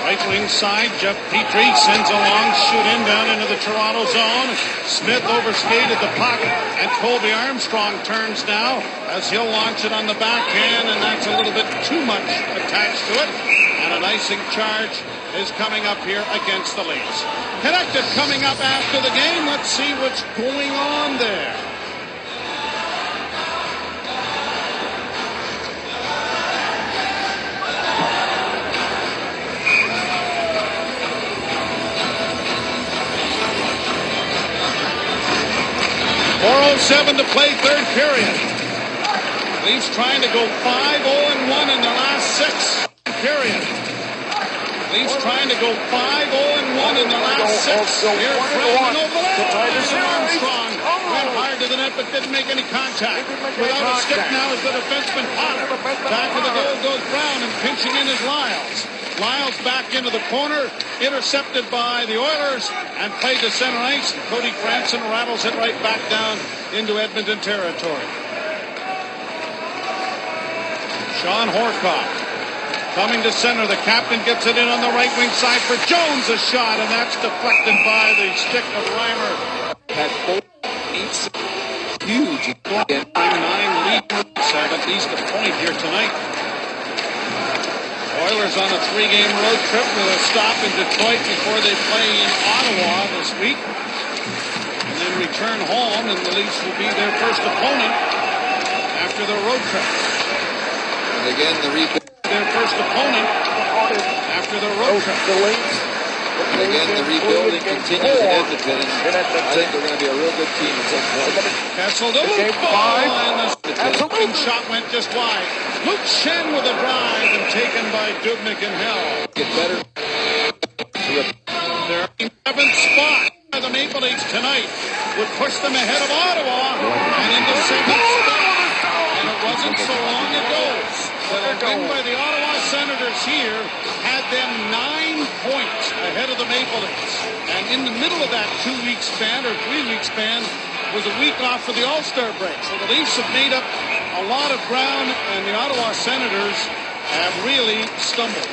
Right wing side, Jeff Petrie sends a long shoot in down into the Toronto zone. Smith overskated the puck and Colby Armstrong turns now as he'll launch it on the backhand, and that's a little bit too much attached to it. And an icing charge is coming up here against the Leafs. Connected coming up after the game. Let's see what's going on there. .407 to play third period. Leafs trying to go 5-0-1 in their last 6 period. Leafs trying to go 5-0-1 in their last 6. Here, Fred Armstrong went hard to the net but didn't make any contact. Without a stick now is the defenseman Potter. Back to the goal goes Brown and pinching in is Lyles. Lyles back into the corner, intercepted by the Oilers and played to center ice. Cody Franson rattles it right back down into Edmonton territory. Sean Horcock coming to center. The captain gets it in on the right wing side for Jones. A shot, and that's deflected by the stick of Reimer. Had both needs huge. 9 lead, 7 east of point here tonight. Oilers on a 3-game road trip with a stop in Detroit before they play in Ottawa this week. And then return home, and the Leafs will be their first opponent after their road trip. And again, their first opponent after their road trip. The Leafs. And again, the rebuilding continues in Edmonton, and I think they're going to be a real good team at some point. Kessel to Luke Ball, and the shot went just wide. Luke Shen with a drive and taken by Dubnyk and Hell. Get better. Their 11th spot by the Maple Leafs tonight would push them ahead of Ottawa and into second spot. And it wasn't so long ago that a win by the Ottawa Senators here had them 9 points ahead of the the Maple Leafs. And in the middle of that 2-week span or 3-week span was a week off for the All-Star break. So the Leafs have made up a lot of ground, and the Ottawa Senators have really stumbled.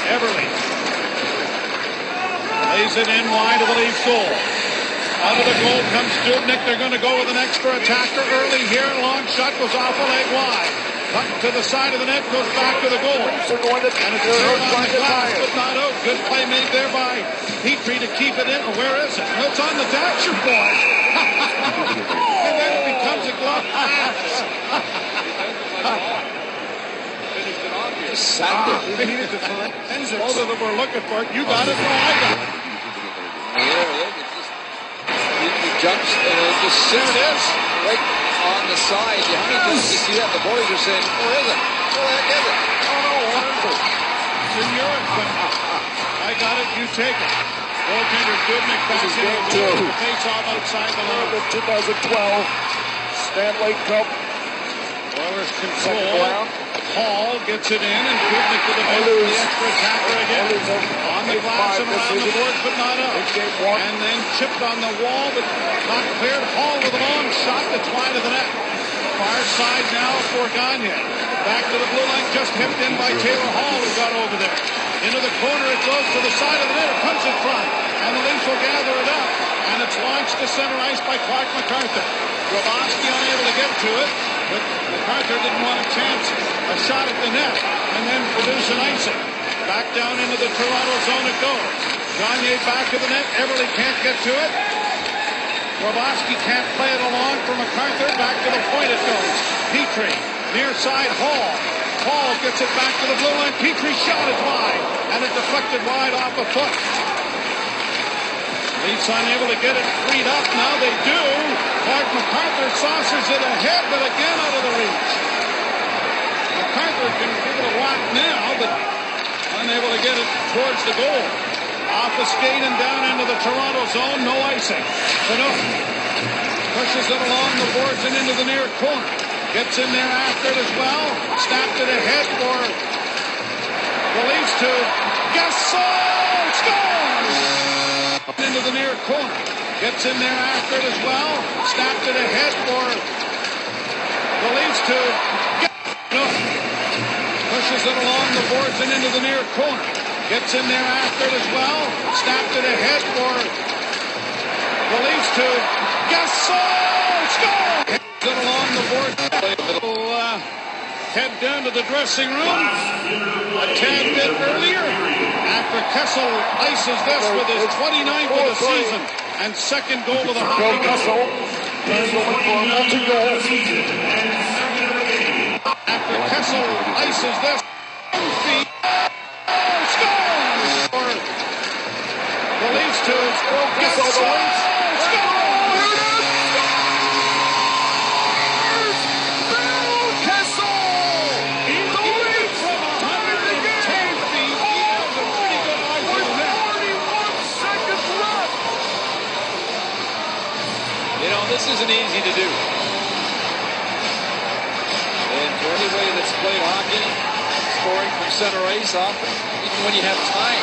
Everly lays it in wide of the Leafs goal. Out of the goal comes Dubnyk. They're going to go with an extra attacker early here. Long shot goes off a leg wide. Cut to the side of the net, goes back to the goal. And it's cleared on the glass, but not out. Good play made there by Petrie to keep it in. Where is it? No, it's on the dasher board. And then it becomes a glove pass. Both of them were looking for it. You got it? No, I got it. He jumps and it just sits right on the side. How many times do you see that? The boys are saying, where is it? Where the heck is it? Oh no, it's in yours, but I got it, you take it. Goaltender Dubnyk backs in the face off outside the line. The 2012 Stanley Cup. Oilers control. Hall gets it in, and Dubnyk to the bench for the extra attacker again. On the glass and around the boards, but not out. And then chipped on the wall, but not cleared. Hall with a long shot that's wide of the net. Far side now for Gagne. Back to the blue line, just hipped in by Taylor Hall, who got over there. Into the corner, it goes to the side of the net. It comes in front, and the Leafs will gather it up. And it's launched to center ice by Clark MacArthur. Grabowski unable to get to it, but MacArthur didn't want a chance, a shot at the net, and then produce an icing. Back down into the Toronto zone it goes. Gagne back to the net. Everly can't get to it. Grabowski can't play it along for MacArthur. Back to the point it goes. Petrie, near side Hall. Hall gets it back to the blue line. Petrie's shot is wide, and it deflected wide off a foot. Leafs unable to get it freed up. Now they do. Clark MacArthur saucers it ahead, but again out of the reach. MacArthur can give it a whack now, but unable to get it towards the goal. Off the skate and down into the Toronto zone. No icing. Phaneuf pushes it along the boards and into the near corner. Gets in there after it as well. Snapped it ahead for the Leafs to Gasol. Scores! Into the near corner. Gets in there after it as well. Snapped it ahead for the Leafs to pushes it along the boards and into the near corner. Gets in there after it as well. Snapped it ahead for the Leafs to Gasol. Score! It along the boards. Head down to the dressing room a tad bit earlier after Kessel ices this with his 29th of the season and second goal of the hockey Kessel is looking for a multi-goal. After Kessel ices this, scores for the Leafs to Kessel. Scores! This isn't easy to do. And for anybody that's played hockey, scoring from center ice often, even when you have time,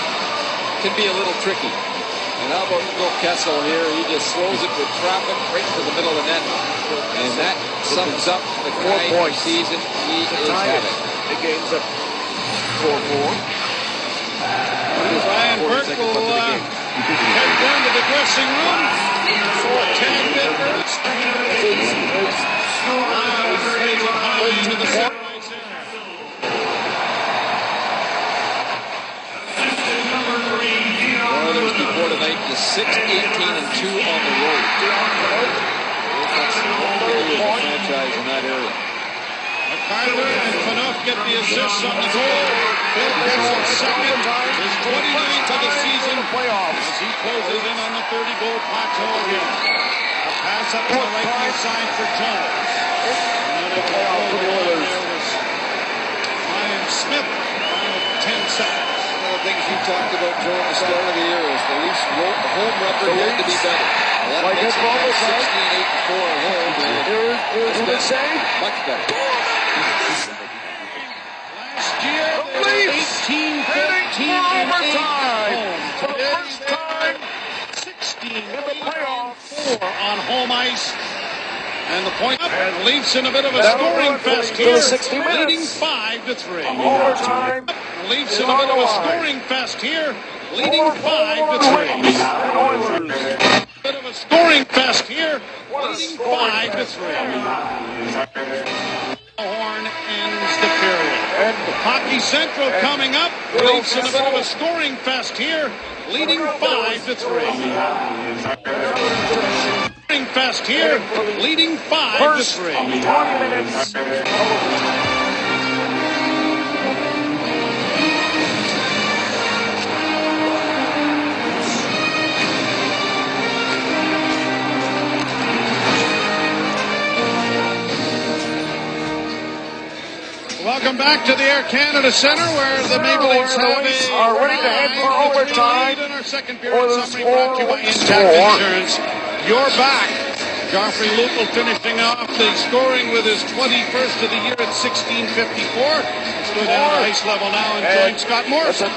can be a little tricky. And how about Phil Kessel here? He just slows it with traffic right to the middle of the net. And that sums up the kind of season he is having. The game's up 4-4. Brian Burke will head down to the dressing room for 10 minutes. Into the center ice area. Oilers before tonight is 6-18-2 on the road. That's the franchise in that area. MacArthur and Phaneuf get the assists on the goal. Phil Kessel second, his 29th of the season as he closes in on the 30-goal plateau again. A pass up on the right-hand side for Jones. And then a goal there was Ryan Smith. Final 10 seconds. One of the things you talked about, Joe, at the start of the year is the Leafs home record had to be better. Well, that makes it 16-8-4 at home. Here's what they say. Much better. Last year, Leafs 18-14 heading for in overtime. For the Today first time 16 in the playoffs. on home ice. And the point up, and Leafs in a bit of a That'll scoring do it for fest the here, 60 minutes. leading 5-3. Overtime. Leafs in a bit of a scoring fest here, leading 5-3. Bit of a scoring fest here, leading 5-3. Horn ends the period. Hockey Central coming up. Leafs in a bit of a scoring fest here, leading 5-3. Fest here, leading 5-3. 20 minutes. Welcome back to the Air Canada Centre, where the Maple Leafs are ready to head for overtime. In our second period summary brought to you by Intact Insurance. You're back. Joffrey Lupul finishing off the scoring with his 21st of the year at 16:54. Stood down at ice level now and joined Scott Morrison.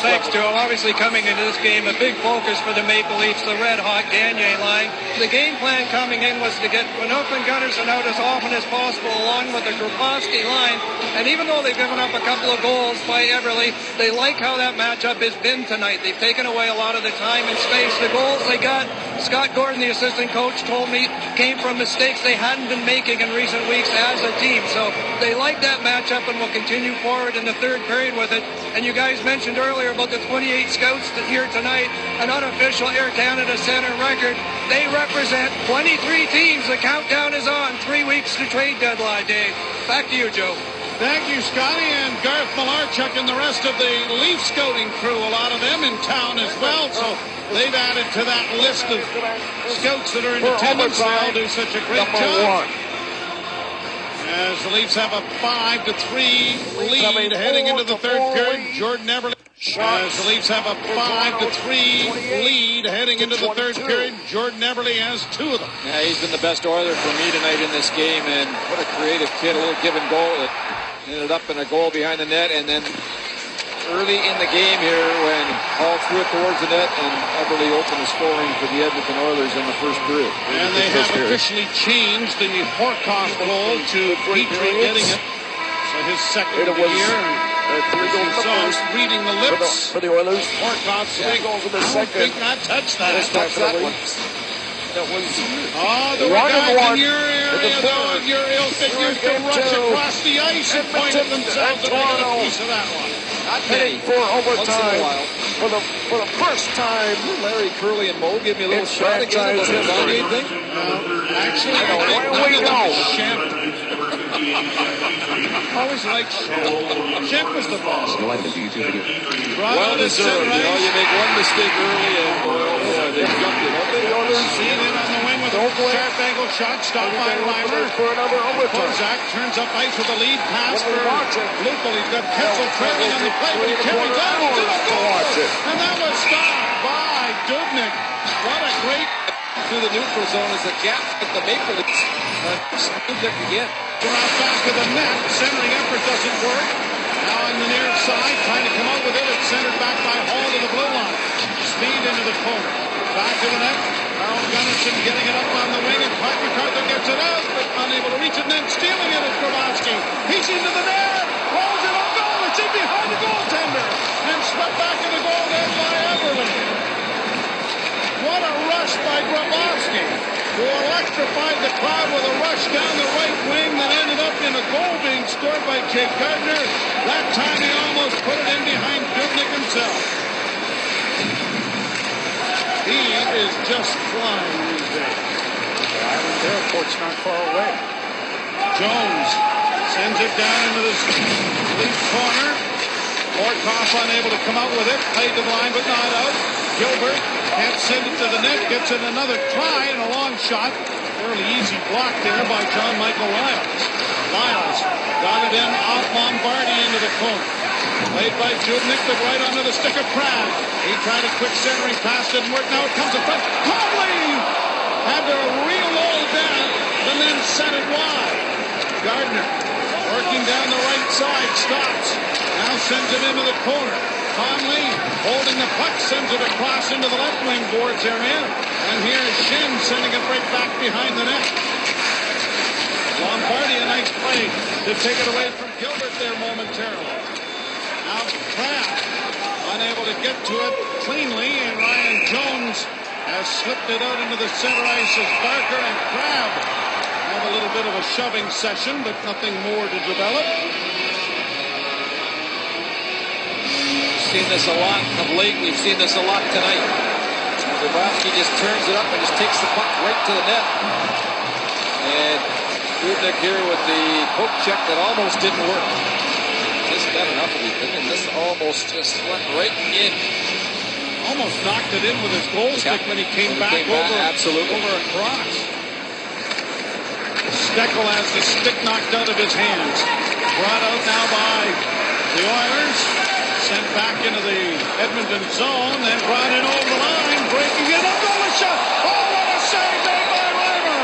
Thanks, Joe. Obviously coming into this game, a big focus for the Maple Leafs, the red-hot Gagner line. The game plan coming in was to get Phaneuf and Gunnarsson out as often as possible along with the Grabowski line. And even though they've given up a couple of goals by Everly, they like how that matchup has been tonight. They've taken away a lot of the time and space. The goals they got, Scott Gordon, the assistant coach, told me came from mistakes they hadn't been making in recent weeks as a team. So they like that matchup and will continue forward in the third period with it. And you guys mentioned earlier about the 28 scouts that here tonight, an unofficial Air Canada Centre record. They represent 23 teams. The countdown is on. 3 weeks to trade deadline day. Back to you, Joe. Thank you, Scotty, and Garth Malarchuk and the rest of the Leaf scouting crew, a lot of them in town as well, so they've added to that list of scouts that are in attendance. They all do such a great job. As the Leafs have a 5-3 lead heading into the third period, Jordan Everly. As the Leafs have a 5-3 lead heading into the third period, Jordan Everly has 2 of them. Yeah, he's been the best Oiler for me tonight in this game, and what a creative kid, a little give and go that ended up in a goal behind the net, and then early in the game here when Hall threw it towards the net and Everly opened the scoring for the Edmonton Oilers in the first period. And they have officially changed the Horkoff goal to Petrie getting it. So his second of the year. Reading the lips for the Oilers. Horkoff's big. Goals in the I second. think I touched that. Touched that one. The guys in your area, though, your ilk that used to rush across the ice and point at themselves and they got a piece of that one. Not heading for overtime for the first time. Larry Curley and Mo give me a little shot again. Was it wrong, you think? Actually, away we go. Always liked Shemp was the boss. No evidence of YouTube video. Well deserved. You know, you make one mistake early and they jumped it. Seeing it on the wing with a sharp angle shot, stopped by Reimer. For another overtime. Kozak turns up ice with a lead pass for Lupul. He's got Kessel trailing on the play, but he carries on to the goal. And that was stopped by Dubnyk. What a great through the neutral zone as a gap at the Maple Leafs. Dubnyk again. Around back of the net. Centering effort doesn't work. Now on the near side, trying to come out with it. It's centered back by Hall to the blue line. Speed into the corner. Back to the net. Carl Gunnarsson getting it up on the wing, and Clark MacArthur gets it out, but unable to reach it, and then stealing it is Grabowski. He's into the net. Holds it on goal. It's in behind the goaltender. And swept back to the goal net by Everly. What a rush by Grabowski, who electrified the crowd with a rush down the right wing that ended up in a goal being scored by Jake Gardner. That time he almost put it in behind Dubnyk himself. He is just flying these days. The Island Airport's not far away. Jones sends it down into the Leaf corner. Horkoff unable to come out with it. Played to the line but not out. Gilbert can't send it to the net. Gets it another try and a long shot. Fairly easy block there by John Michael Lyles. Lyles got it in off Lombardi into the corner. Played by Dubnyk, but right under the stick of Pratt. He tried a quick centering pass, didn't work. Now it comes in front. Conley had to reload that and then sent it wide. Gardner Working down the right side, stops. Now sends it into the corner. Conley holding the puck, sends it across into the left wing boards area. And here's Shin sending it right back behind the net. Lombardi, a nice play to take it away from Gilbert there momentarily. Now Kraft unable to get to it cleanly, and Ryan Jones has slipped it out into the center ice as Barker and Crab have a little bit of a shoving session, but nothing more to develop. We've seen this a lot of late. We've seen this a lot tonight. Bobrovsky just turns it up and just takes the puck right to the net. And Dubnyk here with the poke check that almost didn't work. Just got enough of it, and this almost just went right in. Almost knocked it in with his goal stick when he came back over across. Steckel has the stick knocked out of his hands. Brought out now by the Oilers. Sent back into the Edmonton zone, then brought in over the line, breaking it up on the shot. Oh, what a save made by Reimer!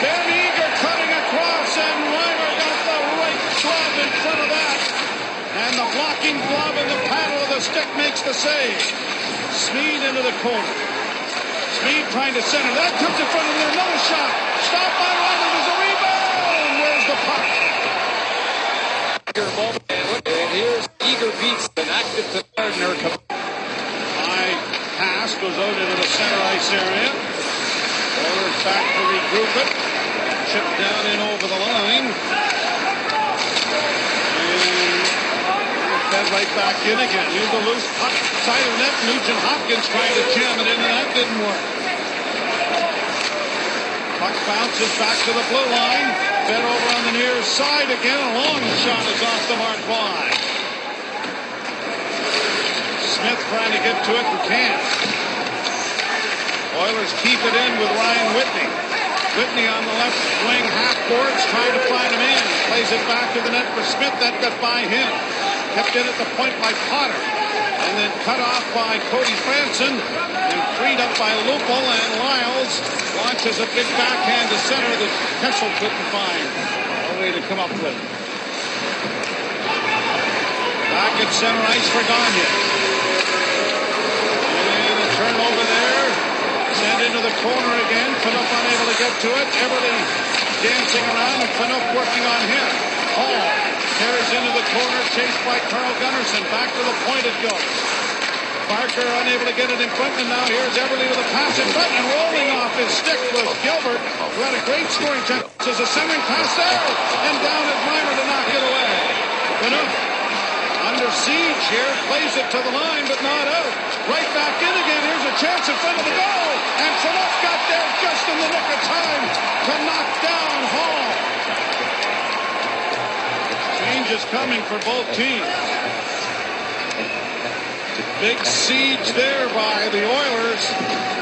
Ben Eager cutting across, and Reimer got the right glove in front of that. And the blocking glove and the paddle of the stick makes the save. Smeed into the corner. Smeed trying to center. That comes in front of him. Another shot. Stopped by Reimer. There's a rebound. Where's the puck? And here's Eager beats an active to Gardner. High pass goes out into the center ice area. Oilers back to regroup it. Chip down in over the line. And fed right back in again. Here's the loose puck. Side of the net. Nugent Hopkins trying to jam it in, and that didn't work. Puck bounces back to the blue line. Fed over on the near side again. A long shot is off the mark wide. Smith trying to get to it and can't. Oilers keep it in with Ryan Whitney. Whitney on the left wing half boards trying to find him in. Plays it back to the net for Smith. That got by him. Kept in at the point by Potter. And then cut off by Cody Franson. And freed up by Lupul, and Lyles launches a big backhand to center that Kessel couldn't find a way to come up with. Back at center ice for Gagne. And a turnover there. Sent into the corner again. Phaneuf unable to get to it. Everly dancing around, and Phaneuf working on him. Hall carries into the corner, chased by Carl Gunnarsson. Back to the point it goes. Barker unable to get it in front, and now here's Everly with a pass in front, and rolling off his stick was Gilbert, who had a great scoring chance. There's a centering pass there, and down is Reimer to knock it away. Phaneuf under siege here, plays it to the line, but not out. Right back in again. Here's a chance in front of the goal, and Phaneuf got there just in the nick of time to knock down Hall. Change is coming for both teams. Big siege there by the Oilers,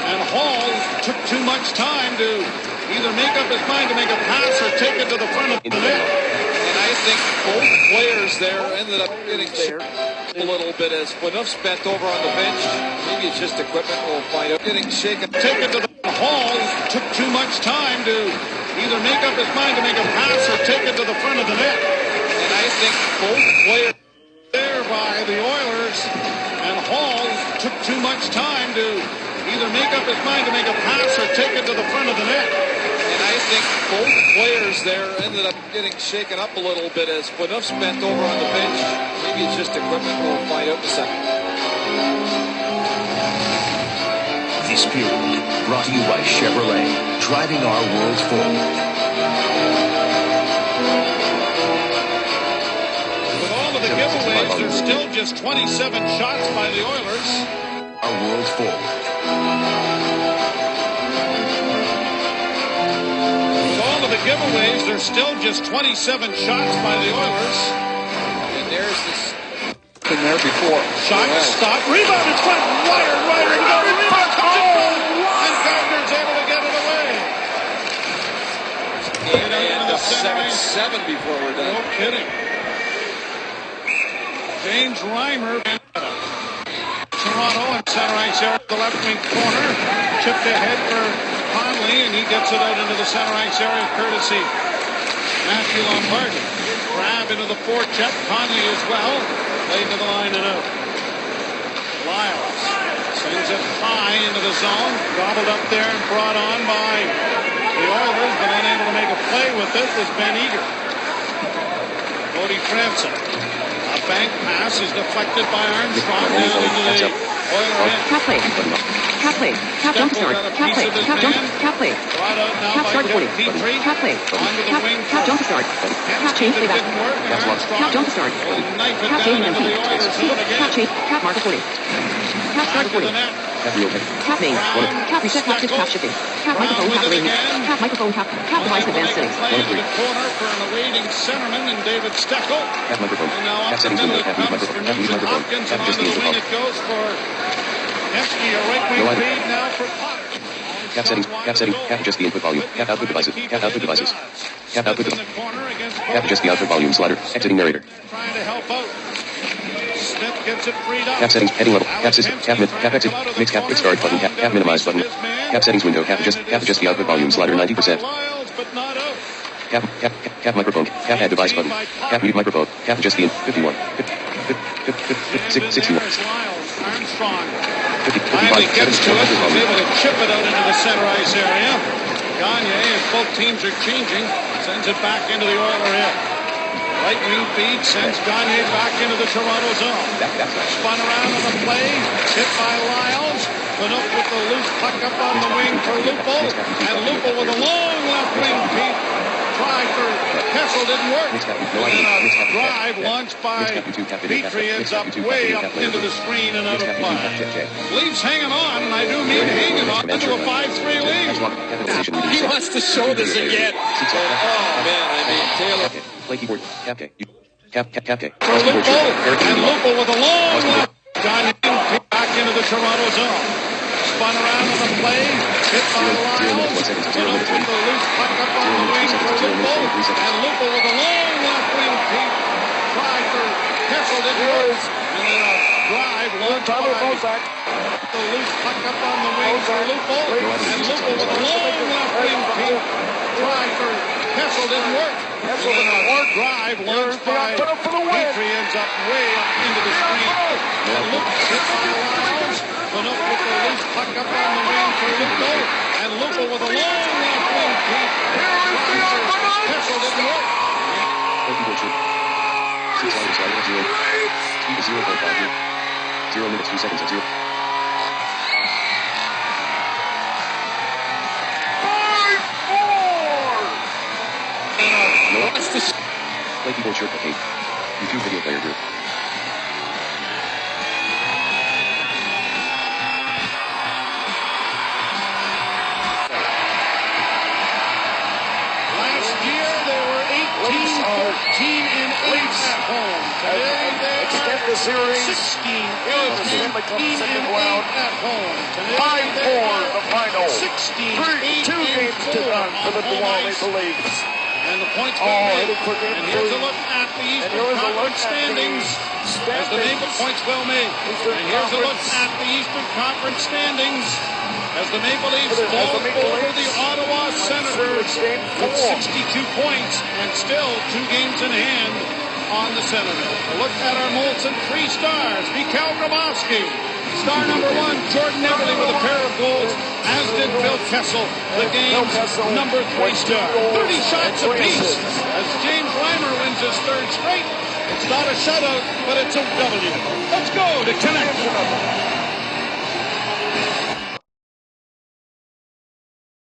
and Hall took too much time to either make up his mind to make a pass or take it to the front of the net. And I think both players there ended up getting a little bit as Phaneuf's bent over on the bench. Maybe it's just equipment. We'll find out. Getting shaken. Take it to the Hall took too much time to either make up his mind to make a pass or take it to the front of the net. And I think both players there by the Oilers, and Hall took too much time to either make up his mind to make a pass or take it to the front of the net. And I think both players there ended up getting shaken up a little bit as Phaneuf's bent over on the bench. Maybe it's just equipment. We'll find out in a second. This period brought to you by Chevrolet, driving our world forward. The giveaways, there's still just 27 shots by the Oilers. Our world forward. With all of the giveaways, there's still just 27 shots by the Oilers. And there's this in there before. Shot, stop, rebound in front, wired right and go. Rebound comes in front, and Gardner's able to get it away. And a 7-7 before we're done. No kidding. James Reimer, Toronto and center ice area, the left wing corner, chipped ahead for Conley, and he gets it out into the center ice area courtesy Matthew Lombardi. Grab into the forecheck. Conley as well. Played to the line and out. Lyles sends it high into the zone. Gobbled up there and brought on by the Oilers, but unable to make a play with it is Ben Eager. Cody Franson. A bank pass is deflected by Armstrong down into the Oiler end. Cap play. Cap play. Cap jump start. Cap play. Cap jump. Cap play. Brought out now Cap by start 40. Petrie. Cap play. Onto the wing. Cap jump start. Cap change playback. Didn't work, and Armstrong Cap jump start. will knife it Cap down change into the empty. Oilers zone again. Cap change. Cap marker 40. Cap start Back to 40. the net. Cap real. Cap main. Cap reset. Cap shift. Cap shifting. Cap microphone. Cap rating. Cap microphone. Cap device advanced settings. Play to the corner for an awaiting centerman and David Steckel. Cap microphone. And now Cap up the settings middle window. it Cap comes mute for microphone. Cap mute Nugent microphone. Hopkins, Cap and just onto the the wing intercom. it goes for Hemsky, a right wing No feed now for Puck. Cap settings. Cap settings. Cap adjust the input volume. Cap output devices. Cap output devices. Cap output devices. Cap adjust the output volume slider. Exiting narrator. Trying to help out. Smith gets it freed up. Cap settings. Heading level. Cap system. Cap mid. Cap exit. Mix cap quick start button. Cap minimize button. Cap settings window. Cap adjust the output volume slider 90%. Cap microphone. Cap add device button. Cap mute microphone. Cap adjust the 51. 61. Armstrong 55. finally gets to it. He's able to chip it out into the center ice area. Gagne, as both teams are changing, sends it back into the Oiler end. Right wing feed sends Gagne back into the Toronto zone. Spun around on the play, hit by Lyles. Panook with the loose puck up on the wing for Lupo. And Lupo with a long left wing feed. Try for Kessel, didn't work. And a drive launched by Petrie ends up way up into the screen and out of play. Leafs hanging on, and I do mean hanging on to a 5-3 lead. He wants to show this again. Oh, man, I mean, Taylor. Play keyboard. Cap K. Cap. For Lupo, and Lupo with a long left. Gagne back into the Toronto zone. Spun around on the play, hit by Lyles. Panook with the loose puck up on the wing for Lupo, and Lupo with a long left wing feed. Try for Kessel, didn't work. And then a drive launched by the loose puck up on the wing for Lupo, and Lupo with a long left wing feed. Try for Kessel, didn't work. And then a drive launched by Petrie ends up way up into the screen. And Lupo hit by Lyles. Panook with the loose puck up on the wing for Lupo, and Lupo with a long left wing feed. Kessel didn't work. Speed is 0.5. 0 minutes 2 seconds at 0. Play keyboard shortcut 8. YouTube video player group. Last year they were 18, 14, and 8 at home. Today they Extend the series. 16, Stanley Cup 18, second and 8 round. at home. Today 5-4 the final. 16, 8, 2 games to none for the Toronto Maple Leafs. And the points Oh, will it'll quick and improve. here's a look at the Eastern Conference standings as the Maple points well made. And here's a look at the Eastern Conference standings as the Maple Leafs fall over the Ottawa Senators with 62 points and still 2 games in hand on the Senators. A look at our Molson 3 stars. Mikhail Grabowski. Star number 1, Jordan Eberle with a pair of goals, as did Phil Kessel, the game's number 3 star. 30 shots apiece as James Reimer wins his 3rd straight. It's not a shutout, but it's a W. Let's go to Connect.